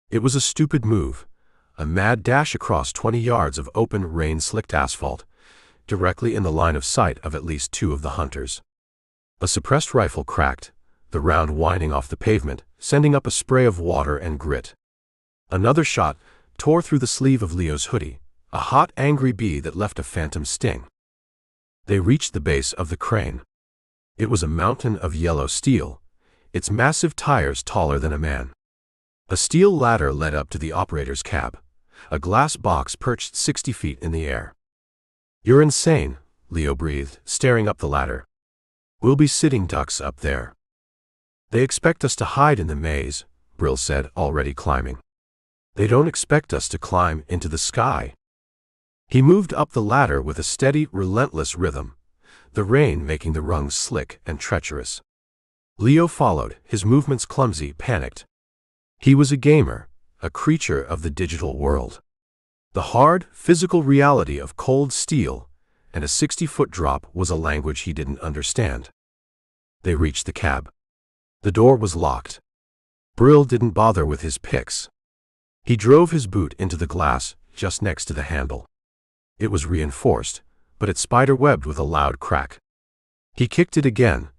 It was a stupid move, a mad dash across 20 yards of open, rain-slicked asphalt, directly in the line of sight of at least 2 of the hunters. A suppressed rifle cracked, the round whining off the pavement, sending up a spray of water and grit. Another shot tore through the sleeve of Leo's hoodie, a hot, angry bee that left a phantom sting. They reached the base of the crane. It was a mountain of yellow steel, its massive tires taller than a man. A steel ladder led up to the operator's cab, a glass box perched 60 feet in the air. "You're insane," Leo breathed, staring up the ladder. "We'll be sitting ducks up there." "They expect us to hide in the maze," Brill said, already climbing. "They don't expect us to climb into the sky." He moved up the ladder with a steady, relentless rhythm, the rain making the rungs slick and treacherous. Leo followed, his movements clumsy, panicked. He was a gamer, a creature of the digital world. The hard, physical reality of cold steel and a 60-foot drop was a language he didn't understand. They reached the cab. The door was locked. Brill didn't bother with his picks. He drove his boot into the glass just next to the handle. It was reinforced, but it spider-webbed with a loud crack. He kicked it again,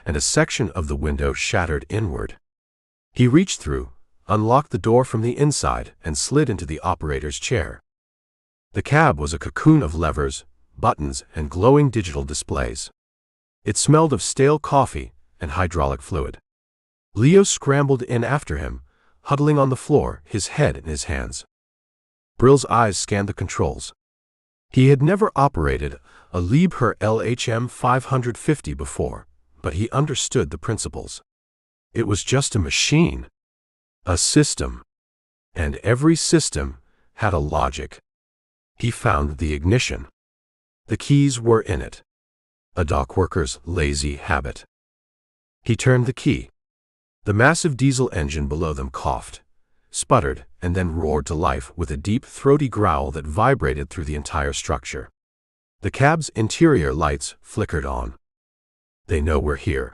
and a section of the window shattered inward. He reached through, unlocked the door from the inside, and slid into the operator's chair. The cab was a cocoon of levers, buttons, and glowing digital displays. It smelled of stale coffee and hydraulic fluid. Leo scrambled in after him, huddling on the floor, his head in his hands. Brill's eyes scanned the controls. He had never operated a Liebherr LHM 550 before, but he understood the principles. It was just a machine. A system. And every system had a logic. He found the ignition. The keys were in it. A dockworker's lazy habit. He turned the key. The massive diesel engine below them coughed, sputtered, and then roared to life with a deep, throaty growl that vibrated through the entire structure. The cab's interior lights flickered on. "They know we're here."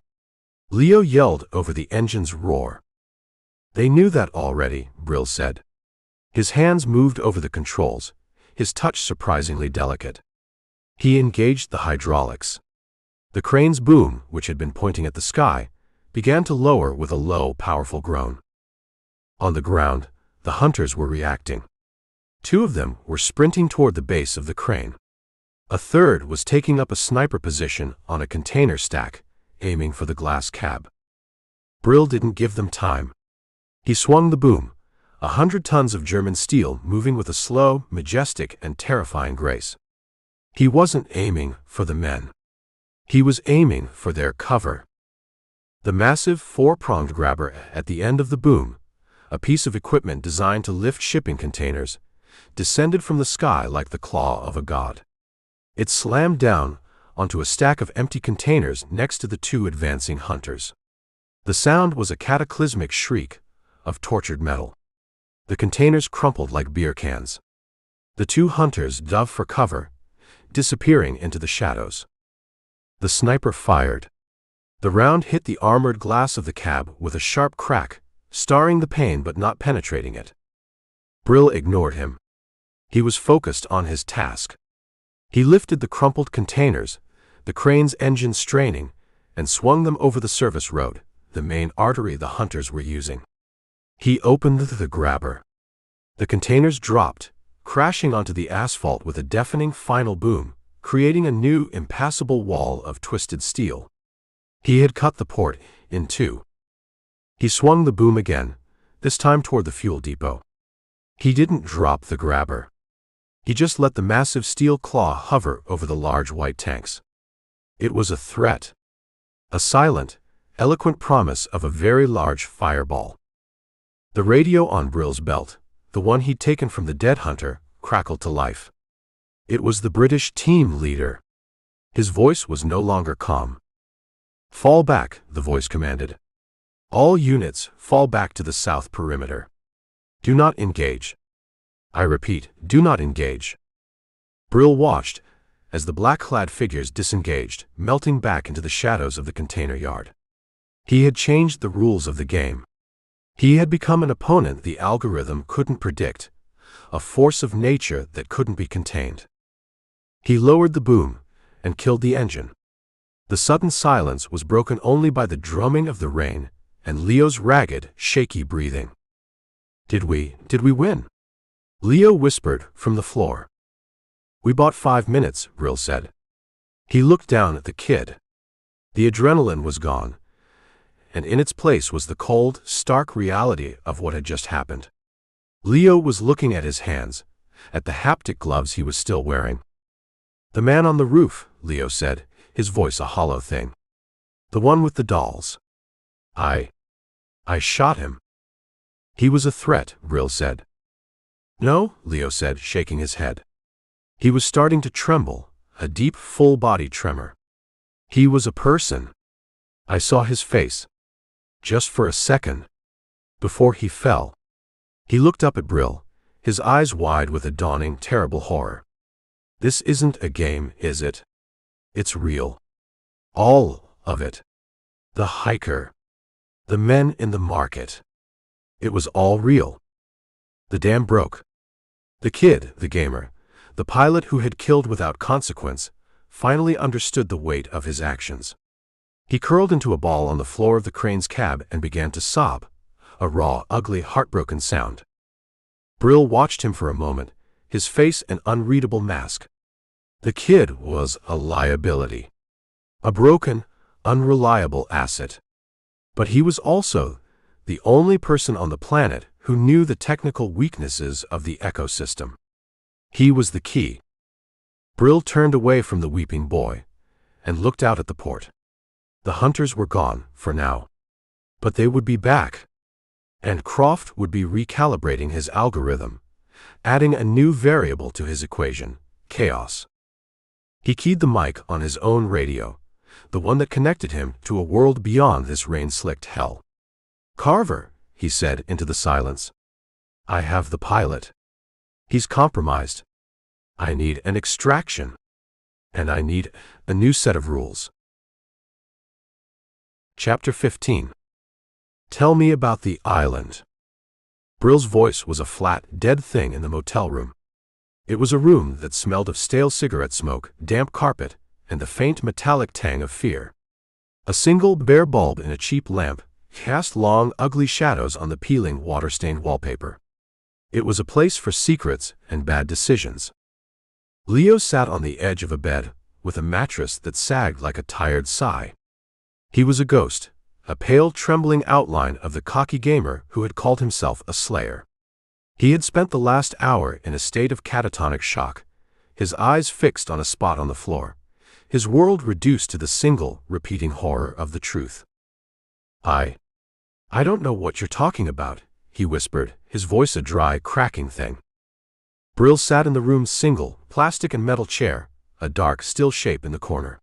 Leo yelled over the engine's roar. "They knew that already," Brill said. His hands moved over the controls, his touch surprisingly delicate. He engaged the hydraulics. The crane's boom, which had been pointing at the sky, began to lower with a low, powerful groan. On the ground, the hunters were reacting. 2 of them were sprinting toward the base of the crane. A third was taking up a sniper position on a container stack, aiming for the glass cab. Brill didn't give them time. He swung the boom, 100 tons of German steel moving with a slow, majestic, and terrifying grace. He wasn't aiming for the men. He was aiming for their cover. The massive 4-pronged grabber at the end of the boom, a piece of equipment designed to lift shipping containers, descended from the sky like the claw of a god. It slammed down onto a stack of empty containers next to the 2 advancing hunters. The sound was a cataclysmic shriek of tortured metal. The containers crumpled like beer cans. The 2 hunters dove for cover, disappearing into the shadows. The sniper fired. The round hit the armored glass of the cab with a sharp crack, starring the pane but not penetrating it. Brill ignored him. He was focused on his task. He lifted the crumpled containers, the crane's engine straining, and swung them over the service road, the main artery the hunters were using. He opened the grabber. The containers dropped, crashing onto the asphalt with a deafening final boom, creating a new, impassable wall of twisted steel. He had cut the port in two. He swung the boom again, this time toward the fuel depot. He didn't drop the grabber. He just let the massive steel claw hover over the large white tanks. It was a threat. A silent, eloquent promise of a very large fireball. The radio on Brill's belt, the one he'd taken from the dead hunter, crackled to life. It was the British team leader. His voice was no longer calm. "Fall back," the voice commanded. "All units, fall back to the south perimeter. Do not engage. I repeat, do not engage." Brill watched as the black-clad figures disengaged, melting back into the shadows of the container yard. He had changed the rules of the game. He had become an opponent the algorithm couldn't predict, a force of nature that couldn't be contained. He lowered the boom and killed the engine. The sudden silence was broken only by the drumming of the rain and Leo's ragged, shaky breathing. Did we win?" Leo whispered from the floor. "We bought 5 minutes," Brill said. He looked down at the kid. The adrenaline was gone, and in its place was the cold, stark reality of what had just happened. Leo was looking at his hands, at the haptic gloves he was still wearing. "The man on the roof," Leo said, his voice a hollow thing. "The one with the dolls. I shot him." "He was a threat," Brill said. "No," Leo said, shaking his head. He was starting to tremble, a deep, full-body tremor. "He was a person. I saw his face. Just for a second. Before he fell." He looked up at Brill, his eyes wide with a dawning, terrible horror. "This isn't a game, is it? It's real. All of it. The hiker. The men in the market. It was all real. The dam broke. The kid, the gamer, the pilot who had killed without consequence, finally understood the weight of his actions. He curled into a ball on the floor of the crane's cab and began to sob, a raw, ugly, heartbroken sound. Brill watched him for a moment, his face an unreadable mask. The kid was a liability. A broken, unreliable asset. But he was also the only person on the planet who knew the technical weaknesses of the ecosystem. He was the key. Brill turned away from the weeping boy and looked out at the port. The hunters were gone, for now. But they would be back. And Croft would be recalibrating his algorithm, adding a new variable to his equation, chaos. He keyed the mic on his own radio, the one that connected him to a world beyond this rain-slicked hell. "Carver," he said into the silence. "I have the pilot. He's compromised. I need an extraction. And I need a new set of rules." Chapter 15. Tell me about the island. Brill's voice was a flat, dead thing in the motel room. It was a room that smelled of stale cigarette smoke, damp carpet, and the faint metallic tang of fear. A single bare bulb in a cheap lamp cast long, ugly shadows on the peeling, water-stained wallpaper. It was a place for secrets and bad decisions. Leo sat on the edge of a bed, with a mattress that sagged like a tired sigh. He was a ghost, a pale, trembling outline of the cocky gamer who had called himself a slayer. He had spent the last hour in a state of catatonic shock, his eyes fixed on a spot on the floor, his world reduced to the single, repeating horror of the truth. I don't know what you're talking about," he whispered, his voice a dry, cracking thing. Brill sat in the room's single, plastic and metal chair, a dark, still shape in the corner.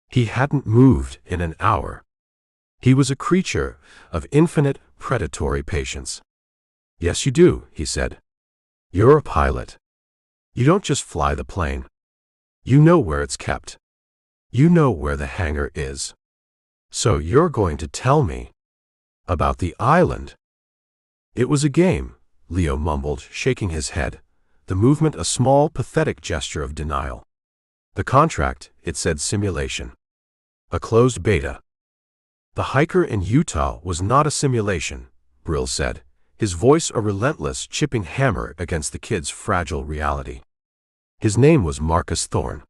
He hadn't moved in an hour. He was a creature of infinite, predatory patience. "Yes, you do," he said. "You're a pilot. You don't just fly the plane. You know where it's kept. You know where the hangar is. So you're going to tell me about the island." "It was a game," Leo mumbled, shaking his head, the movement a small, pathetic gesture of denial. The contract, it said simulation. A closed beta. The hiker in Utah was not a simulation, Brill said, his voice a relentless, chipping hammer against the kid's fragile reality. His name was Marcus Thorne.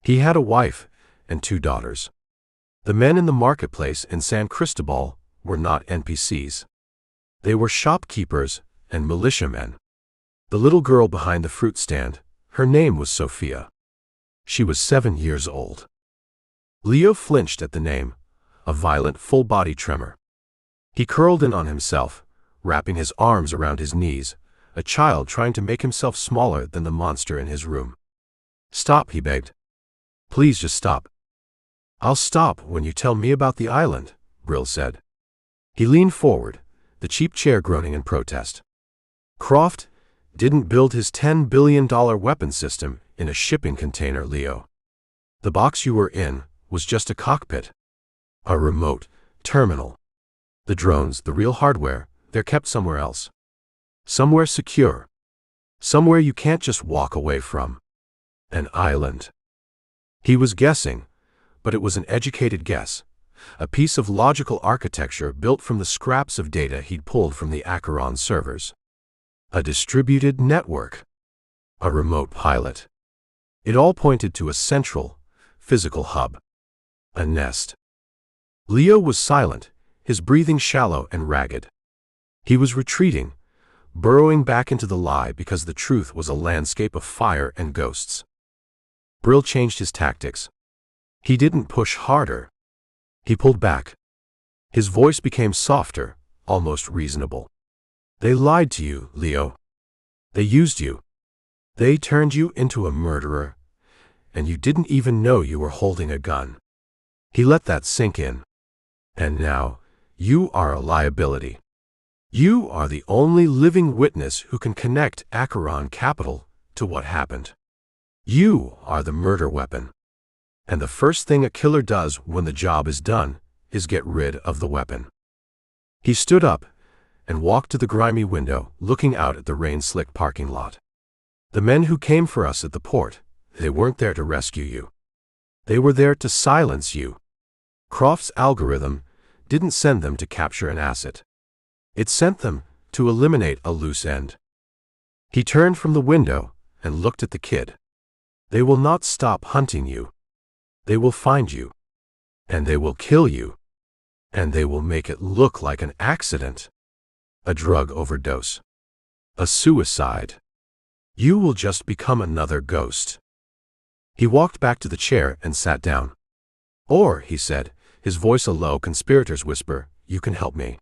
He had a wife and 2 daughters. The men in the marketplace in San Cristobal were not NPCs. They were shopkeepers and militiamen. The little girl behind the fruit stand, her name was Sophia. She was 7 years old. Leo flinched at the name, a violent full-body tremor. He curled in on himself, wrapping his arms around his knees, a child trying to make himself smaller than the monster in his room. "Stop," he begged. "Please just stop." "I'll stop when you tell me about the island," Brill said. He leaned forward, the cheap chair groaning in protest. "Croft didn't build his $10 billion weapon system in a shipping container, Leo. The box you were in was just a cockpit. A remote terminal. The drones, the real hardware, they're kept somewhere else. Somewhere secure. Somewhere you can't just walk away from. An island." He was guessing, but it was an educated guess, a piece of logical architecture built from the scraps of data he'd pulled from the Acheron servers. A distributed network. A remote pilot. It all pointed to a central, physical hub. A nest. Leo was silent, his breathing shallow and ragged. He was retreating, burrowing back into the lie because the truth was a landscape of fire and ghosts. Brill changed his tactics. He didn't push harder. He pulled back. His voice became softer, almost reasonable. "They lied to you, Leo. They used you. They turned you into a murderer, and you didn't even know you were holding a gun." He let that sink in. "And now, you are a liability. You are the only living witness who can connect Acheron Capital to what happened. You are the murder weapon. And the first thing a killer does when the job is done is get rid of the weapon." He stood up and walked to the grimy window, looking out at the rain-slicked parking lot. "The men who came for us at the port, they weren't there to rescue you. They were there to silence you. Croft's algorithm didn't send them to capture an asset. It sent them to eliminate a loose end." He turned from the window and looked at the kid. "They will not stop hunting you. They will find you. And they will kill you. And they will make it look like an accident. A drug overdose. A suicide. You will just become another ghost." He walked back to the chair and sat down. "Or," he said, his voice a low conspirator's whisper, "you can help me.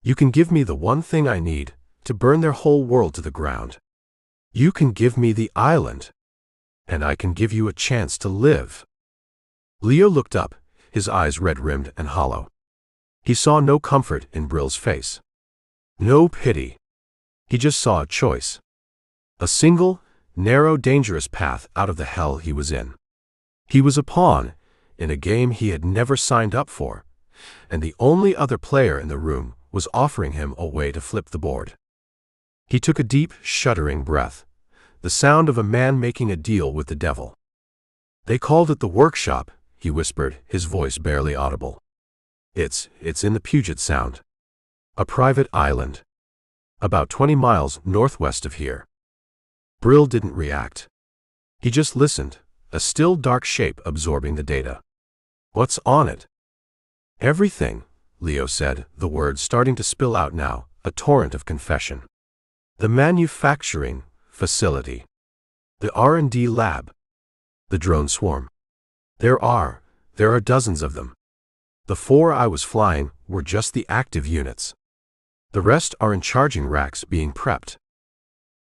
You can give me the one thing I need to burn their whole world to the ground. You can give me the island. And I can give you a chance to live." Leo looked up, his eyes red-rimmed and hollow. He saw no comfort in Brill's face. No pity. He just saw a choice. A single, narrow, dangerous path out of the hell he was in. He was a pawn in a game he had never signed up for, and the only other player in the room was offering him a way to flip the board. He took a deep, shuddering breath, the sound of a man making a deal with the devil. "They called it the workshop," he whispered, his voice barely audible. It's in the Puget Sound. A private island. About 20 miles northwest of here." Brill didn't react. He just listened, a still dark shape absorbing the data. "What's on it?" "Everything," Leo said, the words starting to spill out now, a torrent of confession. "The manufacturing facility. The R&D lab. The drone swarm. There are dozens of them. The 4 I was flying were just the active units. The rest are in charging racks being prepped.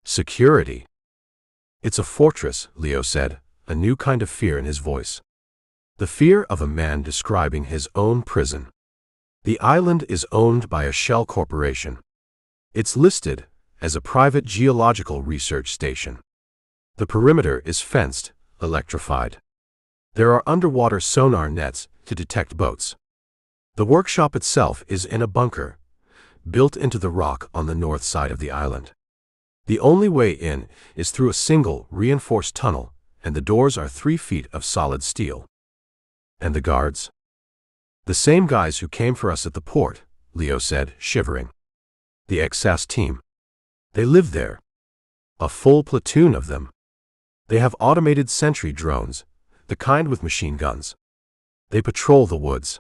Security. It's a fortress," Leo said, a new kind of fear in his voice. The fear of a man describing his own prison. "The island is owned by a shell corporation. It's listed as a private geological research station. The perimeter is fenced, electrified. There are underwater sonar nets to detect boats. The workshop itself is in a bunker, built into the rock on the north side of the island. The only way in is through a single, reinforced tunnel, and the doors are 3 feet of solid steel. And the guards? The same guys who came for us at the port, Leo said, shivering. The ex-SAS team. They live there. A full platoon of them. They have automated sentry drones, the kind with machine guns. They patrol the woods.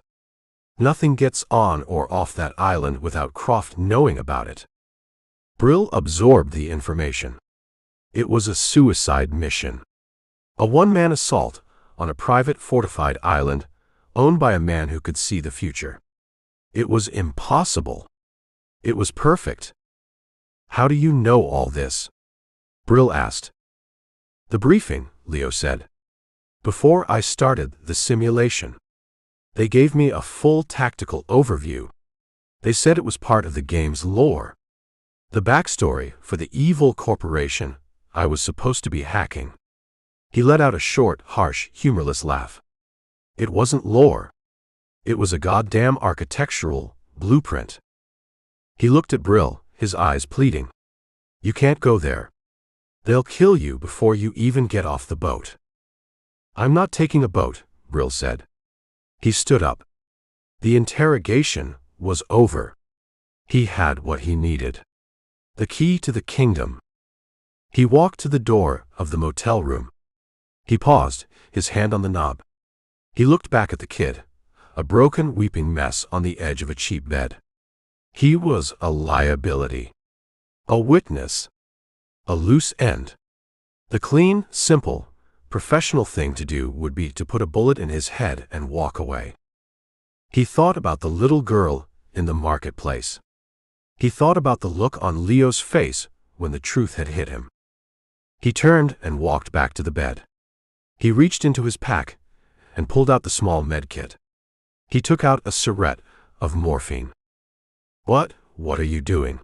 Nothing gets on or off that island without Croft knowing about it. Brill absorbed the information. It was a suicide mission. A one-man assault on a private fortified island owned by a man who could see the future. It was impossible. It was perfect. How do you know all this? Brill asked. The briefing, Leo said. Before I started the simulation. They gave me a full tactical overview. They said it was part of the game's lore. The backstory for the evil corporation I was supposed to be hacking. He let out a short, harsh, humorless laugh. It wasn't lore. It was a goddamn architectural blueprint. He looked at Brill, his eyes pleading. You can't go there. They'll kill you before you even get off the boat. I'm not taking a boat, Brill said. He stood up. The interrogation was over. He had what he needed. The key to the kingdom. He walked to the door of the motel room. He paused, his hand on the knob. He looked back at the kid, a broken, weeping mess on the edge of a cheap bed. He was a liability. A witness. A loose end. The clean, simple, professional thing to do would be to put a bullet in his head and walk away. He thought about the little girl in the marketplace. He thought about the look on Leo's face when the truth had hit him. He turned and walked back to the bed. He reached into his pack and pulled out the small med kit. He took out a syringe of morphine. What are you doing?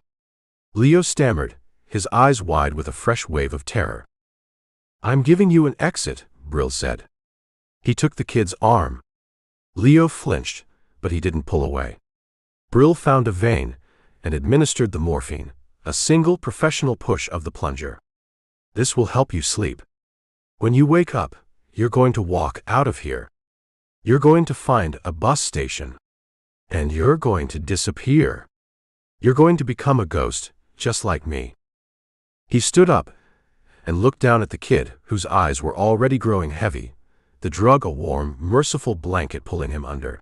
Leo stammered, his eyes wide with a fresh wave of terror. I'm giving you an exit, Brill said. He took the kid's arm. Leo flinched, but he didn't pull away. Brill found a vein and administered the morphine, a single professional push of the plunger. This will help you sleep. When you wake up, you're going to walk out of here. You're going to find a bus station. And you're going to disappear. You're going to become a ghost, just like me. He stood up and looked down at the kid, whose eyes were already growing heavy, the drug a warm, merciful blanket pulling him under.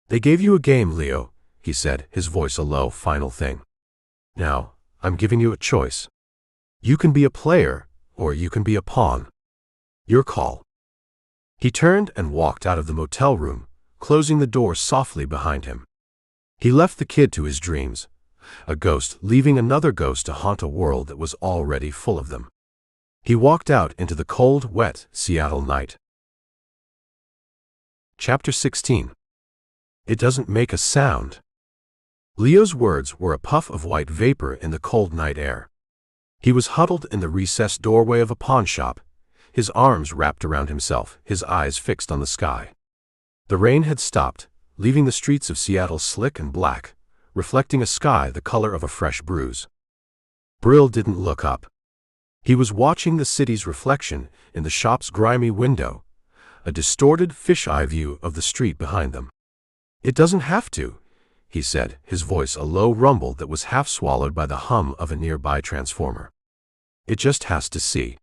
They gave you a game, Leo, he said, his voice a low, final thing. Now, I'm giving you a choice. You can be a player, or you can be a pawn. Your call. He turned and walked out of the motel room, closing the door softly behind him. He left the kid to his dreams, a ghost leaving another ghost to haunt a world that was already full of them. He walked out into the cold, wet Seattle night. Chapter 16. It doesn't make a sound. Leo's words were a puff of white vapor in the cold night air. He was huddled in the recessed doorway of a pawn shop, his arms wrapped around himself, his eyes fixed on the sky. The rain had stopped, leaving the streets of Seattle slick and black, reflecting a sky the color of a fresh bruise. Brill didn't look up. He was watching the city's reflection in the shop's grimy window, a distorted fisheye view of the street behind them. It doesn't have to, he said, his voice a low rumble that was half swallowed by the hum of a nearby transformer. It just has to see.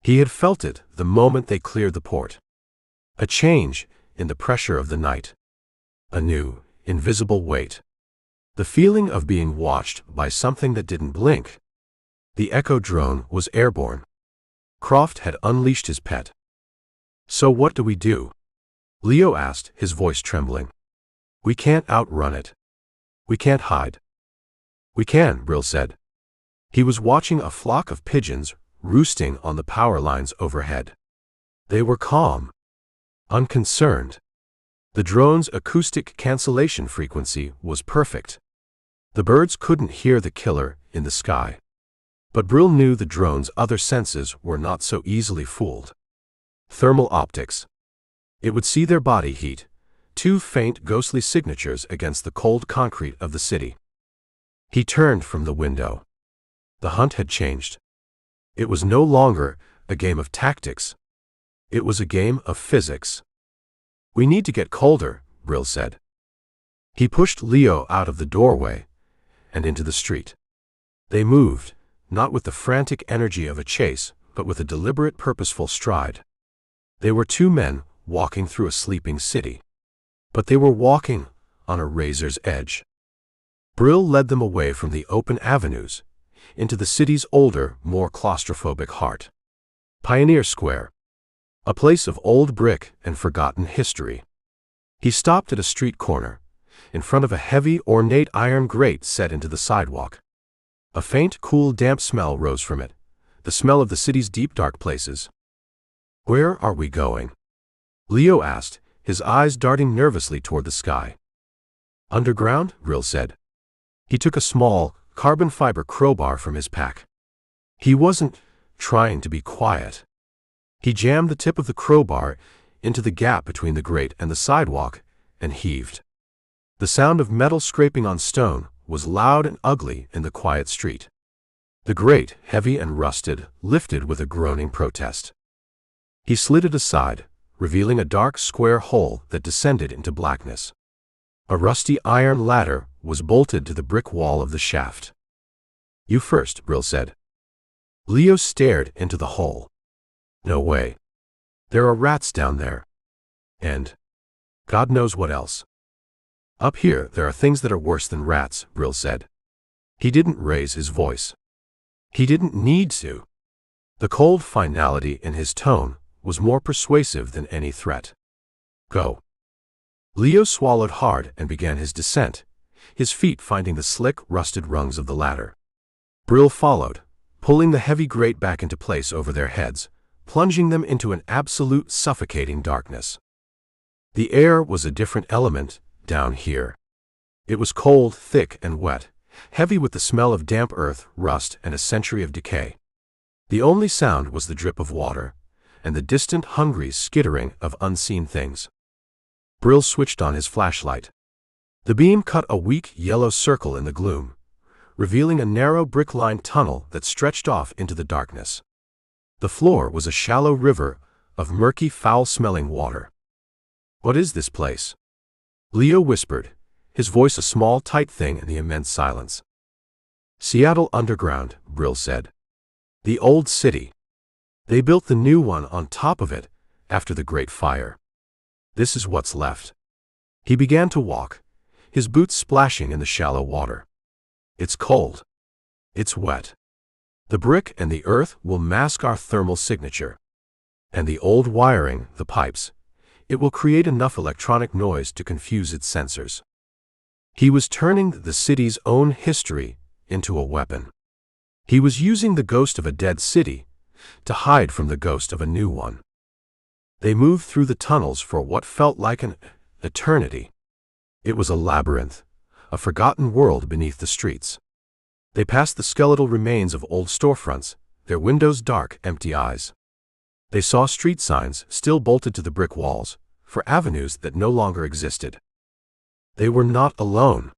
He had felt it the moment they cleared the port. A change in the pressure of the night. A new, invisible weight. The feeling of being watched by something that didn't blink. The Echo drone was airborne. Croft had unleashed his pet. So what do we do? Leo asked, his voice trembling. We can't outrun it. We can't hide. We can, Brill said. He was watching a flock of pigeons roosting on the power lines overhead. They were calm. Unconcerned. The drone's acoustic cancellation frequency was perfect. The birds couldn't hear the killer in the sky. But Brill knew the drone's other senses were not so easily fooled. Thermal optics. It would see their body heat, 2 faint ghostly signatures against the cold concrete of the city. He turned from the window. The hunt had changed. It was no longer a game of tactics. It was a game of physics. "We need to get colder," Brill said. He pushed Leo out of the doorway and into the street. They moved, not with the frantic energy of a chase, but with a deliberate, purposeful stride. They were two men walking through a sleeping city. But they were walking on a razor's edge. Brill led them away from the open avenues, into the city's older, more claustrophobic heart. Pioneer Square, a place of old brick and forgotten history. He stopped at a street corner, in front of a heavy, ornate iron grate set into the sidewalk. A faint, cool, damp smell rose from it, the smell of the city's deep, dark places. "Where are we going?" Leo asked, his eyes darting nervously toward the sky. "Underground," Brill said. He took a small, carbon fiber crowbar from his pack. He wasn't trying to be quiet. He jammed the tip of the crowbar into the gap between the grate and the sidewalk and heaved. The sound of metal scraping on stone was loud and ugly in the quiet street. The grate, heavy and rusted, lifted with a groaning protest. He slid it aside, revealing a dark square hole that descended into blackness. A rusty iron ladder was bolted to the brick wall of the shaft. "You first," Brill said. Leo stared into the hole. "No way. There are rats down there. And God knows what else." "Up here there are things that are worse than rats," Brill said. He didn't raise his voice. He didn't need to. The cold finality in his tone was more persuasive than any threat. "Go." Leo swallowed hard and began his descent, his feet finding the slick, rusted rungs of the ladder. Brill followed, pulling the heavy grate back into place over their heads, plunging them into an absolute suffocating darkness. The air was a different element down here. It was cold, thick, and wet, heavy with the smell of damp earth, rust, and a century of decay. The only sound was the drip of water, and the distant, hungry skittering of unseen things. Brill switched on his flashlight. The beam cut a weak, yellow circle in the gloom, revealing a narrow brick-lined tunnel that stretched off into the darkness. The floor was a shallow river of murky, foul-smelling water. "What is this place?" Leo whispered, his voice a small, tight thing in the immense silence. "Seattle Underground," Brill said. "The old city. They built the new one on top of it after the Great Fire. This is what's left." He began to walk, his boots splashing in the shallow water. "It's cold. It's wet. The brick and the earth will mask our thermal signature. And the old wiring, the pipes, it will create enough electronic noise to confuse its sensors." He was turning the city's own history into a weapon. He was using the ghost of a dead city to hide from the ghost of a new one. They moved through the tunnels for what felt like an eternity. It was a labyrinth, a forgotten world beneath the streets. They passed the skeletal remains of old storefronts, their windows dark, empty eyes. They saw street signs still bolted to the brick walls, for avenues that no longer existed. They were not alone.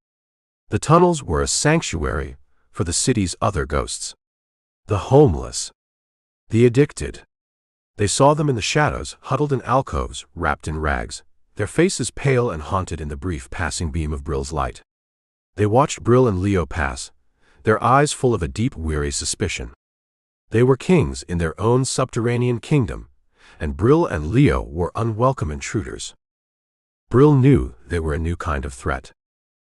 The tunnels were a sanctuary for the city's other ghosts. The homeless. The addicted. They saw them in the shadows, huddled in alcoves, wrapped in rags, their faces pale and haunted in the brief passing beam of Brill's light. They watched Brill and Leo pass, their eyes full of a deep, weary suspicion. They were kings in their own subterranean kingdom, and Brill and Leo were unwelcome intruders. Brill knew they were a new kind of threat.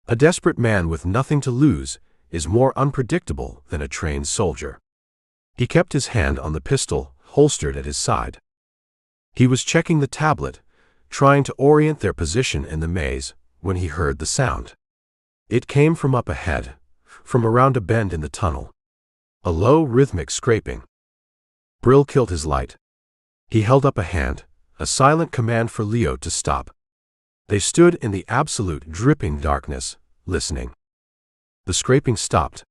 A desperate man with nothing to lose is more unpredictable than a trained soldier. He kept his hand on the pistol, holstered at his side. He was checking the tablet, trying to orient their position in the maze, when he heard the sound. It came from up ahead, from around a bend in the tunnel. A low, rhythmic scraping. Brill killed his light. He held up a hand, a silent command for Leo to stop. They stood in the absolute, dripping darkness, listening. The scraping stopped.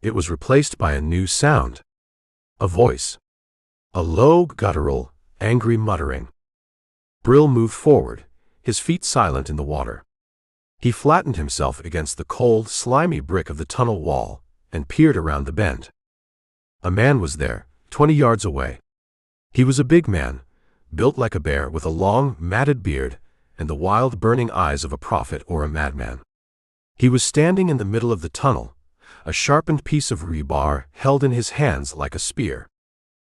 It was replaced by a new sound. A voice. A low, guttural, angry muttering. Brill moved forward, his feet silent in the water. He flattened himself against the cold, slimy brick of the tunnel wall and peered around the bend. A man was there, 20 yards away. He was a big man, built like a bear with a long, matted beard and the wild, burning eyes of a prophet or a madman. He was standing in the middle of the tunnel, a sharpened piece of rebar held in his hands like a spear.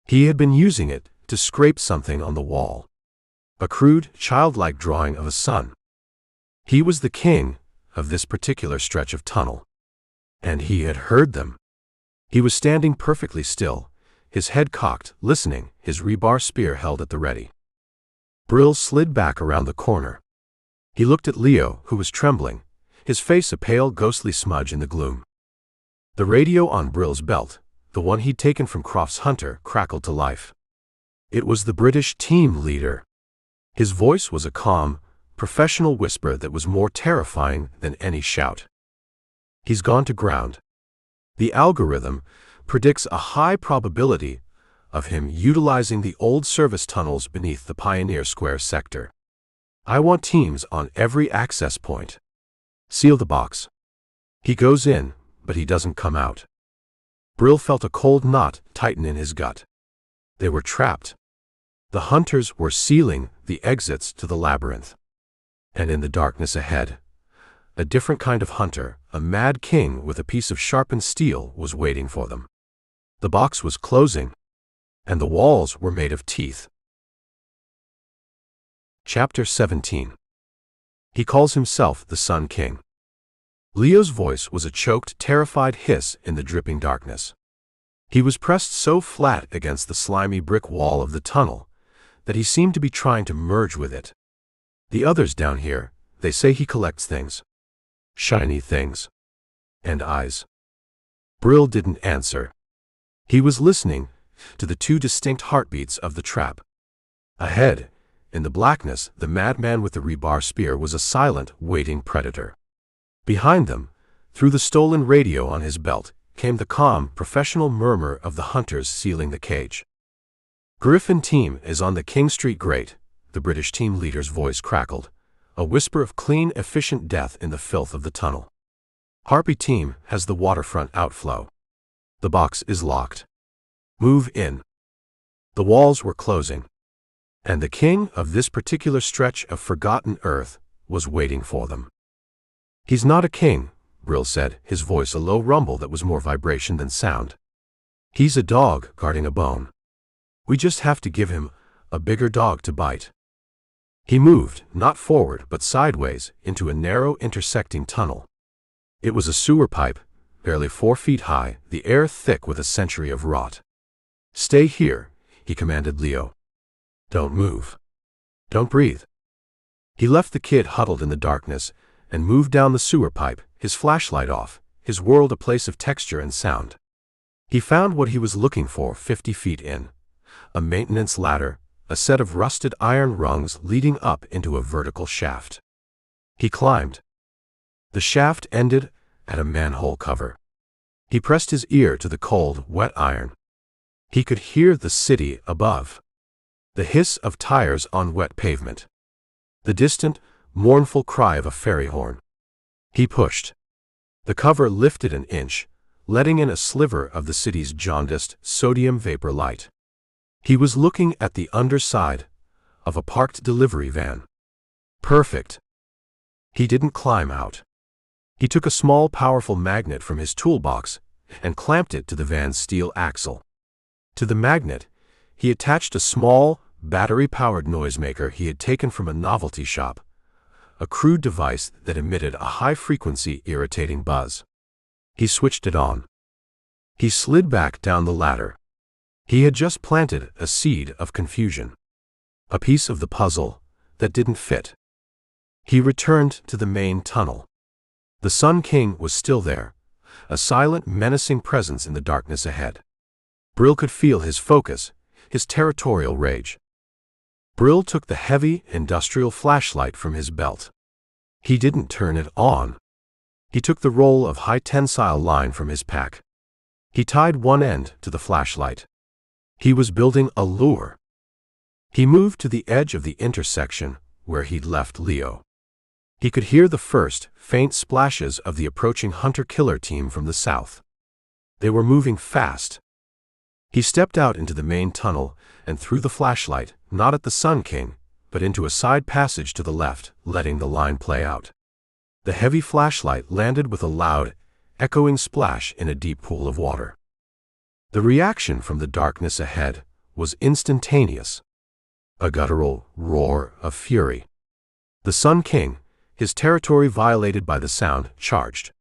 He had been using it to scrape something on the wall. A crude, childlike drawing of a sun. He was the king of this particular stretch of tunnel. And he had heard them. He was standing perfectly still, his head cocked, listening, his rebar spear held at the ready. Brill slid back around the corner. He looked at Leo, who was trembling, his face a pale, ghostly smudge in the gloom. The radio on Brill's belt, the one he'd taken from Croft's hunter, crackled to life. It was the British team leader. His voice was a calm, professional whisper that was more terrifying than any shout. He's gone to ground. The algorithm predicts a high probability of him utilizing the old service tunnels beneath the Pioneer Square sector. I want teams on every access point. Seal the box. He goes in, but he doesn't come out. Brill felt a cold knot tighten in his gut. They were trapped. The hunters were sealing the exits to the labyrinth. And in the darkness ahead, a different kind of hunter, a mad king with a piece of sharpened steel, was waiting for them. The box was closing, and the walls were made of teeth. Chapter 17. He calls himself the Sun King. Leo's voice was a choked, terrified hiss in the dripping darkness. He was pressed so flat against the slimy brick wall of the tunnel that he seemed to be trying to merge with it. The others down here, they say he collects things. Shiny things. And eyes. Brill didn't answer. He was listening to the two distinct heartbeats of the trap. Ahead, in the blackness, the madman with the rebar spear was a silent, waiting predator. Behind them, through the stolen radio on his belt, came the calm, professional murmur of the hunters sealing the cage. Griffin team is on the King Street grate, the British team leader's voice crackled, a whisper of clean, efficient death in the filth of the tunnel. Harpy team has the waterfront outflow. The box is locked. Move in. The walls were closing. And the king of this particular stretch of forgotten earth was waiting for them. He's not a king, Brill said, his voice a low rumble that was more vibration than sound. He's a dog guarding a bone. We just have to give him a bigger dog to bite. He moved, not forward but sideways, into a narrow intersecting tunnel. It was a sewer pipe, barely 4 feet high, the air thick with a century of rot. Stay here, he commanded Leo. Don't move. Don't breathe. He left the kid huddled in the darkness and moved down the sewer pipe, his flashlight off, his world a place of texture and sound. He found what he was looking for 50 feet in. A maintenance ladder, a set of rusted iron rungs leading up into a vertical shaft. He climbed. The shaft ended at a manhole cover. He pressed his ear to the cold, wet iron. He could hear the city above. The hiss of tires on wet pavement. The distant, mournful cry of a ferry horn. He pushed. The cover lifted an inch, letting in a sliver of the city's jaundiced, sodium vapor light. He was looking at the underside of a parked delivery van. Perfect. He didn't climb out. He took a small, powerful magnet from his toolbox and clamped it to the van's steel axle. To the magnet, he attached a small, battery-powered noisemaker he had taken from a novelty shop, a crude device that emitted a high-frequency, irritating buzz. He switched it on. He slid back down the ladder. He had just planted a seed of confusion. A piece of the puzzle that didn't fit. He returned to the main tunnel. The Sun King was still there, a silent, menacing presence in the darkness ahead. Brill could feel his focus, his territorial rage. Brill took the heavy, industrial flashlight from his belt. He didn't turn it on. He took the roll of high-tensile line from his pack. He tied one end to the flashlight. He was building a lure. He moved to the edge of the intersection where he'd left Leo. He could hear the first, faint splashes of the approaching hunter-killer team from the south. They were moving fast. He stepped out into the main tunnel and threw the flashlight, not at the Sun King, but into a side passage to the left, letting the line play out. The heavy flashlight landed with a loud, echoing splash in a deep pool of water. The reaction from the darkness ahead was instantaneous. A guttural roar of fury. The Sun King, his territory violated by the sound, charged.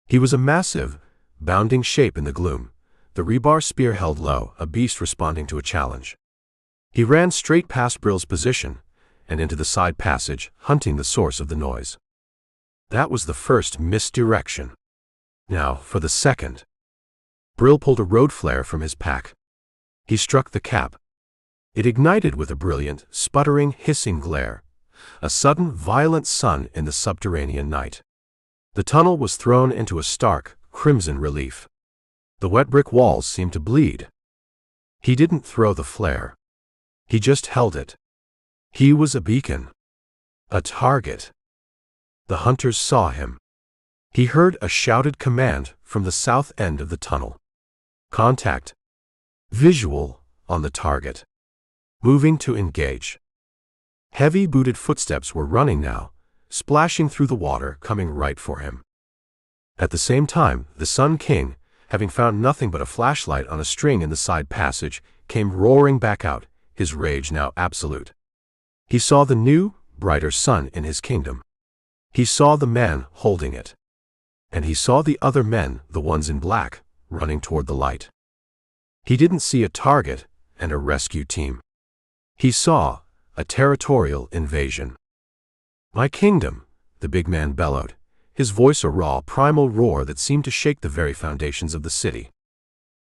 He was a massive, bounding shape in the gloom, the rebar spear held low, a beast responding to a challenge. He ran straight past Brill's position and into the side passage, hunting the source of the noise. That was the first misdirection. Now for the second. Brill pulled a road flare from his pack. He struck the cap. It ignited with a brilliant, sputtering, hissing glare, a sudden, violent sun in the subterranean night. The tunnel was thrown into a stark, crimson relief. The wet brick walls seemed to bleed. He didn't throw the flare. He just held it. He was a beacon. A target. The hunters saw him. He heard a shouted command from the south end of the tunnel. Contact. Visual on the target. Moving to engage. Heavy-booted footsteps were running now, splashing through the water, coming right for him. At the same time, the Sun King, having found nothing but a flashlight on a string in the side passage, came roaring back out, his rage now absolute. He saw the new, brighter sun in his kingdom. He saw the man holding it. And he saw the other men, the ones in black, running toward the light. He didn't see a target and a rescue team. He saw a territorial invasion. "My kingdom," the big man bellowed, his voice a raw, primal roar that seemed to shake the very foundations of the city.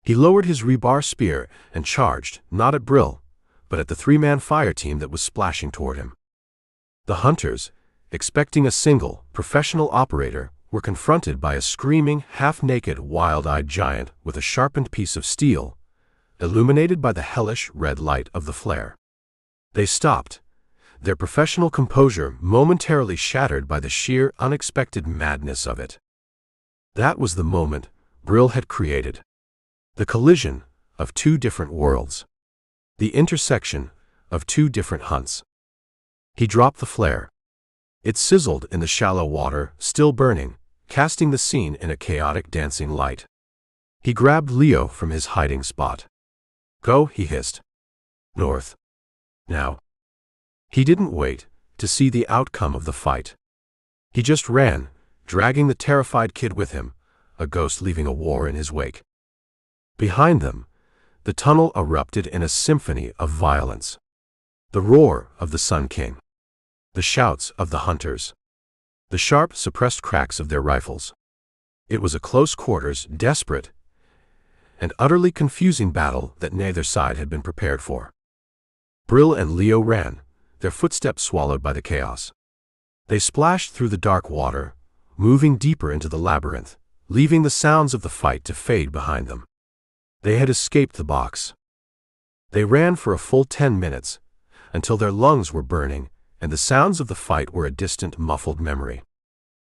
He lowered his rebar spear and charged, not at Brill, but at the three-man fire team that was splashing toward him. The hunters, expecting a single, professional operator, were confronted by a screaming, half-naked, wild-eyed giant with a sharpened piece of steel, illuminated by the hellish red light of the flare. They stopped, their professional composure momentarily shattered by the sheer, unexpected madness of it. That was the moment Brill had created. The collision of two different worlds. The intersection of two different hunts. He dropped the flare. It sizzled in the shallow water, still burning, casting the scene in a chaotic dancing light. He grabbed Leo from his hiding spot. "Go," he hissed. "North. Now." He didn't wait to see the outcome of the fight. He just ran, dragging the terrified kid with him, a ghost leaving a war in his wake. Behind them, the tunnel erupted in a symphony of violence. The roar of the Sun King. The shouts of the hunters. The sharp, suppressed cracks of their rifles. It was a close-quarters, desperate, and utterly confusing battle that neither side had been prepared for. Brill and Leo ran, their footsteps swallowed by the chaos. They splashed through the dark water, moving deeper into the labyrinth, leaving the sounds of the fight to fade behind them. They had escaped the box. They ran for a full 10 minutes, until their lungs were burning, and the sounds of the fight were a distant, muffled memory.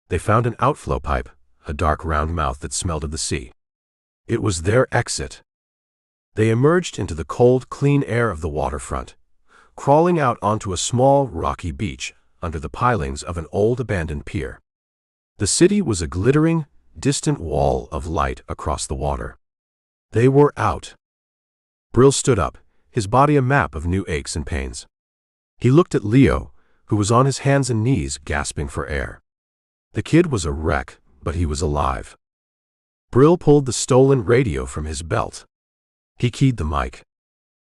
They found an outflow pipe, a dark round mouth that smelled of the sea. It was their exit. They emerged into the cold, clean air of the waterfront, crawling out onto a small, rocky beach under the pilings of an old abandoned pier. The city was a glittering, distant wall of light across the water. They were out. Brill stood up, his body a map of new aches and pains. He looked at Leo, who was on his hands and knees gasping for air. The kid was a wreck, but he was alive. Brill pulled the stolen radio from his belt. He keyed the mic.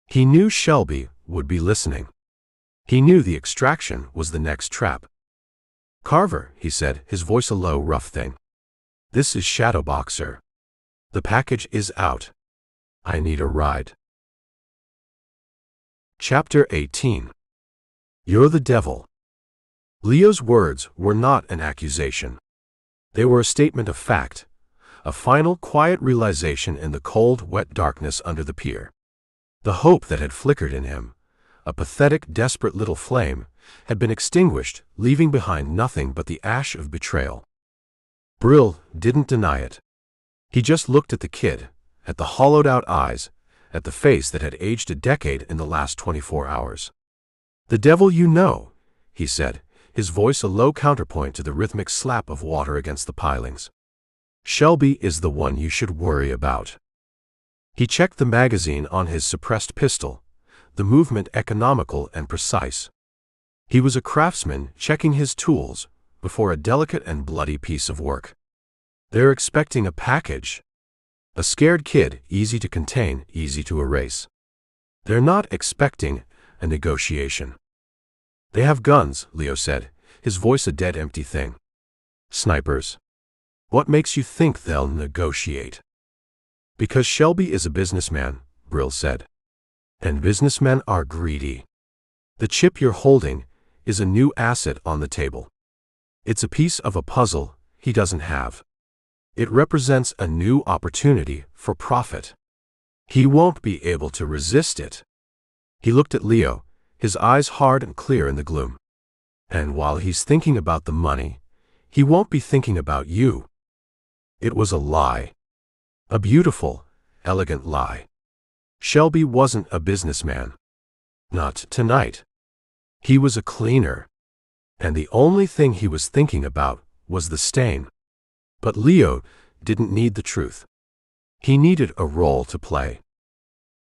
He knew Shelby would be listening. He knew the extraction was the next trap. "Carver," he said, his voice a low, rough thing. "This is Shadowboxer. The package is out. I need a ride." Chapter 18. You're the devil. Leo's words were not an accusation. They were a statement of fact, a final, quiet realization in the cold, wet darkness under the pier. The hope that had flickered in him, a pathetic, desperate little flame, had been extinguished, leaving behind nothing but the ash of betrayal. Brill didn't deny it. He just looked at the kid, at the hollowed-out eyes, at the face that had aged a decade in the last 24 hours. "The devil you know," he said, his voice a low counterpoint to the rhythmic slap of water against the pilings. "Shelby is the one you should worry about." He checked the magazine on his suppressed pistol, the movement economical and precise. He was a craftsman checking his tools before a delicate and bloody piece of work. "They're expecting a package." A scared kid, easy to contain, easy to erase. "They're not expecting a negotiation." "They have guns," Leo said, his voice a dead empty thing. "Snipers. What makes you think they'll negotiate?" "Because Shelby is a businessman," Brill said. "And businessmen are greedy. The chip you're holding is a new asset on the table. It's a piece of a puzzle he doesn't have. It represents a new opportunity for profit. He won't be able to resist it." He looked at Leo, his eyes hard and clear in the gloom. "And while he's thinking about the money, he won't be thinking about you." It was a lie. A beautiful, elegant lie. Shelby wasn't a businessman. Not tonight. He was a cleaner. And the only thing he was thinking about was the stain. But Leo didn't need the truth. He needed a role to play.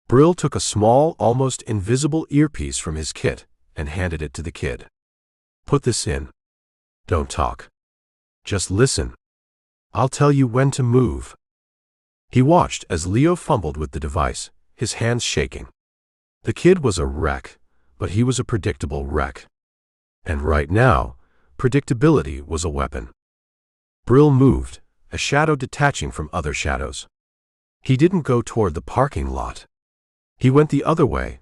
Brill took a small, almost invisible earpiece from his kit and handed it to the kid. "Put this in. Don't talk. Just listen. I'll tell you when to move." He watched as Leo fumbled with the device, his hands shaking. The kid was a wreck, but he was a predictable wreck. And right now, predictability was a weapon. Brill moved, a shadow detaching from other shadows. He didn't go toward the parking lot. He went the other way,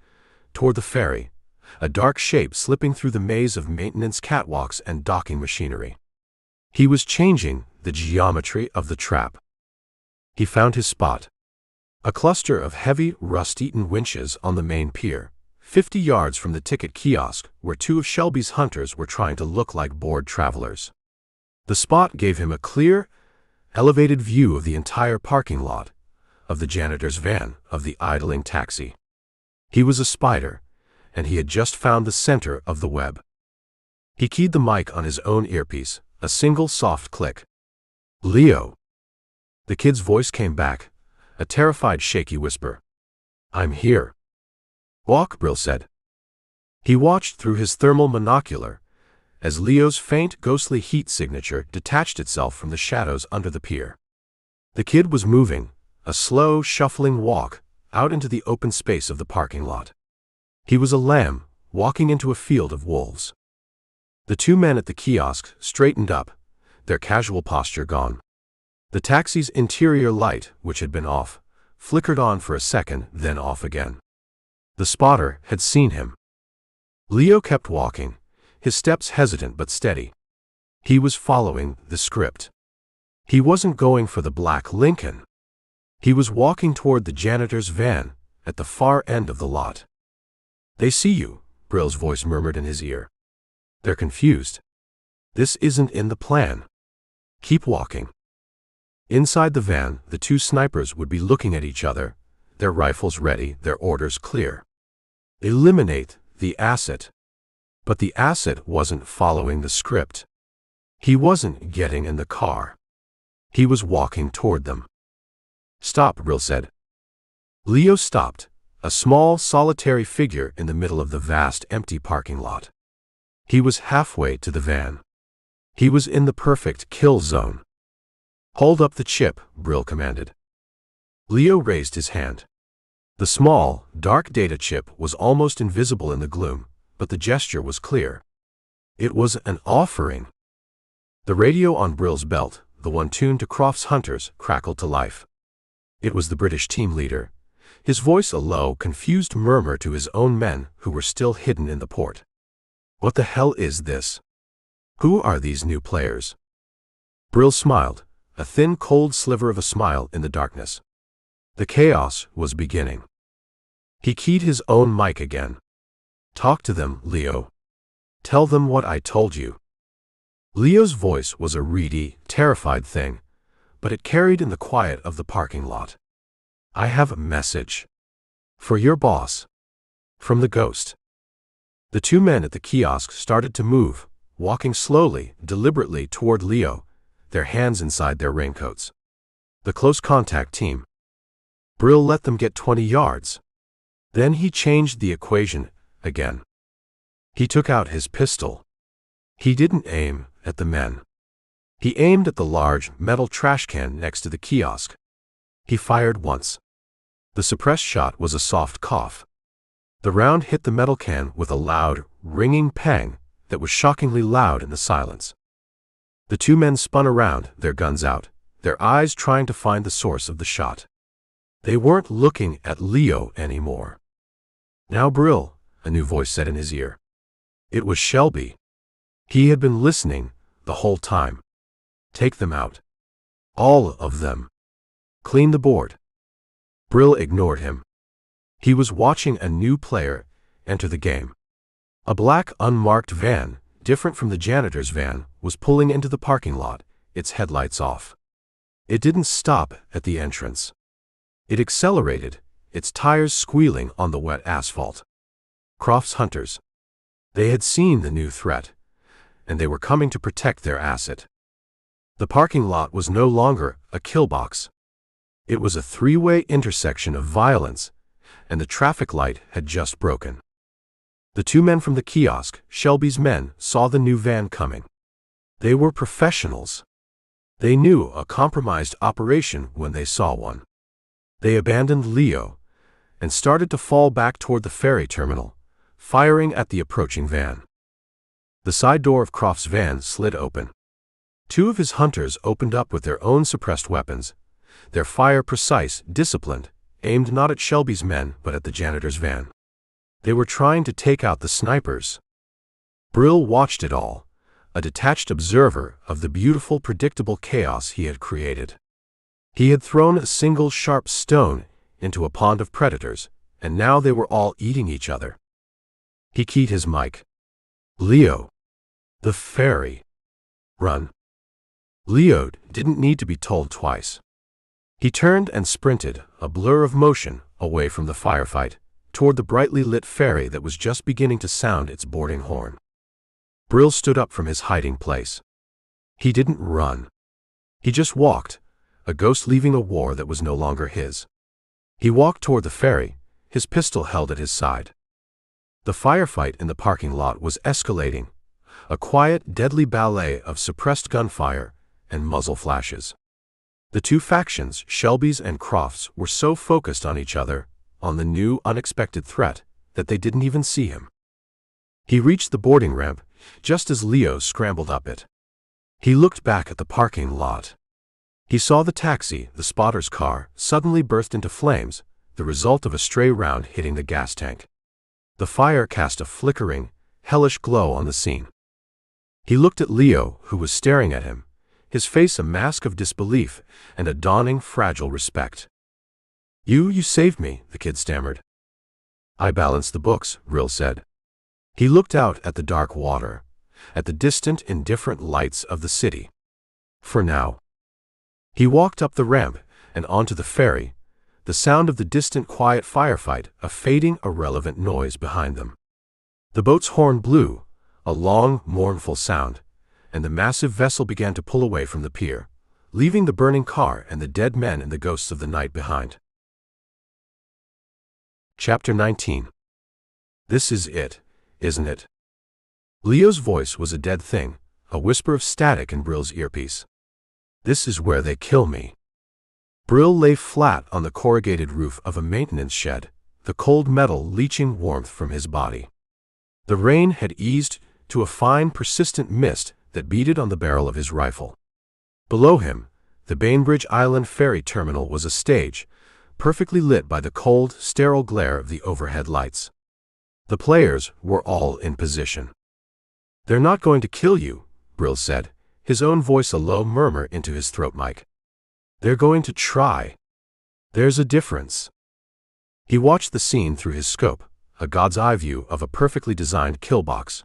toward the ferry, a dark shape slipping through the maze of maintenance catwalks and docking machinery. He was changing the geometry of the trap. He found his spot. A cluster of heavy, rust-eaten winches on the main pier, 50 yards from the ticket kiosk where two of Shelby's hunters were trying to look like bored travelers. The spot gave him a clear, elevated view of the entire parking lot, of the janitor's van, of the idling taxi. He was a spider, and he had just found the center of the web. He keyed the mic on his own earpiece, a single soft click. "Leo." The kid's voice came back, a terrified, shaky whisper. "I'm here." "Walk," Brill said. He watched through his thermal monocular as Leo's faint, ghostly heat signature detached itself from the shadows under the pier. The kid was moving, a slow, shuffling walk, out into the open space of the parking lot. He was a lamb, walking into a field of wolves. The two men at the kiosk straightened up, their casual posture gone. The taxi's interior light, which had been off, flickered on for a second, then off again. The spotter had seen him. Leo kept walking, his steps hesitant but steady. He was following the script. He wasn't going for the black Lincoln. He was walking toward the janitor's van, at the far end of the lot. "They see you," Brill's voice murmured in his ear. "They're confused. This isn't in the plan. Keep walking." Inside the van, the two snipers would be looking at each other, their rifles ready, their orders clear. Eliminate the asset. But the asset wasn't following the script. He wasn't getting in the car. He was walking toward them. "Stop," Brill said. Leo stopped, a small, solitary figure in the middle of the vast, empty parking lot. He was halfway to the van. He was in the perfect kill zone. "Hold up the chip," Brill commanded. Leo raised his hand. The small, dark data chip was almost invisible in the gloom, but the gesture was clear. It was an offering. The radio on Brill's belt, the one tuned to Croft's hunters, crackled to life. It was the British team leader, his voice a low, confused murmur to his own men who were still hidden in the port. "What the hell is this? Who are these new players?" Brill smiled, a thin, cold sliver of a smile in the darkness. The chaos was beginning. He keyed his own mic again. "Talk to them, Leo. Tell them what I told you." Leo's voice was a reedy, terrified thing, but it carried in the quiet of the parking lot. "I have a message. For your boss. From the ghost. The two men at the kiosk started to move, walking slowly, deliberately toward Leo, their hands inside their raincoats. The close contact team. Brill let them get 20 yards. Then he changed the equation again. He took out his pistol. He didn't aim at the men. He aimed at the large metal trash can next to the kiosk. He fired once. The suppressed shot was a soft cough. The round hit the metal can with a loud, ringing pang that was shockingly loud in the silence. The two men spun around, their guns out, their eyes trying to find the source of the shot. They weren't looking at Leo anymore. Now Brill, a new voice said in his ear. It was Shelby. He had been listening the whole time. Take them out. All of them. Clean the board. Brill ignored him. He was watching a new player enter the game. A black, unmarked van, different from the janitor's van, was pulling into the parking lot, its headlights off. It didn't stop at the entrance. It accelerated, its tires squealing on the wet asphalt. Croft's hunters. They had seen the new threat, and they were coming to protect their asset. The parking lot was no longer a kill box. It was a three-way intersection of violence, and the traffic light had just broken. The two men from the kiosk, Shelby's men, saw the new van coming. They were professionals. They knew a compromised operation when they saw one. They abandoned Leo and started to fall back toward the ferry terminal, firing at the approaching van. The side door of Croft's van slid open. Two of his hunters opened up with their own suppressed weapons, their fire precise, disciplined, aimed not at Shelby's men but at the janitor's van. They were trying to take out the snipers. Brill watched it all, a detached observer of the beautiful, predictable chaos he had created. He had thrown a single sharp stone into a pond of predators, and now they were all eating each other. He keyed his mic. Leo. The ferry. Run. Leo didn't need to be told twice. He turned and sprinted, a blur of motion, away from the firefight, toward the brightly lit ferry that was just beginning to sound its boarding horn. Brill stood up from his hiding place. He didn't run. He just walked, a ghost leaving a war that was no longer his. He walked toward the ferry, his pistol held at his side. The firefight in the parking lot was escalating, a quiet, deadly ballet of suppressed gunfire and muzzle flashes. The two factions, Shelby's and Croft's, were so focused on each other, on the new, unexpected threat, that they didn't even see him. He reached the boarding ramp, just as Leo scrambled up it. He looked back at the parking lot. He saw the taxi, the spotter's car, suddenly burst into flames, the result of a stray round hitting the gas tank. The fire cast a flickering, hellish glow on the scene. He looked at Leo, who was staring at him, his face a mask of disbelief and a dawning, fragile respect. You saved me," the kid stammered. "I balanced the books," Brill said. He looked out at the dark water, at the distant, indifferent lights of the city. For now. He walked up the ramp and onto the ferry, the sound of the distant, quiet firefight, a fading, irrelevant noise behind them. The boat's horn blew, a long, mournful sound, and the massive vessel began to pull away from the pier, leaving the burning car and the dead men and the ghosts of the night behind. Chapter 19. This is it, isn't it? Leo's voice was a dead thing, a whisper of static in Brill's earpiece. This is where they kill me. Brill lay flat on the corrugated roof of a maintenance shed, the cold metal leaching warmth from his body. The rain had eased to a fine, persistent mist that beaded on the barrel of his rifle. Below him, the Bainbridge Island ferry terminal was a stage, perfectly lit by the cold, sterile glare of the overhead lights. The players were all in position. "They're not going to kill you," Brill said, his own voice a low murmur into his throat mic. "They're going to try. There's a difference." He watched the scene through his scope, a god's eye view of a perfectly designed kill box.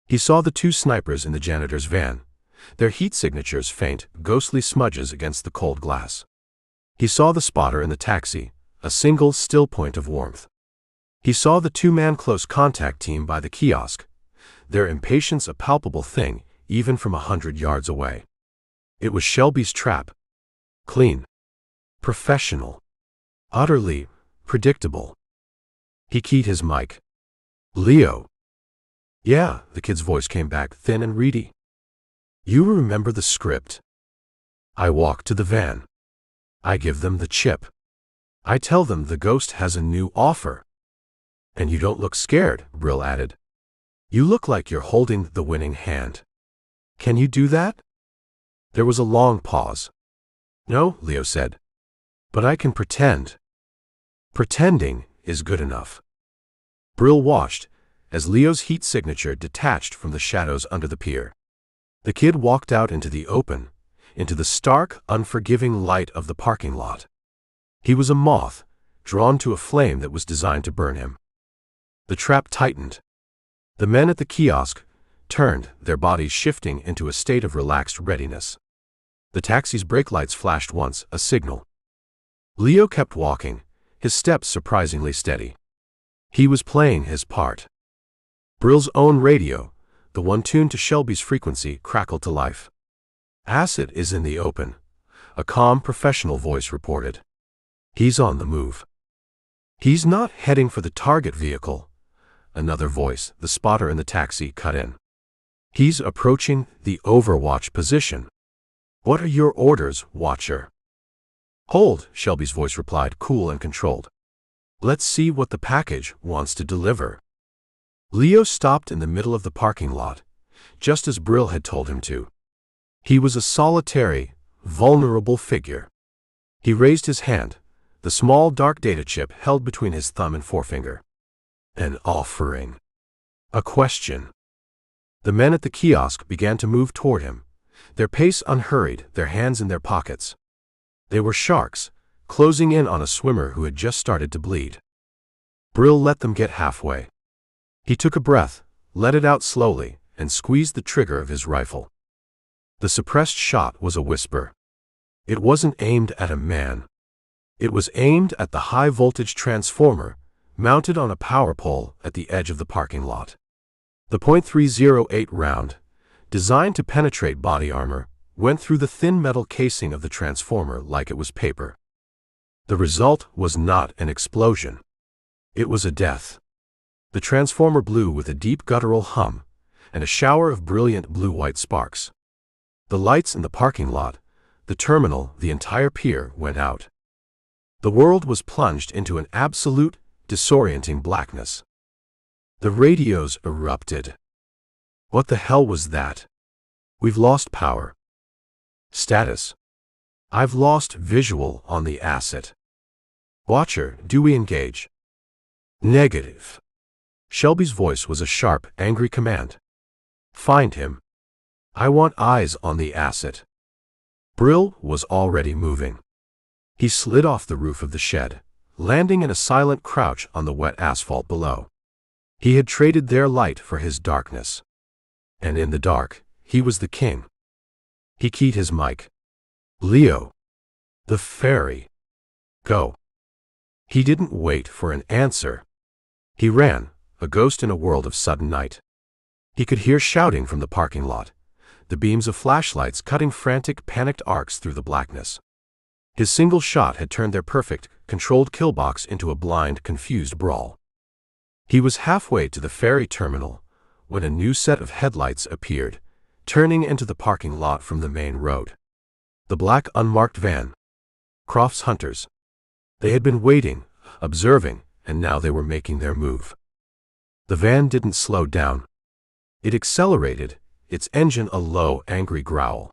He saw the two snipers in the janitor's van, their heat signatures faint, ghostly smudges against the cold glass. He saw the spotter in the taxi, a single still point of warmth. He saw the two-man close contact team by the kiosk, their impatience a palpable thing even from 100 yards away. It was Shelby's trap. Clean. Professional. Utterly predictable. He keyed his mic. "Leo." "Yeah," the kid's voice came back, thin and reedy. "You remember the script." I walk to the van. I give them the chip. I tell them the ghost has a new offer. "And you don't look scared," Brill added. "You look like you're holding the winning hand. Can you do that?" There was a long pause. "No," Leo said. "But I can pretend." Pretending is good enough. Brill watched as Leo's heat signature detached from the shadows under the pier. The kid walked out into the open, into the stark, unforgiving light of the parking lot. He was a moth, drawn to a flame that was designed to burn him. The trap tightened. The men at the kiosk turned, their bodies shifting into a state of relaxed readiness. The taxi's brake lights flashed once, a signal. Leo kept walking, his steps surprisingly steady. He was playing his part. Brill's own radio, the one tuned to Shelby's frequency, crackled to life. "Acid is in the open," a calm, professional voice reported. "He's on the move." "He's not heading for the target vehicle," another voice, the spotter in the taxi, cut in. "He's approaching the overwatch position." "What are your orders, Watcher?" "Hold," Shelby's voice replied, cool and controlled. "Let's see what the package wants to deliver." Leo stopped in the middle of the parking lot, just as Brill had told him to. He was a solitary, vulnerable figure. He raised his hand, the small dark data chip held between his thumb and forefinger. An offering. A question. The men at the kiosk began to move toward him, their pace unhurried, their hands in their pockets. They were sharks, closing in on a swimmer who had just started to bleed. Brill let them get halfway. He took a breath, let it out slowly, and squeezed the trigger of his rifle. The suppressed shot was a whisper. It wasn't aimed at a man. It was aimed at the high-voltage transformer, mounted on a power pole at the edge of the parking lot. The .308 round, designed to penetrate body armor, went through the thin metal casing of the transformer like it was paper. The result was not an explosion. It was a death. The transformer blew with a deep guttural hum, and a shower of brilliant blue-white sparks. The lights in the parking lot, the terminal, the entire pier went out. The world was plunged into an absolute, disorienting blackness. The radios erupted. "What the hell was that? We've lost power." "Status. I've lost visual on the asset." "Watcher, do we engage?" "Negative." Shelby's voice was a sharp, angry command. "Find him. I want eyes on the asset." Brill was already moving. He slid off the roof of the shed, landing in a silent crouch on the wet asphalt below. He had traded their light for his darkness. And in the dark, he was the king. He keyed his mic. "Leo. The ferry. Go." He didn't wait for an answer. He ran, a ghost in a world of sudden night. He could hear shouting from the parking lot, the beams of flashlights cutting frantic, panicked arcs through the blackness. His single shot had turned their perfect, controlled kill box into a blind, confused brawl. He was halfway to the ferry terminal when a new set of headlights appeared, turning into the parking lot from the main road. The black, unmarked van. Croft's hunters. They had been waiting, observing, and now they were making their move. The van didn't slow down. It accelerated, its engine a low, angry growl.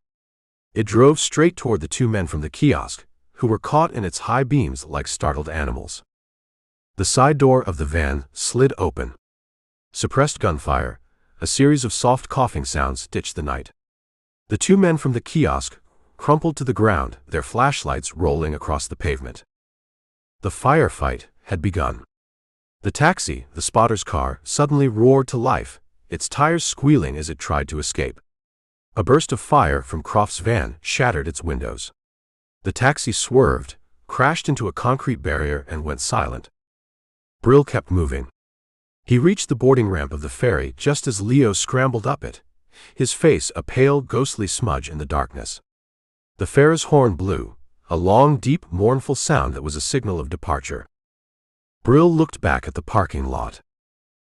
It drove straight toward the two men from the kiosk, who were caught in its high beams like startled animals. The side door of the van slid open. Suppressed gunfire, a series of soft coughing sounds stitched the night. The two men from the kiosk crumpled to the ground, their flashlights rolling across the pavement. The firefight had begun. The taxi, the spotter's car, suddenly roared to life, its tires squealing as it tried to escape. A burst of fire from Croft's van shattered its windows. The taxi swerved, crashed into a concrete barrier and went silent. Brill kept moving. He reached the boarding ramp of the ferry just as Leo scrambled up it, his face a pale, ghostly smudge in the darkness. The ferry's horn blew, a long, deep, mournful sound that was a signal of departure. Brill looked back at the parking lot.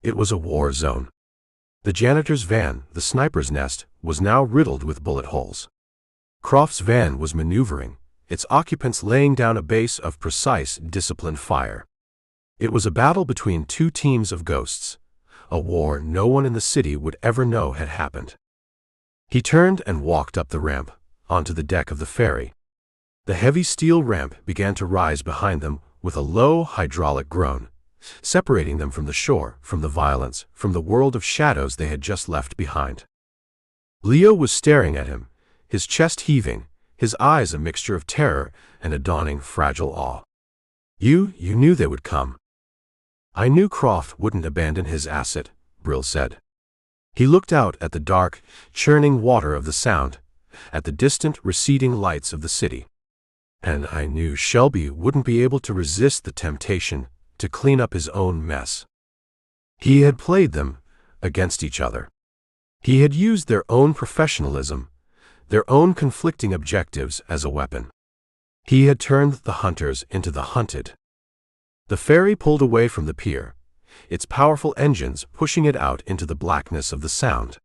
It was a war zone. The janitor's van, the sniper's nest, was now riddled with bullet holes. Croft's van was maneuvering, its occupants laying down a base of precise, disciplined fire. It was a battle between two teams of ghosts, a war no one in the city would ever know had happened. He turned and walked up the ramp, onto the deck of the ferry. The heavy steel ramp began to rise behind them with a low hydraulic groan, separating them from the shore, from the violence, from the world of shadows they had just left behind. Leo was staring at him, his chest heaving, his eyes a mixture of terror and a dawning fragile awe. You knew they would come. I knew Croft wouldn't abandon his asset, Brill said. He looked out at the dark, churning water of the Sound, at the distant, receding lights of the city. And I knew Shelby wouldn't be able to resist the temptation to clean up his own mess. He had played them against each other. He had used their own professionalism, their own conflicting objectives as a weapon. He had turned the hunters into the hunted. The ferry pulled away from the pier, its powerful engines pushing it out into the blackness of the Sound.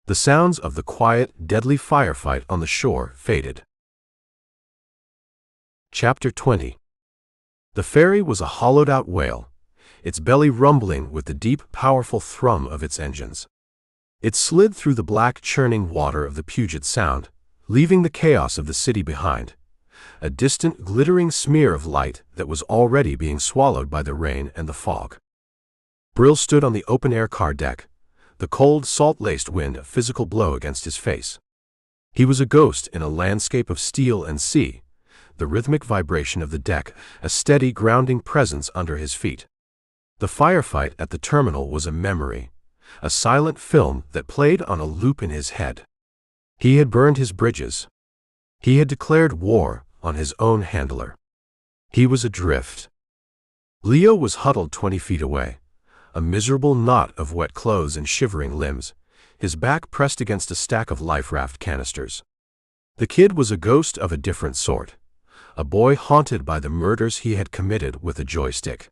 The sounds of the quiet, deadly firefight on the shore faded. Chapter 20. The ferry was a hollowed-out wail, its belly rumbling with the deep, powerful thrum of its engines. It slid through the black, churning water of the Puget Sound, leaving the chaos of the city behind, a distant, glittering smear of light that was already being swallowed by the rain and the fog. Brill stood on the open-air car deck, the cold, salt-laced wind a physical blow against his face. He was a ghost in a landscape of steel and sea, the rhythmic vibration of the deck a steady, grounding presence under his feet. The firefight at the terminal was a memory, a silent film that played on a loop in his head. He had burned his bridges. He had declared war on his own handler. He was adrift. Leo was huddled 20 feet away, a miserable knot of wet clothes and shivering limbs, his back pressed against a stack of life raft canisters. The kid was a ghost of a different sort, a boy haunted by the murders he had committed with a joystick.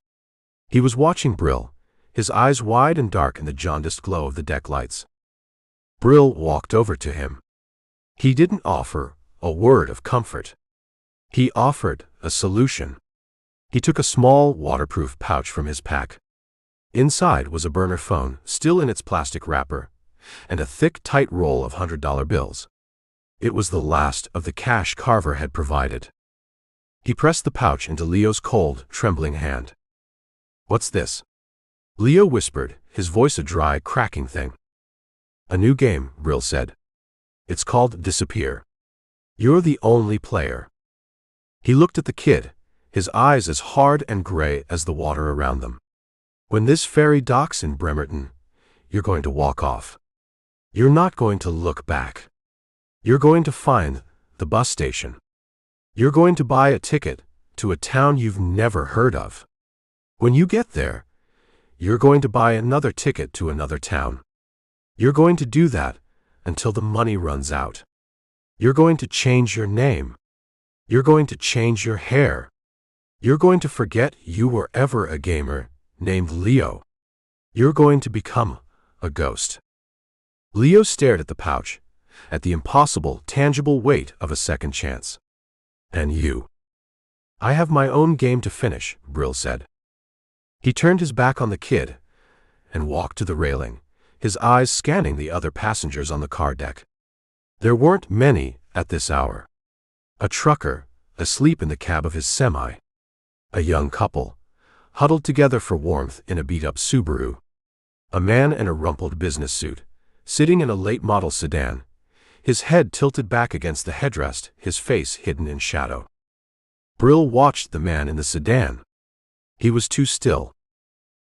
He was watching Brill, his eyes wide and dark in the jaundiced glow of the deck lights. Brill walked over to him. He didn't offer a word of comfort. He offered a solution. He took a small, waterproof pouch from his pack. Inside was a burner phone, still in its plastic wrapper, and a thick, tight roll of $100 bills. It was the last of the cash Carver had provided. He pressed the pouch into Leo's cold, trembling hand. "What's this?" Leo whispered, his voice a dry, cracking thing. "A new game," Brill said. "It's called Disappear. You're the only player." He looked at the kid, his eyes as hard and gray as the water around them. "When this ferry docks in Bremerton, you're going to walk off. You're not going to look back. You're going to find the bus station. You're going to buy a ticket to a town you've never heard of. When you get there, you're going to buy another ticket to another town. You're going to do that until the money runs out. You're going to change your name. You're going to change your hair. You're going to forget you were ever a gamer named Leo. You're going to become a ghost." Leo stared at the pouch, at the impossible, tangible weight of a second chance. "And you?" "I have my own game to finish," Brill said. He turned his back on the kid and walked to the railing, his eyes scanning the other passengers on the car deck. There weren't many at this hour. A trucker, asleep in the cab of his semi. A young couple, huddled together for warmth in a beat-up Subaru. A man in a rumpled business suit, sitting in a late-model sedan, his head tilted back against the headrest, his face hidden in shadow. Brill watched the man in the sedan. He was too still.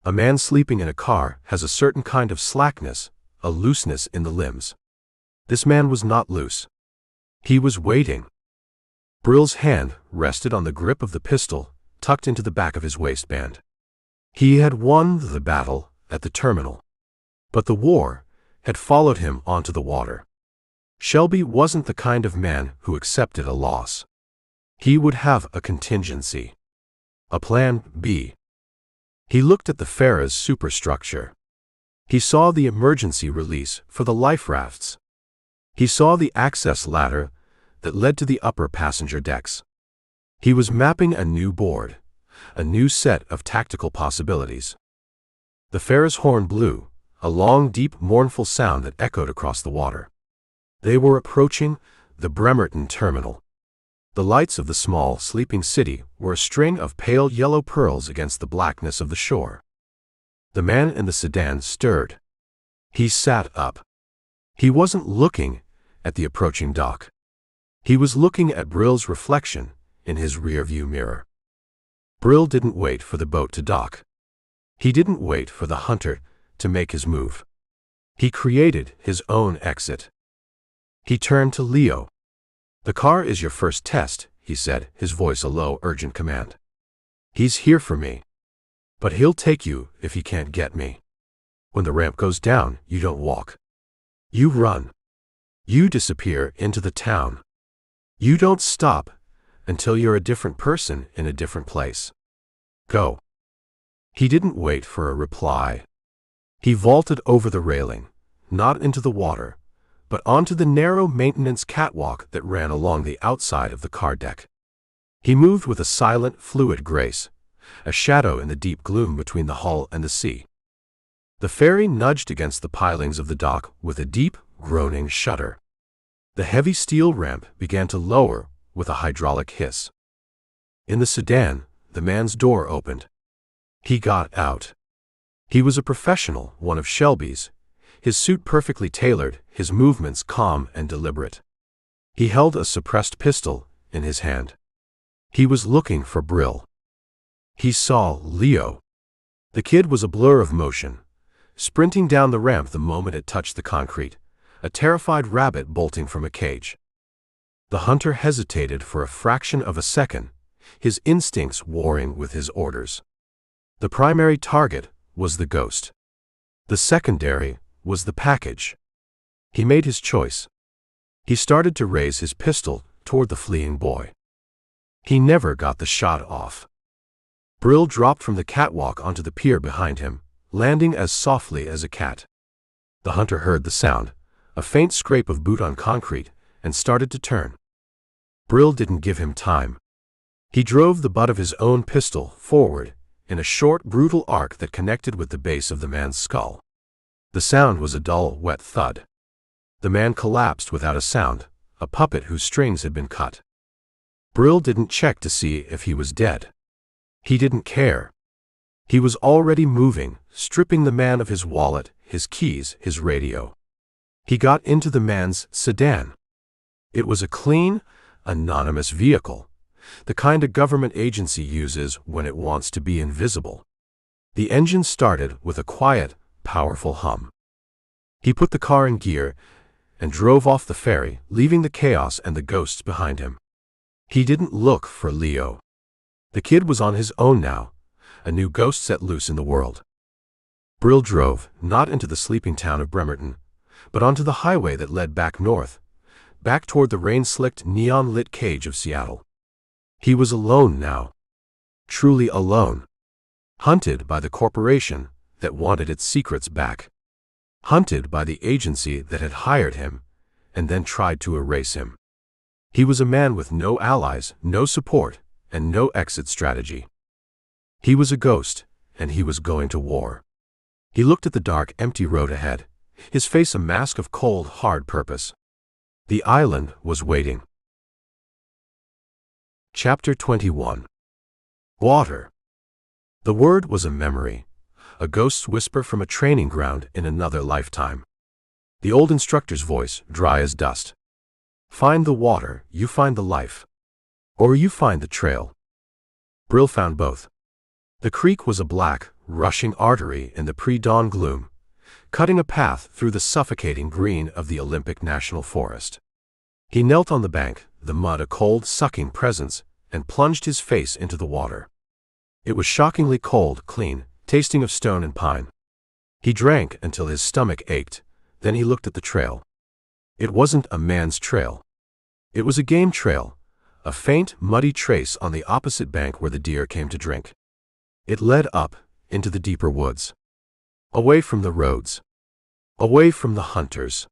A man sleeping in a car has a certain kind of slackness, a looseness in the limbs. This man was not loose. He was waiting. Brill's hand rested on the grip of the pistol tucked into the back of his waistband. He had won the battle at the terminal, but the war had followed him onto the water. Shelby wasn't the kind of man who accepted a loss. He would have a contingency, a plan B. He looked at the Farah's superstructure. He saw the emergency release for the life rafts. He saw the access ladder that led to the upper passenger decks. He was mapping a new board, a new set of tactical possibilities. The Farah's horn blew, a long, deep, mournful sound that echoed across the water. They were approaching the Bremerton terminal. The lights of the small, sleeping city were a string of pale yellow pearls against the blackness of the shore. The man in the sedan stirred. He sat up. He wasn't looking at the approaching dock. He was looking at Brill's reflection in his rearview mirror. Brill didn't wait for the boat to dock. He didn't wait for the hunter to make his move. He created his own exit. He turned to Leo. "The car is your first test," he said, his voice a low, urgent command. "He's here for me. But he'll take you if he can't get me. When the ramp goes down, you don't walk. You run. You disappear into the town. You don't stop until you're a different person in a different place. Go." He didn't wait for a reply. He vaulted over the railing, not into the water, but onto the narrow maintenance catwalk that ran along the outside of the car deck. He moved with a silent, fluid grace, a shadow in the deep gloom between the hull and the sea. The ferry nudged against the pilings of the dock with a deep, groaning shudder. The heavy steel ramp began to lower with a hydraulic hiss. In the sedan, the man's door opened. He got out. He was a professional, one of Shelby's, his suit perfectly tailored, his movements calm and deliberate. He held a suppressed pistol in his hand. He was looking for Brill. He saw Leo. The kid was a blur of motion, sprinting down the ramp the moment it touched the concrete, a terrified rabbit bolting from a cage. The hunter hesitated for a fraction of a second, his instincts warring with his orders. The primary target was the ghost. The secondary was the package. He made his choice. He started to raise his pistol toward the fleeing boy. He never got the shot off. Brill dropped from the catwalk onto the pier behind him, landing as softly as a cat. The hunter heard the sound, a faint scrape of boot on concrete, and started to turn. Brill didn't give him time. He drove the butt of his own pistol forward in a short, brutal arc that connected with the base of the man's skull. The sound was a dull, wet thud. The man collapsed without a sound, a puppet whose strings had been cut. Brill didn't check to see if he was dead. He didn't care. He was already moving, stripping the man of his wallet, his keys, his radio. He got into the man's sedan. It was a clean, anonymous vehicle, the kind a government agency uses when it wants to be invisible. The engine started with a quiet, powerful hum. He put the car in gear and drove off the ferry, leaving the chaos and the ghosts behind him. He didn't look for Leo. The kid was on his own now, a new ghost set loose in the world. Brill drove, not into the sleeping town of Bremerton, but onto the highway that led back north, back toward the rain-slicked, neon-lit cage of Seattle. He was alone now. Truly alone. Hunted by the corporation that wanted its secrets back. Hunted by the agency that had hired him and then tried to erase him. He was a man with no allies, no support, and no exit strategy. He was a ghost, and he was going to war. He looked at the dark, empty road ahead, his face a mask of cold, hard purpose. The island was waiting. Chapter 21. Water. The word was a memory, a ghost's whisper from a training ground in another lifetime. The old instructor's voice, dry as dust. Find the water, you find the life. Or you find the trail. Brill found both. The creek was a black, rushing artery in the pre-dawn gloom, cutting a path through the suffocating green of the Olympic National Forest. He knelt on the bank, the mud a cold, sucking presence, and plunged his face into the water. It was shockingly cold, clean, tasting of stone and pine. He drank until his stomach ached, then he looked at the trail. It wasn't a man's trail. It was a game trail, a faint, muddy trace on the opposite bank where the deer came to drink. It led up into the deeper woods, away from the roads, away from the hunters.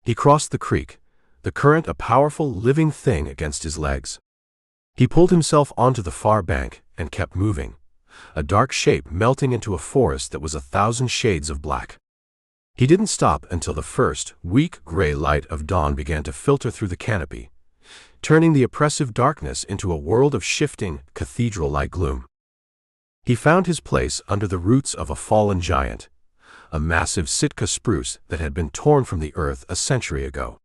He crossed the creek, the current a powerful, living thing against his legs. He pulled himself onto the far bank and kept moving, a dark shape melting into a forest that was 1,000 shades of black. He didn't stop until the first, weak, gray light of dawn began to filter through the canopy, turning the oppressive darkness into a world of shifting, cathedral-like gloom. He found his place under the roots of a fallen giant, a massive Sitka spruce that had been torn from the earth a century ago.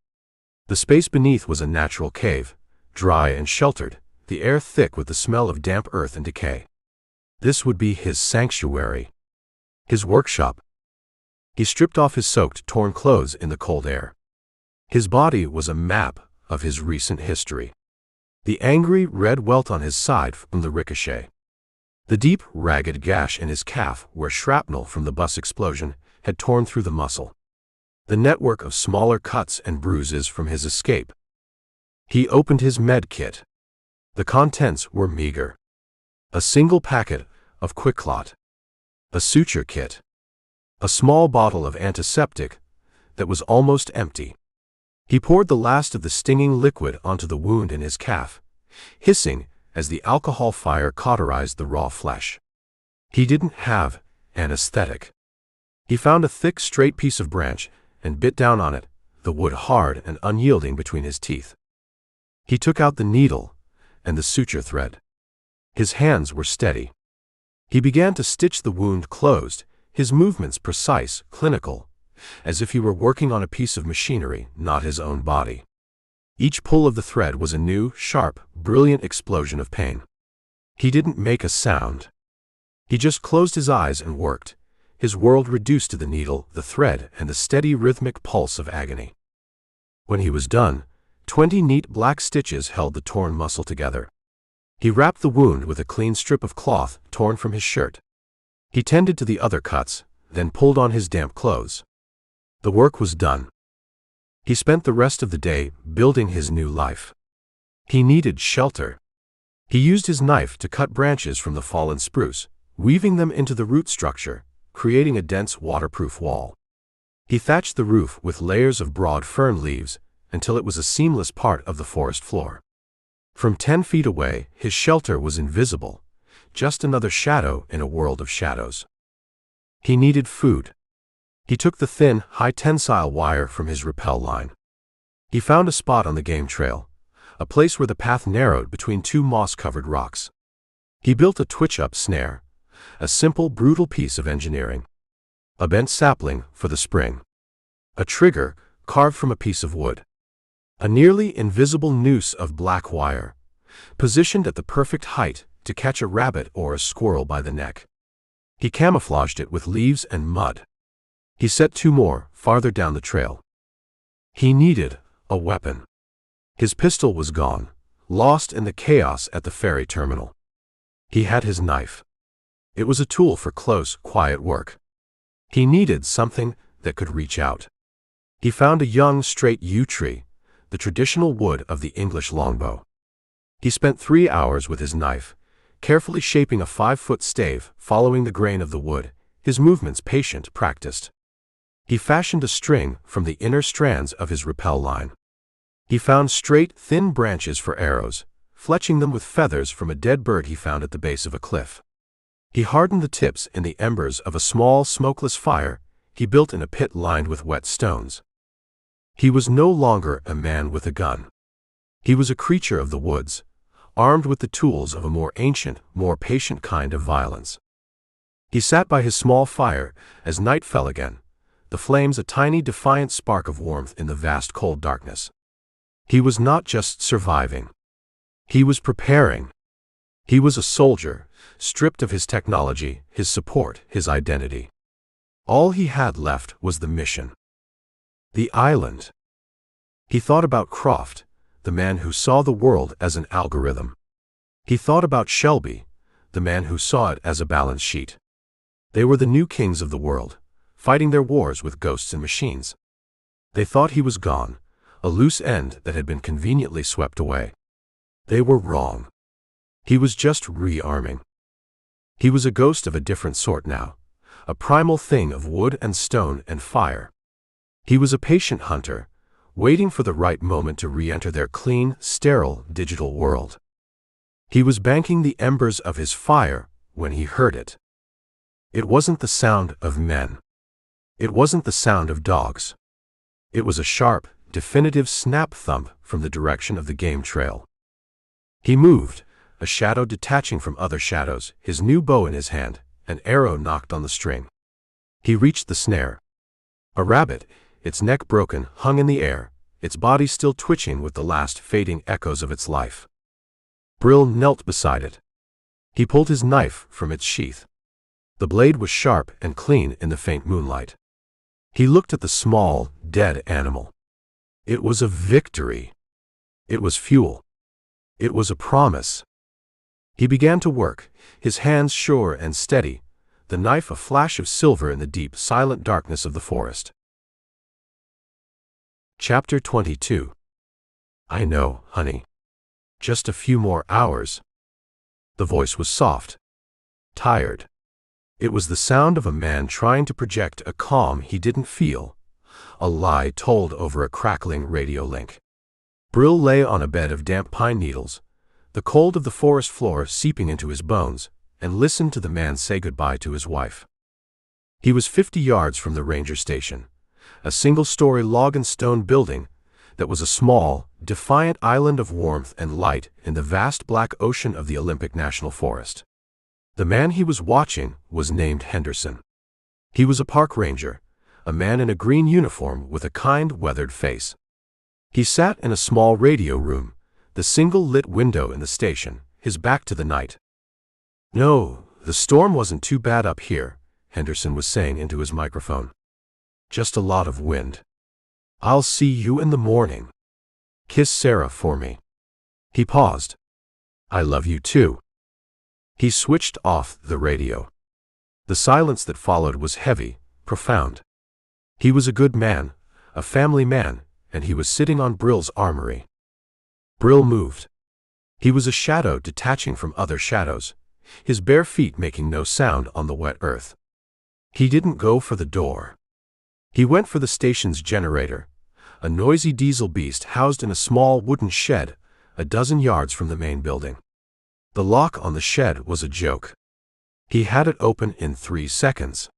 The space beneath was a natural cave, dry and sheltered, the air thick with the smell of damp earth and decay. This would be his sanctuary, his workshop. He stripped off his soaked, torn clothes in the cold air. His body was a map of his recent history. The angry red welt on his side from the ricochet. The deep, ragged gash in his calf where shrapnel from the bus explosion had torn through the muscle. The network of smaller cuts and bruises from his escape. He opened his med kit. The contents were meager. A single packet of QuickClot. A suture kit. A small bottle of antiseptic that was almost empty. He poured the last of the stinging liquid onto the wound in his calf, hissing as the alcohol fire cauterized the raw flesh. He didn't have anesthetic. He found a thick, straight piece of branch and bit down on it, the wood hard and unyielding between his teeth. He took out the needle and the suture thread. His hands were steady. He began to stitch the wound closed, his movements precise, clinical, as if he were working on a piece of machinery, not his own body. Each pull of the thread was a new, sharp, brilliant explosion of pain. He didn't make a sound. He just closed his eyes and worked, his world reduced to the needle, the thread, and the steady rhythmic pulse of agony. When he was done, 20 neat black stitches held the torn muscle together. He wrapped the wound with a clean strip of cloth torn from his shirt. He tended to the other cuts, then pulled on his damp clothes. The work was done. He spent the rest of the day building his new life. He needed shelter. He used his knife to cut branches from the fallen spruce, weaving them into the root structure, creating a dense waterproof wall. He thatched the roof with layers of broad fern leaves until it was a seamless part of the forest floor. From 10 feet away, his shelter was invisible, just another shadow in a world of shadows. He needed food. He took the thin, high-tensile wire from his rappel line. He found a spot on the game trail, a place where the path narrowed between two moss-covered rocks. He built a twitch-up snare, a simple, brutal piece of engineering. A bent sapling for the spring. A trigger carved from a piece of wood. A nearly invisible noose of black wire, positioned at the perfect height to catch a rabbit or a squirrel by the neck. He camouflaged it with leaves and mud. He set 2 more farther down the trail. He needed a weapon. His pistol was gone, lost in the chaos at the ferry terminal. He had his knife. It was a tool for close, quiet work. He needed something that could reach out. He found a young, straight yew tree, the traditional wood of the English longbow. He spent 3 hours with his knife, carefully shaping a 5-foot stave, following the grain of the wood, his movements patient, practiced. He fashioned a string from the inner strands of his rappel line. He found straight, thin branches for arrows, fletching them with feathers from a dead bird he found at the base of a cliff. He hardened the tips in the embers of a small, smokeless fire he built in a pit lined with wet stones. He was no longer a man with a gun. He was a creature of the woods, armed with the tools of a more ancient, more patient kind of violence. He sat by his small fire as night fell again, the flames a tiny defiant spark of warmth in the vast cold darkness. He was not just surviving. He was preparing. He was a soldier, stripped of his technology, his support, his identity. All he had left was the mission. The island. He thought about Croft, the man who saw the world as an algorithm. He thought about Shelby, the man who saw it as a balance sheet. They were the new kings of the world, fighting their wars with ghosts and machines. They thought he was gone, a loose end that had been conveniently swept away. They were wrong. He was just rearming. He was a ghost of a different sort now, a primal thing of wood and stone and fire. He was a patient hunter, waiting for the right moment to re-enter their clean, sterile, digital world. He was banking the embers of his fire when he heard it. It wasn't the sound of men. It wasn't the sound of dogs. It was a sharp, definitive snap thump from the direction of the game trail. He moved, a shadow detaching from other shadows, his new bow in his hand, an arrow knocked on the string. He reached the snare. A rabbit, its neck broken, hung in the air, its body still twitching with the last fading echoes of its life. Brill knelt beside it. He pulled his knife from its sheath. The blade was sharp and clean in the faint moonlight. He looked at the small, dead animal. It was a victory. It was fuel. It was a promise. He began to work, his hands sure and steady, the knife a flash of silver in the deep, silent darkness of the forest. Chapter 22. I know, honey. Just a few more hours. The voice was soft, tired. It was the sound of a man trying to project a calm he didn't feel, a lie told over a crackling radio link. Brill lay on a bed of damp pine needles, the cold of the forest floor seeping into his bones, and listened to the man say goodbye to his wife. He was 50 yards from the ranger station, a single-story log and stone building that was a small, defiant island of warmth and light in the vast black ocean of the Olympic National Forest. The man he was watching was named Henderson. He was a park ranger, a man in a green uniform with a kind, weathered face. He sat in a small radio room, the single lit window in the station, his back to the night. No, the storm wasn't too bad up here, Henderson was saying into his microphone. Just a lot of wind. I'll see you in the morning. Kiss Sarah for me. He paused. I love you too. He switched off the radio. The silence that followed was heavy, profound. He was a good man, a family man, and he was sitting on Brill's armory. Brill moved. He was a shadow detaching from other shadows, his bare feet making no sound on the wet earth. He didn't go for the door. He went for the station's generator, a noisy diesel beast housed in a small wooden shed a dozen yards from the main building. The lock on the shed was a joke. He had it open in 3 seconds.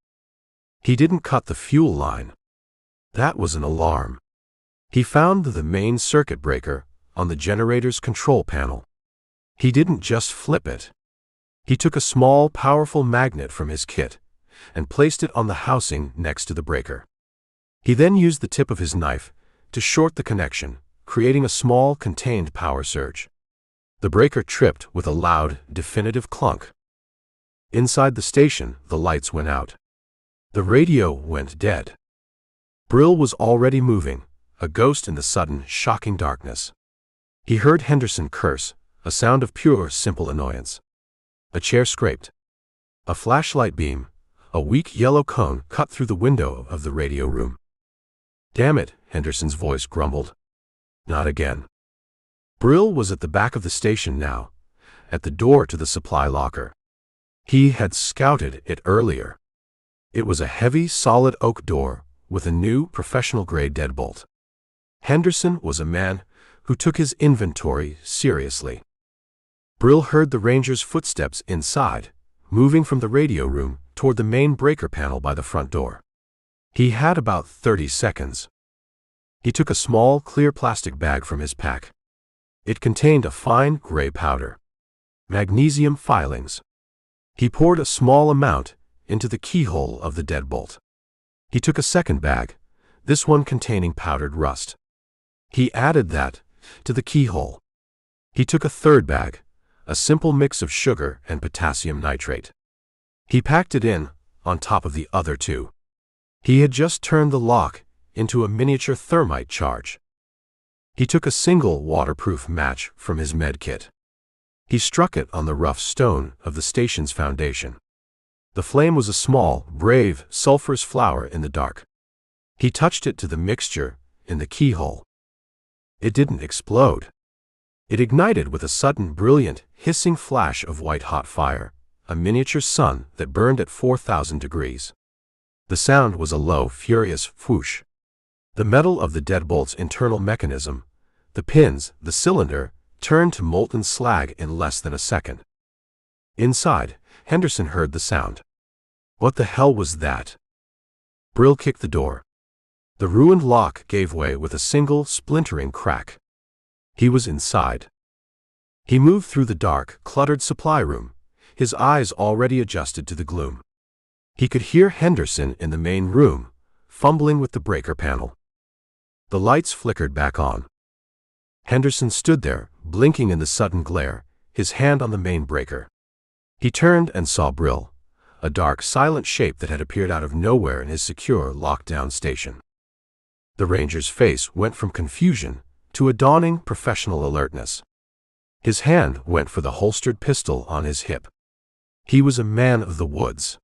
He didn't cut the fuel line. That was an alarm. He found the main circuit breaker on the generator's control panel. He didn't just flip it. He took a small, powerful magnet from his kit and placed it on the housing next to the breaker. He then used the tip of his knife to short the connection, creating a small, contained power surge. The breaker tripped with a loud, definitive clunk. Inside the station, the lights went out. The radio went dead. Brill was already moving, a ghost in the sudden, shocking darkness. He heard Henderson curse, a sound of pure, simple annoyance. A chair scraped. A flashlight beam, a weak yellow cone cut through the window of the radio room. Damn it, Henderson's voice grumbled. Not again. Brill was at the back of the station now, at the door to the supply locker. He had scouted it earlier. It was a heavy, solid oak door with a new, professional-grade deadbolt. Henderson was a man who took his inventory seriously. Brill heard the ranger's footsteps inside, moving from the radio room toward the main breaker panel by the front door. He had about 30 seconds. He took a small, clear plastic bag from his pack. It contained a fine gray powder. Magnesium filings. He poured a small amount into the keyhole of the deadbolt. He took a second bag, this one containing powdered rust. He added that to the keyhole. He took a third bag, a simple mix of sugar and potassium nitrate. He packed it in on top of the other two. He had just turned the lock into a miniature thermite charge. He took a single waterproof match from his med kit. He struck it on the rough stone of the station's foundation. The flame was a small, brave, sulphurous flower in the dark. He touched it to the mixture in the keyhole. It didn't explode. It ignited with a sudden, brilliant, hissing flash of white-hot fire, a miniature sun that burned at 4,000 degrees. The sound was a low, furious whoosh. The metal of the deadbolt's internal mechanism, the pins, the cylinder, turned to molten slag in less than a second. Inside, Henderson heard the sound. What the hell was that? Brill kicked the door. The ruined lock gave way with a single, splintering crack. He was inside. He moved through the dark, cluttered supply room, his eyes already adjusted to the gloom. He could hear Henderson in the main room, fumbling with the breaker panel. The lights flickered back on. Henderson stood there, blinking in the sudden glare, his hand on the main breaker. He turned and saw Brill, a dark, silent shape that had appeared out of nowhere in his secure, locked-down station. The ranger's face went from confusion to a dawning, professional alertness. His hand went for the holstered pistol on his hip. He was a man of the woods.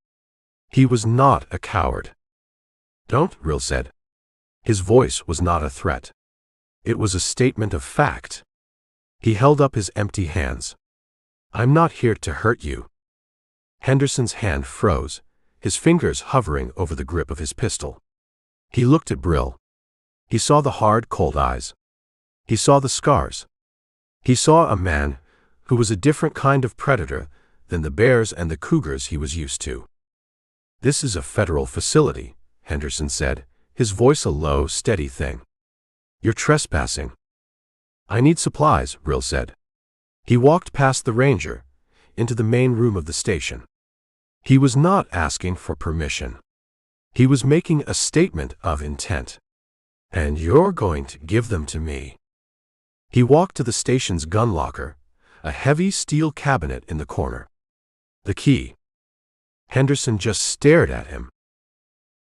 He was not a coward. "Don't," Brill said. His voice was not a threat. It was a statement of fact. He held up his empty hands. "I'm not here to hurt you." Henderson's hand froze, his fingers hovering over the grip of his pistol. He looked at Brill. He saw the hard, cold eyes. He saw the scars. He saw a man who was a different kind of predator than the bears and the cougars he was used to. "This is a federal facility," Henderson said, his voice a low, steady thing. "You're trespassing." "I need supplies," Brill said. He walked past the ranger, into the main room of the station. He was not asking for permission. He was making a statement of intent. "And you're going to give them to me." He walked to the station's gun locker, a heavy steel cabinet in the corner. "The key." Henderson just stared at him.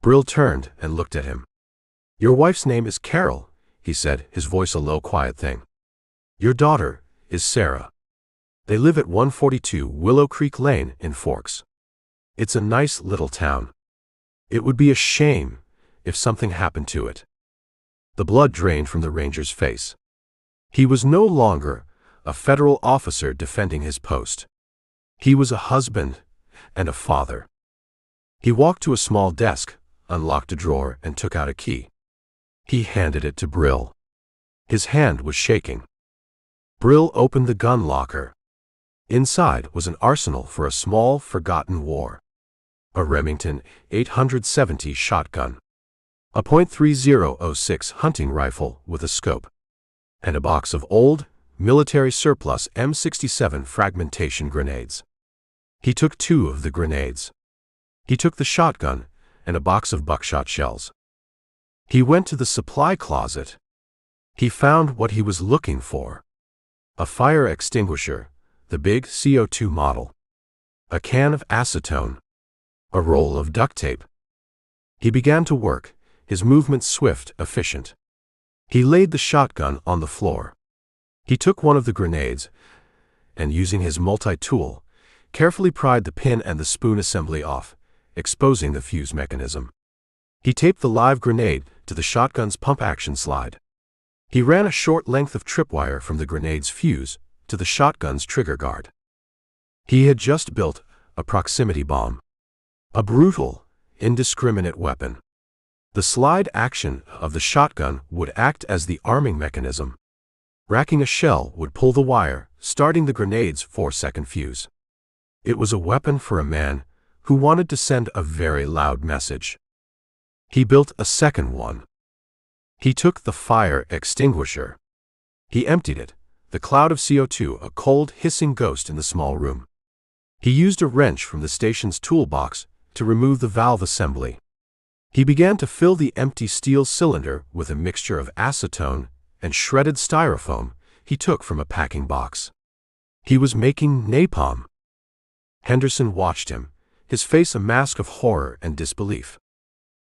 Brill turned and looked at him. "Your wife's name is Carol," he said, his voice a low, quiet thing. "Your daughter is Sarah. They live at 142 Willow Creek Lane in Forks. It's a nice little town. It would be a shame if something happened to it." The blood drained from the ranger's face. He was no longer a federal officer defending his post. He was a husband and a father. He walked to a small desk, unlocked a drawer, and took out a key. He handed it to Brill. His hand was shaking. Brill opened the gun locker. Inside was an arsenal for a small, forgotten war. A Remington 870 shotgun. A .3006 hunting rifle with a scope. And a box of old, military surplus M67 fragmentation grenades. He took 2 of the grenades. He took the shotgun and a box of buckshot shells. He went to the supply closet. He found what he was looking for. A fire extinguisher, the big CO2 model. A can of acetone. A roll of duct tape. He began to work, his movements swift, efficient. He laid the shotgun on the floor. He took one of the grenades, and using his multi-tool, carefully pried the pin and the spoon assembly off, exposing the fuse mechanism. He taped the live grenade to the shotgun's pump-action slide. He ran a short length of tripwire from the grenade's fuse to the shotgun's trigger guard. He had just built a proximity bomb. A brutal, indiscriminate weapon. The slide action of the shotgun would act as the arming mechanism. Racking a shell would pull the wire, starting the grenade's 4-second fuse. It was a weapon for a man who wanted to send a very loud message. He built a second one. He took the fire extinguisher. He emptied it, the cloud of CO2 a cold, hissing ghost in the small room. He used a wrench from the station's toolbox to remove the valve assembly. He began to fill the empty steel cylinder with a mixture of acetone and shredded styrofoam he took from a packing box. He was making napalm. Henderson watched him, his face a mask of horror and disbelief.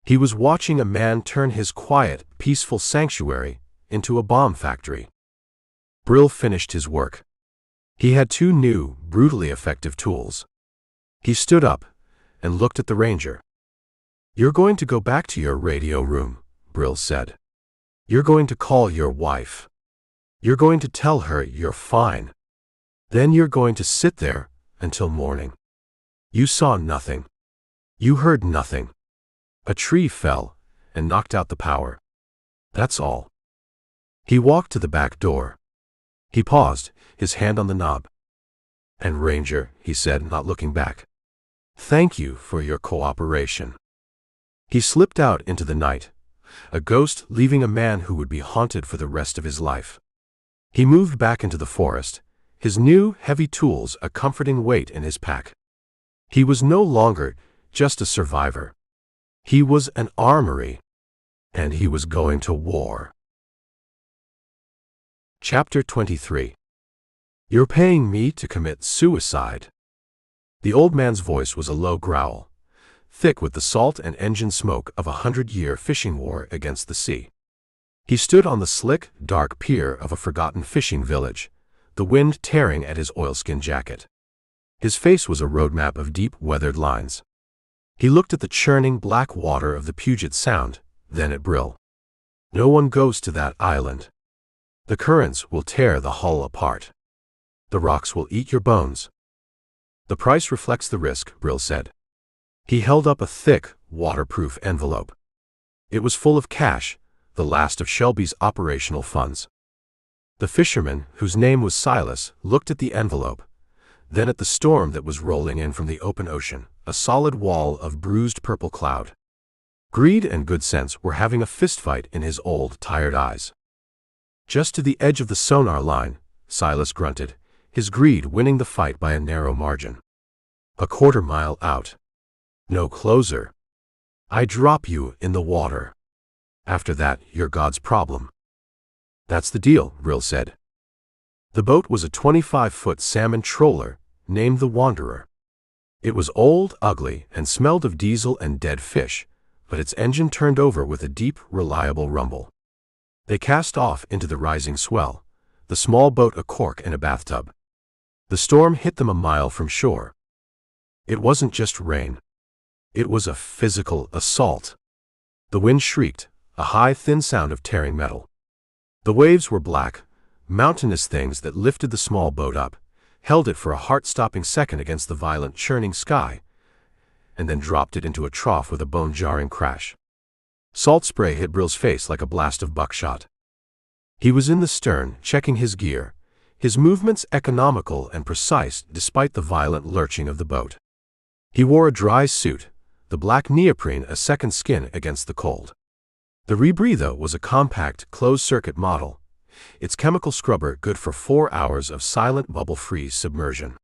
He was watching a man turn his quiet, peaceful sanctuary into a bomb factory. Brill finished his work. He had 2 new, brutally effective tools. He stood up and looked at the ranger. "You're going to go back to your radio room," Brill said. "You're going to call your wife. You're going to tell her you're fine. Then you're going to sit there until morning. You saw nothing. You heard nothing. A tree fell and knocked out the power. That's all." He walked to the back door. He paused, his hand on the knob. "And Ranger," he said, not looking back, "thank you for your cooperation." He slipped out into the night, a ghost leaving a man who would be haunted for the rest of his life. He moved back into the forest, his new, heavy tools a comforting weight in his pack. He was no longer just a survivor. He was an armory, and he was going to war. Chapter 23. "You're paying me to commit suicide." The old man's voice was a low growl, thick with the salt and engine smoke of a 100-year fishing war against the sea. He stood on the slick, dark pier of a forgotten fishing village, the wind tearing at his oilskin jacket. His face was a roadmap of deep, weathered lines. He looked at the churning black water of the Puget Sound, then at Brill. "No one goes to that island. The currents will tear the hull apart. The rocks will eat your bones." "The price reflects the risk," Brill said. He held up a thick, waterproof envelope. It was full of cash, the last of Shelby's operational funds. The fisherman, whose name was Silas, looked at the envelope, then at the storm that was rolling in from the open ocean, a solid wall of bruised purple cloud. Greed and good sense were having a fistfight in his old, tired eyes. "Just to the edge of the sonar line," Silas grunted, his greed winning the fight by a narrow margin. "A quarter-mile out. No closer. I drop you in the water. After that, you're God's problem." "That's the deal," Brill said. The boat was a 25-foot salmon trawler named the Wanderer. It was old, ugly, and smelled of diesel and dead fish, but its engine turned over with a deep, reliable rumble. They cast off into the rising swell, the small boat a cork in a bathtub. The storm hit them a mile from shore. It wasn't just rain. It was a physical assault. The wind shrieked, a high, thin sound of tearing metal. The waves were black, mountainous things that lifted the small boat up, held it for a heart-stopping second against the violent, churning sky, and then dropped it into a trough with a bone-jarring crash. Salt spray hit Brill's face like a blast of buckshot. He was in the stern, checking his gear, his movements economical and precise despite the violent lurching of the boat. He wore a dry suit, the black neoprene a second skin against the cold. The rebreather was a compact, closed-circuit model, its chemical scrubber good for 4 hours of silent bubble-free submersion.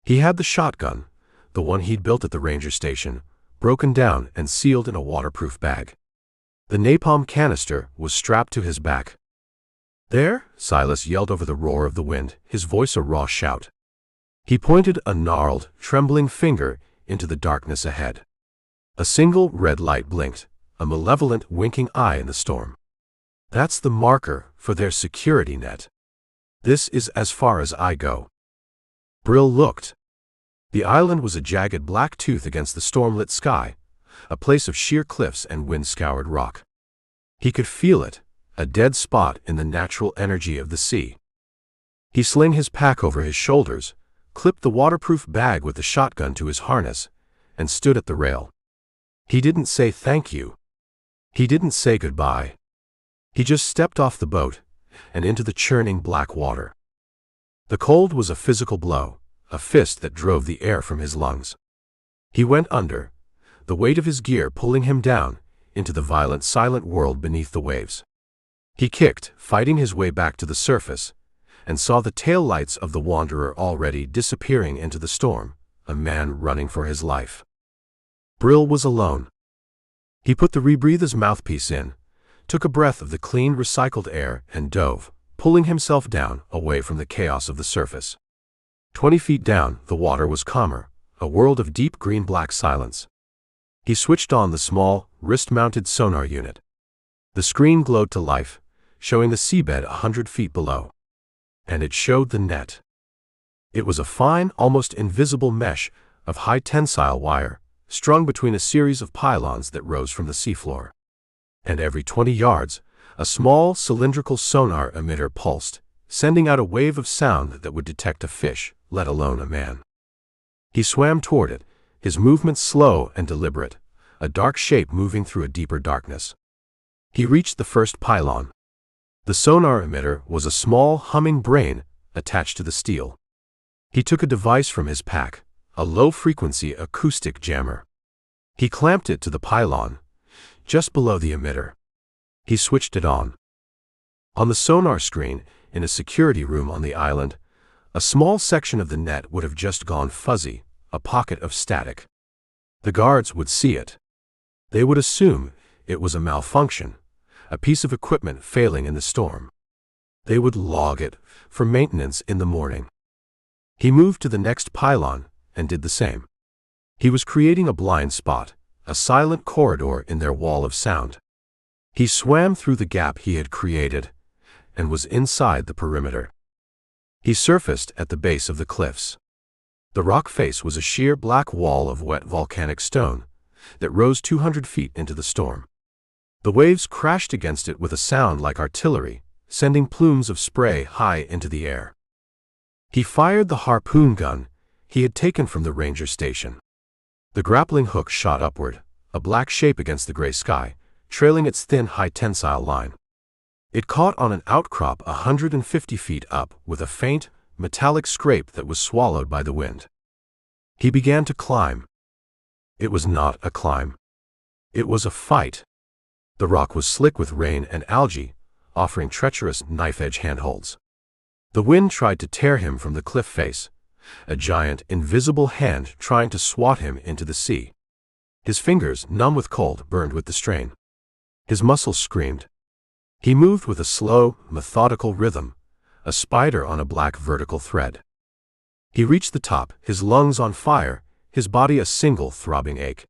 He had the shotgun, the one he'd built at the ranger station, broken down and sealed in a waterproof bag. The napalm canister was strapped to his back. "There!" Silas yelled over the roar of the wind, his voice a raw shout. He pointed a gnarled, trembling finger into the darkness ahead. A single red light blinked, a malevolent, winking eye in the storm. "That's the marker for their security net. This is as far as I go." Brill looked. The island was a jagged black tooth against the storm-lit sky, a place of sheer cliffs and wind-scoured rock. He could feel it, a dead spot in the natural energy of the sea. He slung his pack over his shoulders, clipped the waterproof bag with the shotgun to his harness, and stood at the rail. He didn't say thank you. He didn't say goodbye. He just stepped off the boat and into the churning black water. The cold was a physical blow, a fist that drove the air from his lungs. He went under, the weight of his gear pulling him down into the violent, silent world beneath the waves. He kicked, fighting his way back to the surface, and saw the tail lights of the Wanderer already disappearing into the storm, a man running for his life. Brill was alone. He put the rebreather's mouthpiece in, took a breath of the clean, recycled air, and dove, pulling himself down, away from the chaos of the surface. 20 feet down, the water was calmer, a world of deep green-black silence. He switched on the small, wrist-mounted sonar unit. The screen glowed to life, showing the seabed 100 feet below. And it showed the net. It was a fine, almost invisible mesh of high tensile wire, strung between a series of pylons that rose from the seafloor. And every 20 yards, a small cylindrical sonar emitter pulsed, sending out a wave of sound that would detect a fish, let alone a man. He swam toward it, his movements slow and deliberate, a dark shape moving through a deeper darkness. He reached the first pylon. The sonar emitter was a small, humming brain attached to the steel. He took a device from his pack, a low-frequency acoustic jammer. He clamped it to the pylon, just below the emitter. He switched it on. On the sonar screen, in a security room on the island, a small section of the net would have just gone fuzzy, a pocket of static. The guards would see it. They would assume it was a malfunction, a piece of equipment failing in the storm. They would log it for maintenance in the morning. He moved to the next pylon and did the same. He was creating a blind spot, a silent corridor in their wall of sound. He swam through the gap he had created and was inside the perimeter. He surfaced at the base of the cliffs. The rock face was a sheer black wall of wet volcanic stone that rose 200 feet into the storm. The waves crashed against it with a sound like artillery, sending plumes of spray high into the air. He fired the harpoon gun he had taken from the ranger station. The grappling hook shot upward, a black shape against the gray sky, trailing its thin high-tensile line. It caught on an outcrop 150 feet up with a faint, metallic scrape that was swallowed by the wind. He began to climb. It was not a climb. It was a fight. The rock was slick with rain and algae, offering treacherous knife-edge handholds. The wind tried to tear him from the cliff face, a giant, invisible hand trying to swat him into the sea. His fingers, numb with cold, burned with the strain. His muscles screamed. He moved with a slow, methodical rhythm, a spider on a black vertical thread. He reached the top, his lungs on fire, his body a single throbbing ache.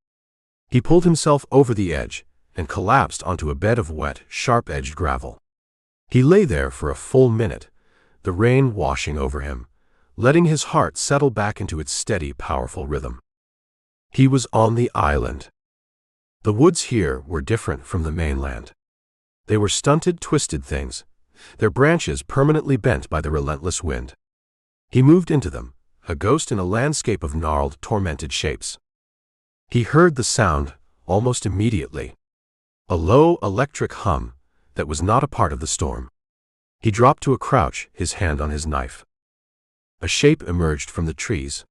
He pulled himself over the edge and collapsed onto a bed of wet, sharp-edged gravel. He lay there for a full minute, the rain washing over him, letting his heart settle back into its steady, powerful rhythm. He was on the island. The woods here were different from the mainland. They were stunted, twisted things, their branches permanently bent by the relentless wind. He moved into them, a ghost in a landscape of gnarled, tormented shapes. He heard the sound almost immediately, a low electric hum that was not a part of the storm. He dropped to a crouch, his hand on his knife. A shape emerged from the trees.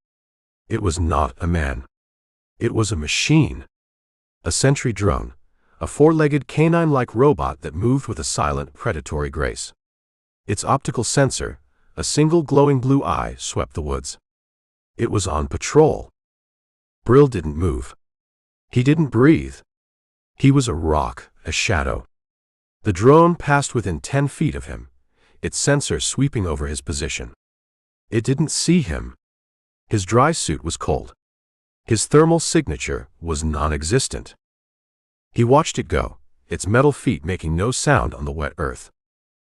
It was not a man. It was a machine. A sentry drone, a four-legged canine-like robot that moved with a silent, predatory grace. Its optical sensor, a single glowing blue eye, swept the woods. It was on patrol. Brill didn't move. He didn't breathe. He was a rock, a shadow. The drone passed within 10 feet of him, its sensor sweeping over his position. It didn't see him. His dry suit was cold. His thermal signature was non-existent. He watched it go, its metal feet making no sound on the wet earth.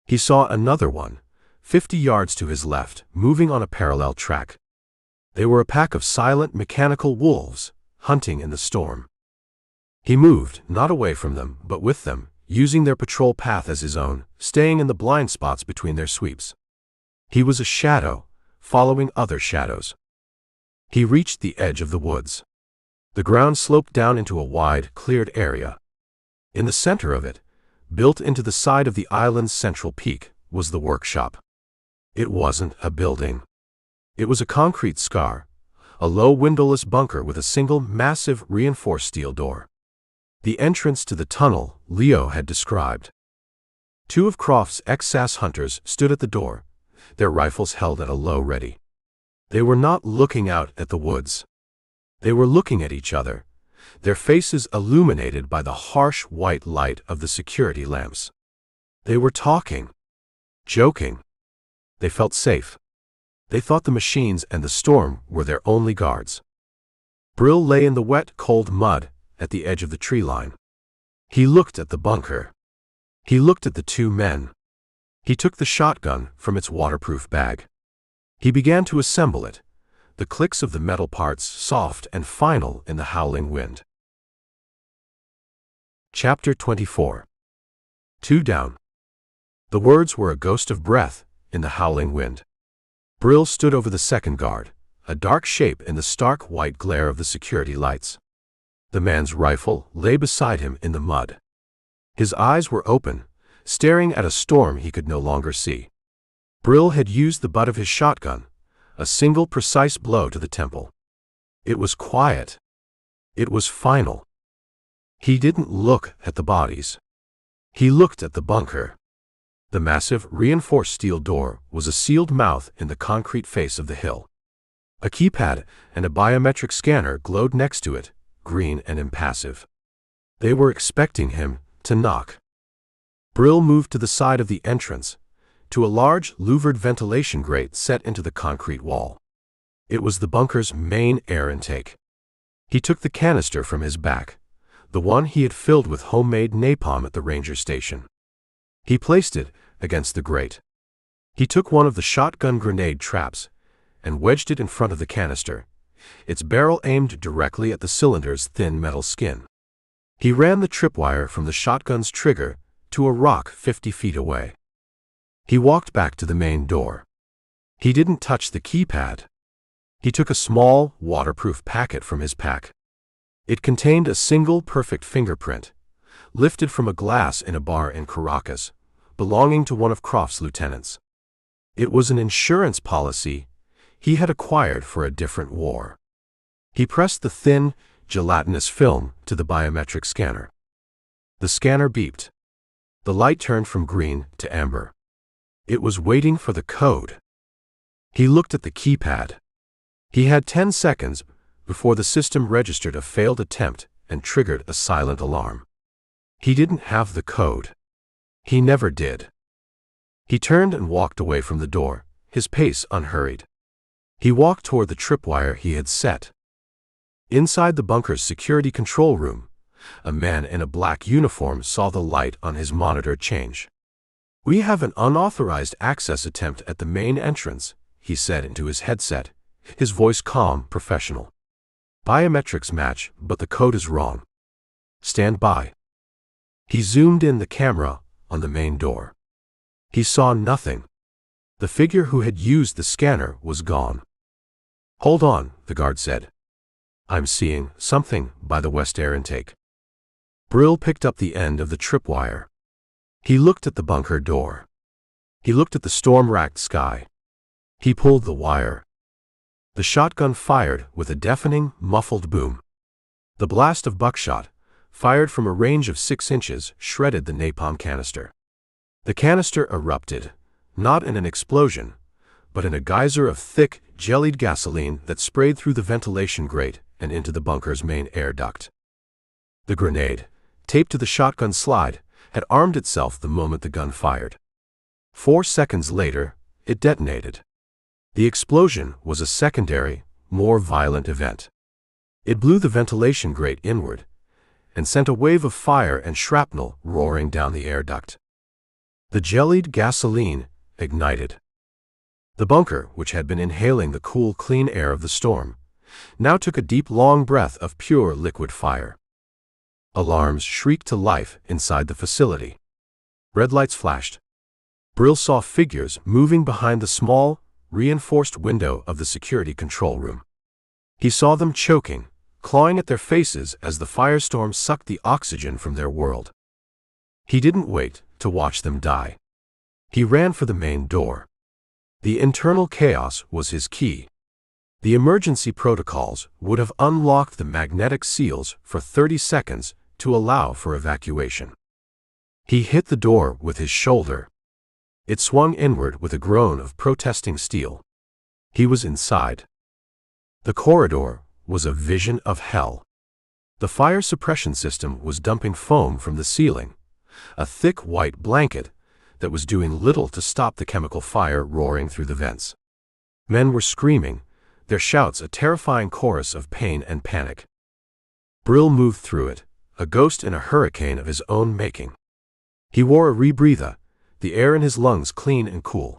He saw another one, 50 yards to his left, moving on a parallel track. They were a pack of silent, mechanical wolves, hunting in the storm. He moved, not away from them, but with them, using their patrol path as his own, staying in the blind spots between their sweeps. He was a shadow, following other shadows. He reached the edge of the woods. The ground sloped down into a wide, cleared area. In the center of it, built into the side of the island's central peak, was the workshop. It wasn't a building. It was a concrete scar, a low windowless bunker with a single massive reinforced steel door. The entrance to the tunnel Leo had described. Two of Croft's ex-SAS hunters stood at the door, their rifles held at a low ready. They were not looking out at the woods. They were looking at each other, their faces illuminated by the harsh white light of the security lamps. They were talking, joking. They felt safe. They thought the machines and the storm were their only guards. Brill lay in the wet, cold mud at the edge of the tree line. He looked at the bunker. He looked at the two men. He took the shotgun from its waterproof bag. He began to assemble it, the clicks of the metal parts soft and final in the howling wind. Chapter 24. Two down. The words were a ghost of breath in the howling wind. Brill stood over the second guard, a dark shape in the stark white glare of the security lights. The man's rifle lay beside him in the mud. His eyes were open, staring at a storm he could no longer see. Brill had used the butt of his shotgun, a single precise blow to the temple. It was quiet. It was final. He didn't look at the bodies. He looked at the bunker. The massive, reinforced steel door was a sealed mouth in the concrete face of the hill. A keypad and a biometric scanner glowed next to it, green and impassive. They were expecting him to knock. Brill moved to the side of the entrance, to a large, louvered ventilation grate set into the concrete wall. It was the bunker's main air intake. He took the canister from his back, the one he had filled with homemade napalm at the ranger station. He placed it against the grate. He took one of the shotgun grenade traps and wedged it in front of the canister, its barrel aimed directly at the cylinder's thin metal skin. He ran the tripwire from the shotgun's trigger to a rock 50 feet away. He walked back to the main door. He didn't touch the keypad. He took a small, waterproof packet from his pack. It contained a single perfect fingerprint, lifted from a glass in a bar in Caracas, belonging to one of Croft's lieutenants. It was an insurance policy he had acquired for a different war. He pressed the thin, gelatinous film to the biometric scanner. The scanner beeped. The light turned from green to amber. It was waiting for the code. He looked at the keypad. He had 10 seconds before the system registered a failed attempt and triggered a silent alarm. He didn't have the code. He never did. He turned and walked away from the door, his pace unhurried. He walked toward the tripwire he had set. Inside the bunker's security control room, a man in a black uniform saw the light on his monitor change. "We have an unauthorized access attempt at the main entrance," he said into his headset, his voice calm, professional. "Biometrics match, but the code is wrong. Stand by." He zoomed in the camera on the main door. He saw nothing. The figure who had used the scanner was gone. "Hold on," the guard said. "I'm seeing something by the west air intake." Brill picked up the end of the tripwire. He looked at the bunker door. He looked at the storm-racked sky. He pulled the wire. The shotgun fired with a deafening, muffled boom. The blast of buckshot, fired from a range of 6 inches, shredded the napalm canister. The canister erupted, not in an explosion, but in a geyser of thick, jellied gasoline that sprayed through the ventilation grate and into the bunker's main air duct. The grenade, taped to the shotgun slide, had armed itself the moment the gun fired. 4 seconds later, it detonated. The explosion was a secondary, more violent event. It blew the ventilation grate inward and sent a wave of fire and shrapnel roaring down the air duct. The jellied gasoline ignited. The bunker, which had been inhaling the cool, clean air of the storm, now took a deep, long breath of pure liquid fire. Alarms shrieked to life inside the facility. Red lights flashed. Brill saw figures moving behind the small, reinforced window of the security control room. He saw them choking, clawing at their faces as the firestorm sucked the oxygen from their world. He didn't wait to watch them die. He ran for the main door. The internal chaos was his key. The emergency protocols would have unlocked the magnetic seals for 30 seconds to allow for evacuation. He hit the door with his shoulder. It swung inward with a groan of protesting steel. He was inside. The corridor was a vision of hell. The fire suppression system was dumping foam from the ceiling, a thick white blanket that was doing little to stop the chemical fire roaring through the vents. Men were screaming, their shouts a terrifying chorus of pain and panic. Brill moved through it, a ghost in a hurricane of his own making. He wore a rebreather, the air in his lungs clean and cool.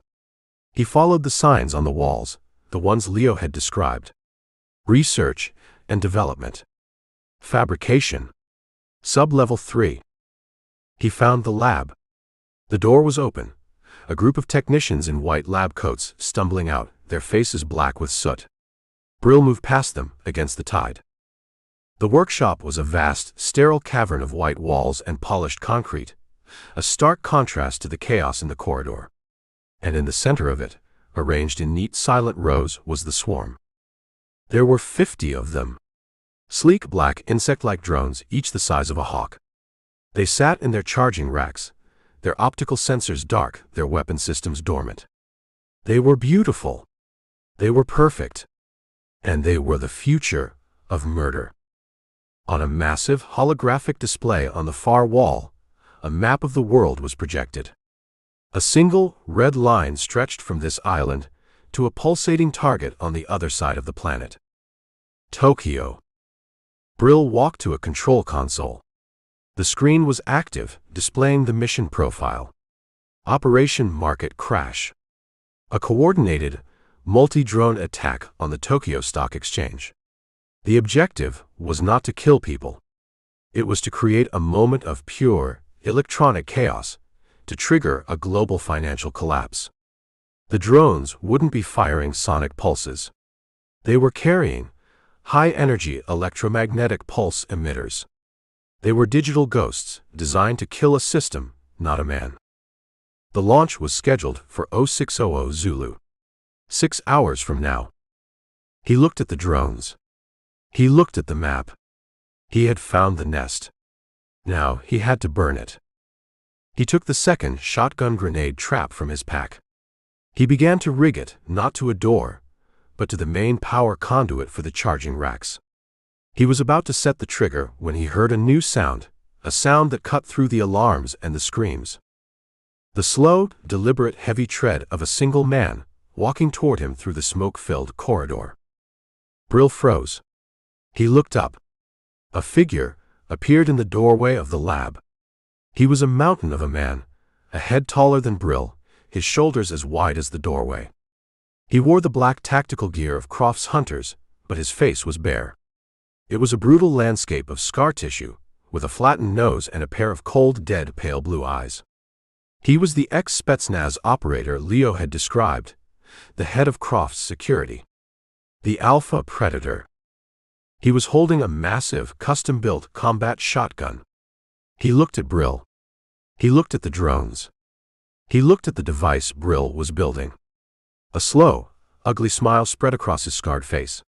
He followed the signs on the walls, the ones Leo had described. Research and development. Fabrication. Sub-level 3. He found the lab. The door was open. A group of technicians in white lab coats stumbling out, their faces black with soot. Brill moved past them, against the tide. The workshop was a vast, sterile cavern of white walls and polished concrete, a stark contrast to the chaos in the corridor. And in the center of it, arranged in neat silent rows, was the swarm. There were 50 of them. Sleek black insect-like drones, each the size of a hawk. They sat in their charging racks, their optical sensors dark, their weapon systems dormant. They were beautiful. They were perfect. And they were the future of murder. On a massive holographic display on the far wall, a map of the world was projected. A single red line stretched from this island to a pulsating target on the other side of the planet. Tokyo. Brill walked to a control console. The screen was active, displaying the mission profile. Operation Market Crash. A coordinated, multi-drone attack on the Tokyo Stock Exchange. The objective was not to kill people. It was to create a moment of pure, electronic chaos, to trigger a global financial collapse. The drones wouldn't be firing sonic pulses. They were carrying high-energy electromagnetic pulse emitters. They were digital ghosts, designed to kill a system, not a man. The launch was scheduled for 0600 Zulu. 6 hours from now. He looked at the drones. He looked at the map. He had found the nest. Now he had to burn it. He took the second shotgun grenade trap from his pack. He began to rig it, not to a door, but to the main power conduit for the charging racks. He was about to set the trigger when he heard a new sound, a sound that cut through the alarms and the screams. The slow, deliberate, heavy tread of a single man, walking toward him through the smoke-filled corridor. Brill froze. He looked up. A figure appeared in the doorway of the lab. He was a mountain of a man, a head taller than Brill, his shoulders as wide as the doorway. He wore the black tactical gear of Croft's hunters, but his face was bare. It was a brutal landscape of scar tissue, with a flattened nose and a pair of cold, dead, pale blue eyes. He was the ex-Spetsnaz operator Leo had described, the head of Croft's security. The Alpha Predator. He was holding a massive, custom-built combat shotgun. He looked at Brill. He looked at the drones. He looked at the device Brill was building. A slow, ugly smile spread across his scarred face.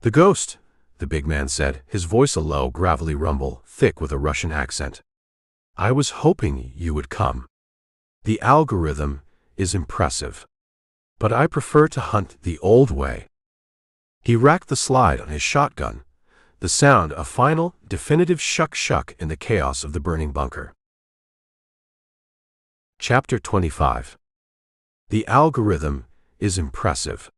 "The ghost," the big man said, his voice a low, gravelly rumble, thick with a Russian accent. "I was hoping you would come. The algorithm is impressive. But I prefer to hunt the old way." He racked the slide on his shotgun, the sound a final, definitive shuck-shuck in the chaos of the burning bunker. Chapter 25. The algorithm is impressive.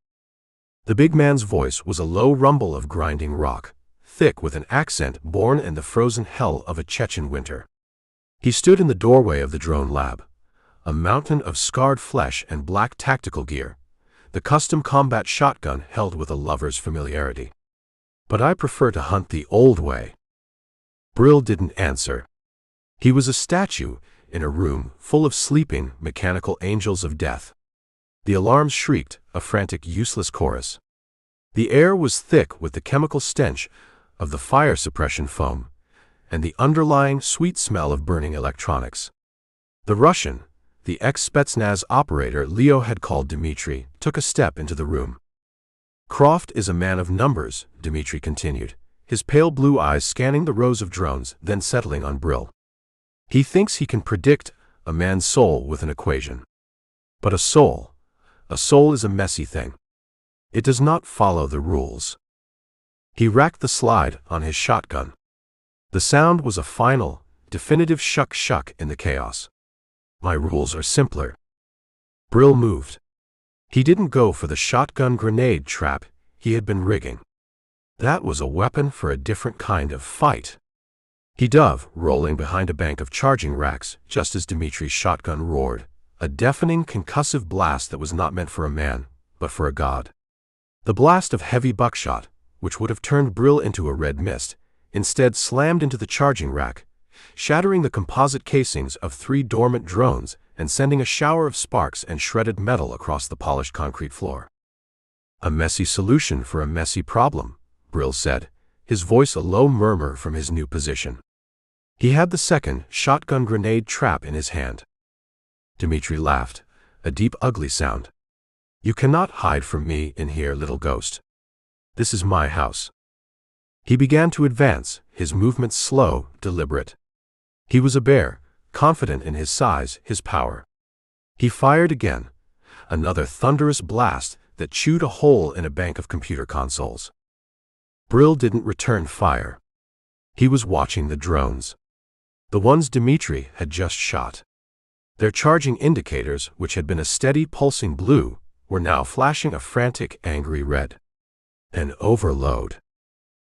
The big man's voice was a low rumble of grinding rock, thick with an accent born in the frozen hell of a Chechen winter. He stood in the doorway of the drone lab, a mountain of scarred flesh and black tactical gear, the custom combat shotgun held with a lover's familiarity. "But I prefer to hunt the old way." Brill didn't answer. He was a statue in a room full of sleeping, mechanical angels of death. The alarms shrieked, a frantic, useless chorus. The air was thick with the chemical stench of the fire suppression foam and the underlying sweet smell of burning electronics. The Russian, the ex-Spetsnaz operator Leo had called Dmitri, took a step into the room. "Croft is a man of numbers," Dmitri continued, his pale blue eyes scanning the rows of drones, then settling on Brill. "He thinks he can predict a man's soul with an equation. But a soul is a messy thing. It does not follow the rules." He racked the slide on his shotgun. The sound was a final, definitive shuck-shuck in the chaos. "My rules are simpler." Brill moved. He didn't go for the shotgun grenade trap he had been rigging. That was a weapon for a different kind of fight. He dove, rolling behind a bank of charging racks, just as Dimitri's shotgun roared, a deafening, concussive blast that was not meant for a man, but for a god. The blast of heavy buckshot, which would have turned Brill into a red mist, instead slammed into the charging rack, shattering the composite casings of 3 dormant drones and sending a shower of sparks and shredded metal across the polished concrete floor. "A messy solution for a messy problem," Brill said, his voice a low murmur from his new position. He had the second shotgun grenade trap in his hand. Dimitri laughed, a deep, ugly sound. "You cannot hide from me in here, little ghost. This is my house." He began to advance, his movements slow, deliberate. He was a bear, confident in his size, his power. He fired again, another thunderous blast that chewed a hole in a bank of computer consoles. Brill didn't return fire. He was watching the drones. The ones Dimitri had just shot. Their charging indicators, which had been a steady pulsing blue, were now flashing a frantic, angry red. An overload.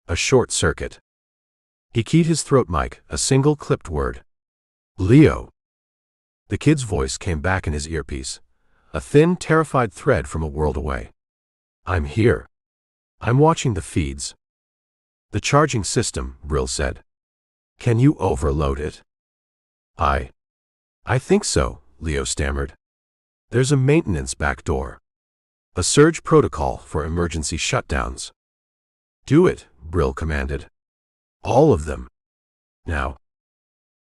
A short circuit. He keyed his throat mic, a single clipped word. "Leo." The kid's voice came back in his earpiece, a thin, terrified thread from a world away. "I'm here. I'm watching the feeds." "The charging system," Brill said. "Can you overload it?" I think so," Leo stammered. "There's a maintenance back door. A surge protocol for emergency shutdowns." "Do it," Brill commanded. "All of them. Now."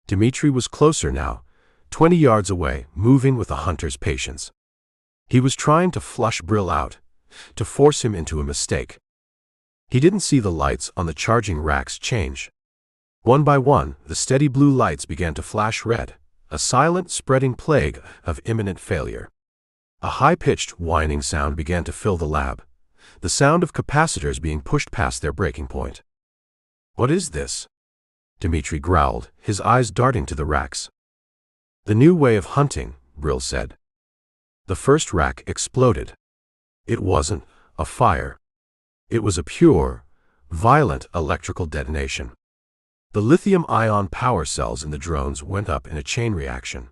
Dimitri was closer now, 20 yards away, moving with a hunter's patience. He was trying to flush Brill out, to force him into a mistake. He didn't see the lights on the charging racks change. One by one, the steady blue lights began to flash red, a silent, spreading plague of imminent failure. A high-pitched, whining sound began to fill the lab, the sound of capacitors being pushed past their breaking point. "What is this?" Dimitri growled, his eyes darting to the racks. "The new way of hunting," Brill said. The first rack exploded. It wasn't a fire. It was a pure, violent electrical detonation. The lithium-ion power cells in the drones went up in a chain reaction,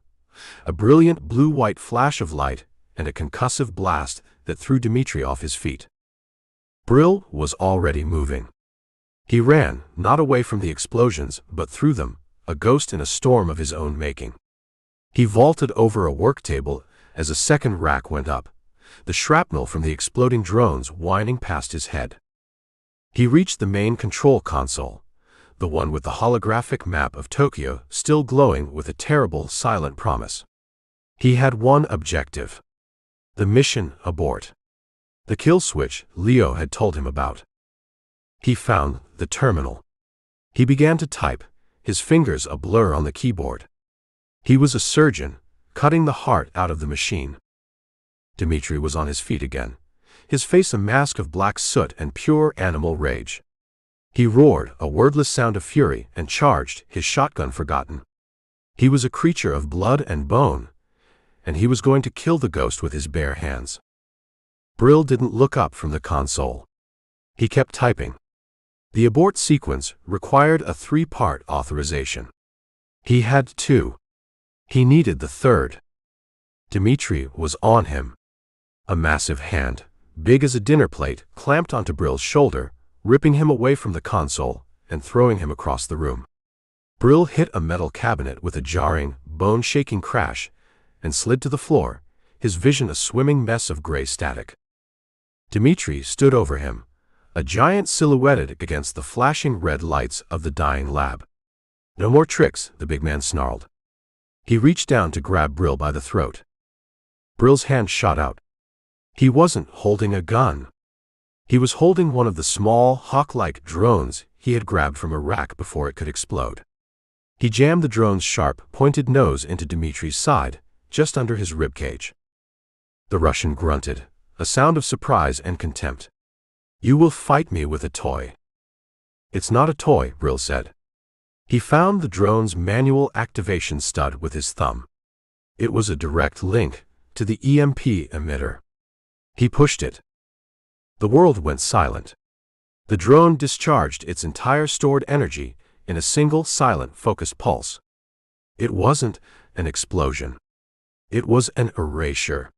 a brilliant blue-white flash of light and a concussive blast that threw Dimitri off his feet. Brill was already moving. He ran, not away from the explosions, but through them, a ghost in a storm of his own making. He vaulted over a work table as a second rack went up, the shrapnel from the exploding drones whining past his head. He reached the main control console, the one with the holographic map of Tokyo still glowing with a terrible, silent promise. He had one objective. The mission abort. The kill switch Leo had told him about. He found the terminal. He began to type, his fingers a blur on the keyboard. He was a surgeon, cutting the heart out of the machine. Dimitri was on his feet again, his face a mask of black soot and pure animal rage. He roared, a wordless sound of fury, and charged, his shotgun forgotten. He was a creature of blood and bone, and he was going to kill the ghost with his bare hands. Brill didn't look up from the console. He kept typing. The abort sequence required a 3-part authorization. He had 2. He needed the 3rd. Dimitri was on him. A massive hand, big as a dinner plate, clamped onto Brill's shoulder, ripping him away from the console and throwing him across the room. Brill hit a metal cabinet with a jarring, bone-shaking crash and slid to the floor, his vision a swimming mess of gray static. Dimitri stood over him, a giant silhouetted against the flashing red lights of the dying lab. "No more tricks," the big man snarled. He reached down to grab Brill by the throat. Brill's hand shot out. He wasn't holding a gun. He was holding one of the small, hawk-like drones he had grabbed from a rack before it could explode. He jammed the drone's sharp, pointed nose into Dimitri's side, just under his ribcage. The Russian grunted, a sound of surprise and contempt. "You will fight me with a toy." "It's not a toy," Brill said. He found the drone's manual activation stud with his thumb. It was a direct link to the EMP emitter. He pushed it. The world went silent. The drone discharged its entire stored energy, in a single, silent, focused pulse. It wasn't an explosion. It was an erasure.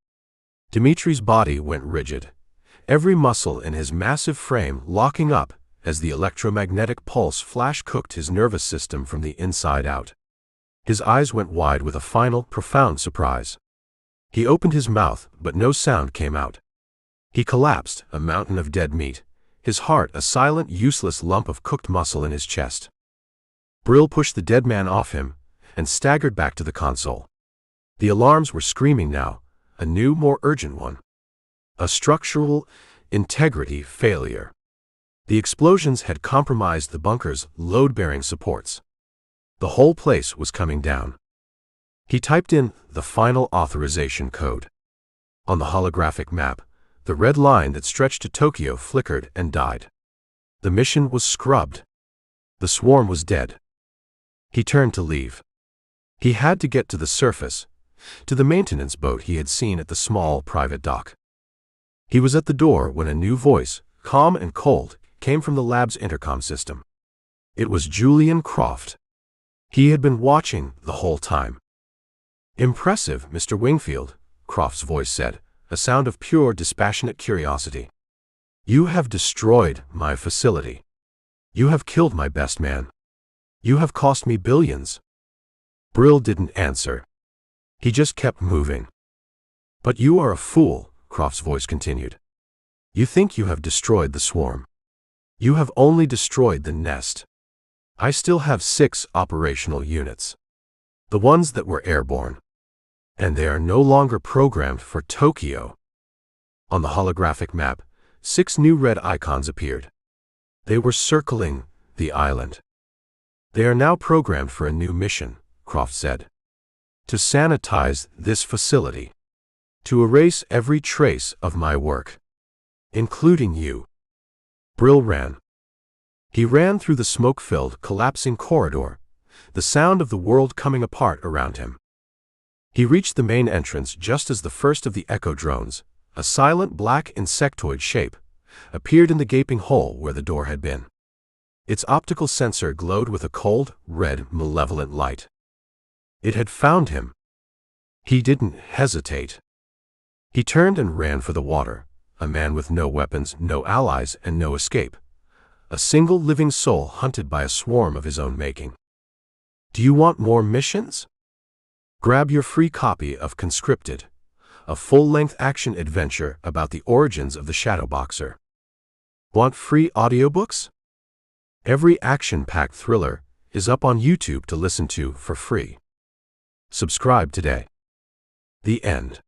Dimitri's body went rigid, every muscle in his massive frame locking up as the electromagnetic pulse flash-cooked his nervous system from the inside out. His eyes went wide with a final, profound surprise. He opened his mouth, but no sound came out. He collapsed, a mountain of dead meat, his heart a silent, useless lump of cooked muscle in his chest. Brill pushed the dead man off him and staggered back to the console. The alarms were screaming now, a new, more urgent one. A structural integrity failure. The explosions had compromised the bunker's load-bearing supports. The whole place was coming down. He typed in the final authorization code. On the holographic map, the red line that stretched to Tokyo flickered and died. The mission was scrubbed. The swarm was dead. He turned to leave. He had to get to the surface, to the maintenance boat he had seen at the small private dock. He was at the door when a new voice, calm and cold, came from the lab's intercom system. It was Julian Croft. He had been watching the whole time. "Impressive, Mr. Wingfield," Croft's voice said, a sound of pure, dispassionate curiosity. "You have destroyed my facility. You have killed my best man. You have cost me billions." Brill didn't answer. He just kept moving. "But you are a fool," Croft's voice continued. "You think you have destroyed the swarm. You have only destroyed the nest. I still have 6 operational units. The ones that were airborne. And they are no longer programmed for Tokyo." On the holographic map, 6 new red icons appeared. They were circling the island. "They are now programmed for a new mission," Croft said. "To sanitize this facility. To erase every trace of my work. Including you." Brill ran. He ran through the smoke-filled, collapsing corridor, the sound of the world coming apart around him. He reached the main entrance just as the first of the echo drones, a silent black insectoid shape, appeared in the gaping hole where the door had been. Its optical sensor glowed with a cold, red, malevolent light. It had found him. He didn't hesitate. He turned and ran for the water, a man with no weapons, no allies, and no escape. A single living soul hunted by a swarm of his own making. Do you want more missions? Grab your free copy of Conscripted, a full-length action adventure about the origins of the Shadowboxer. Want free audiobooks? Every action-packed thriller is up on YouTube to listen to for free. Subscribe today. The end.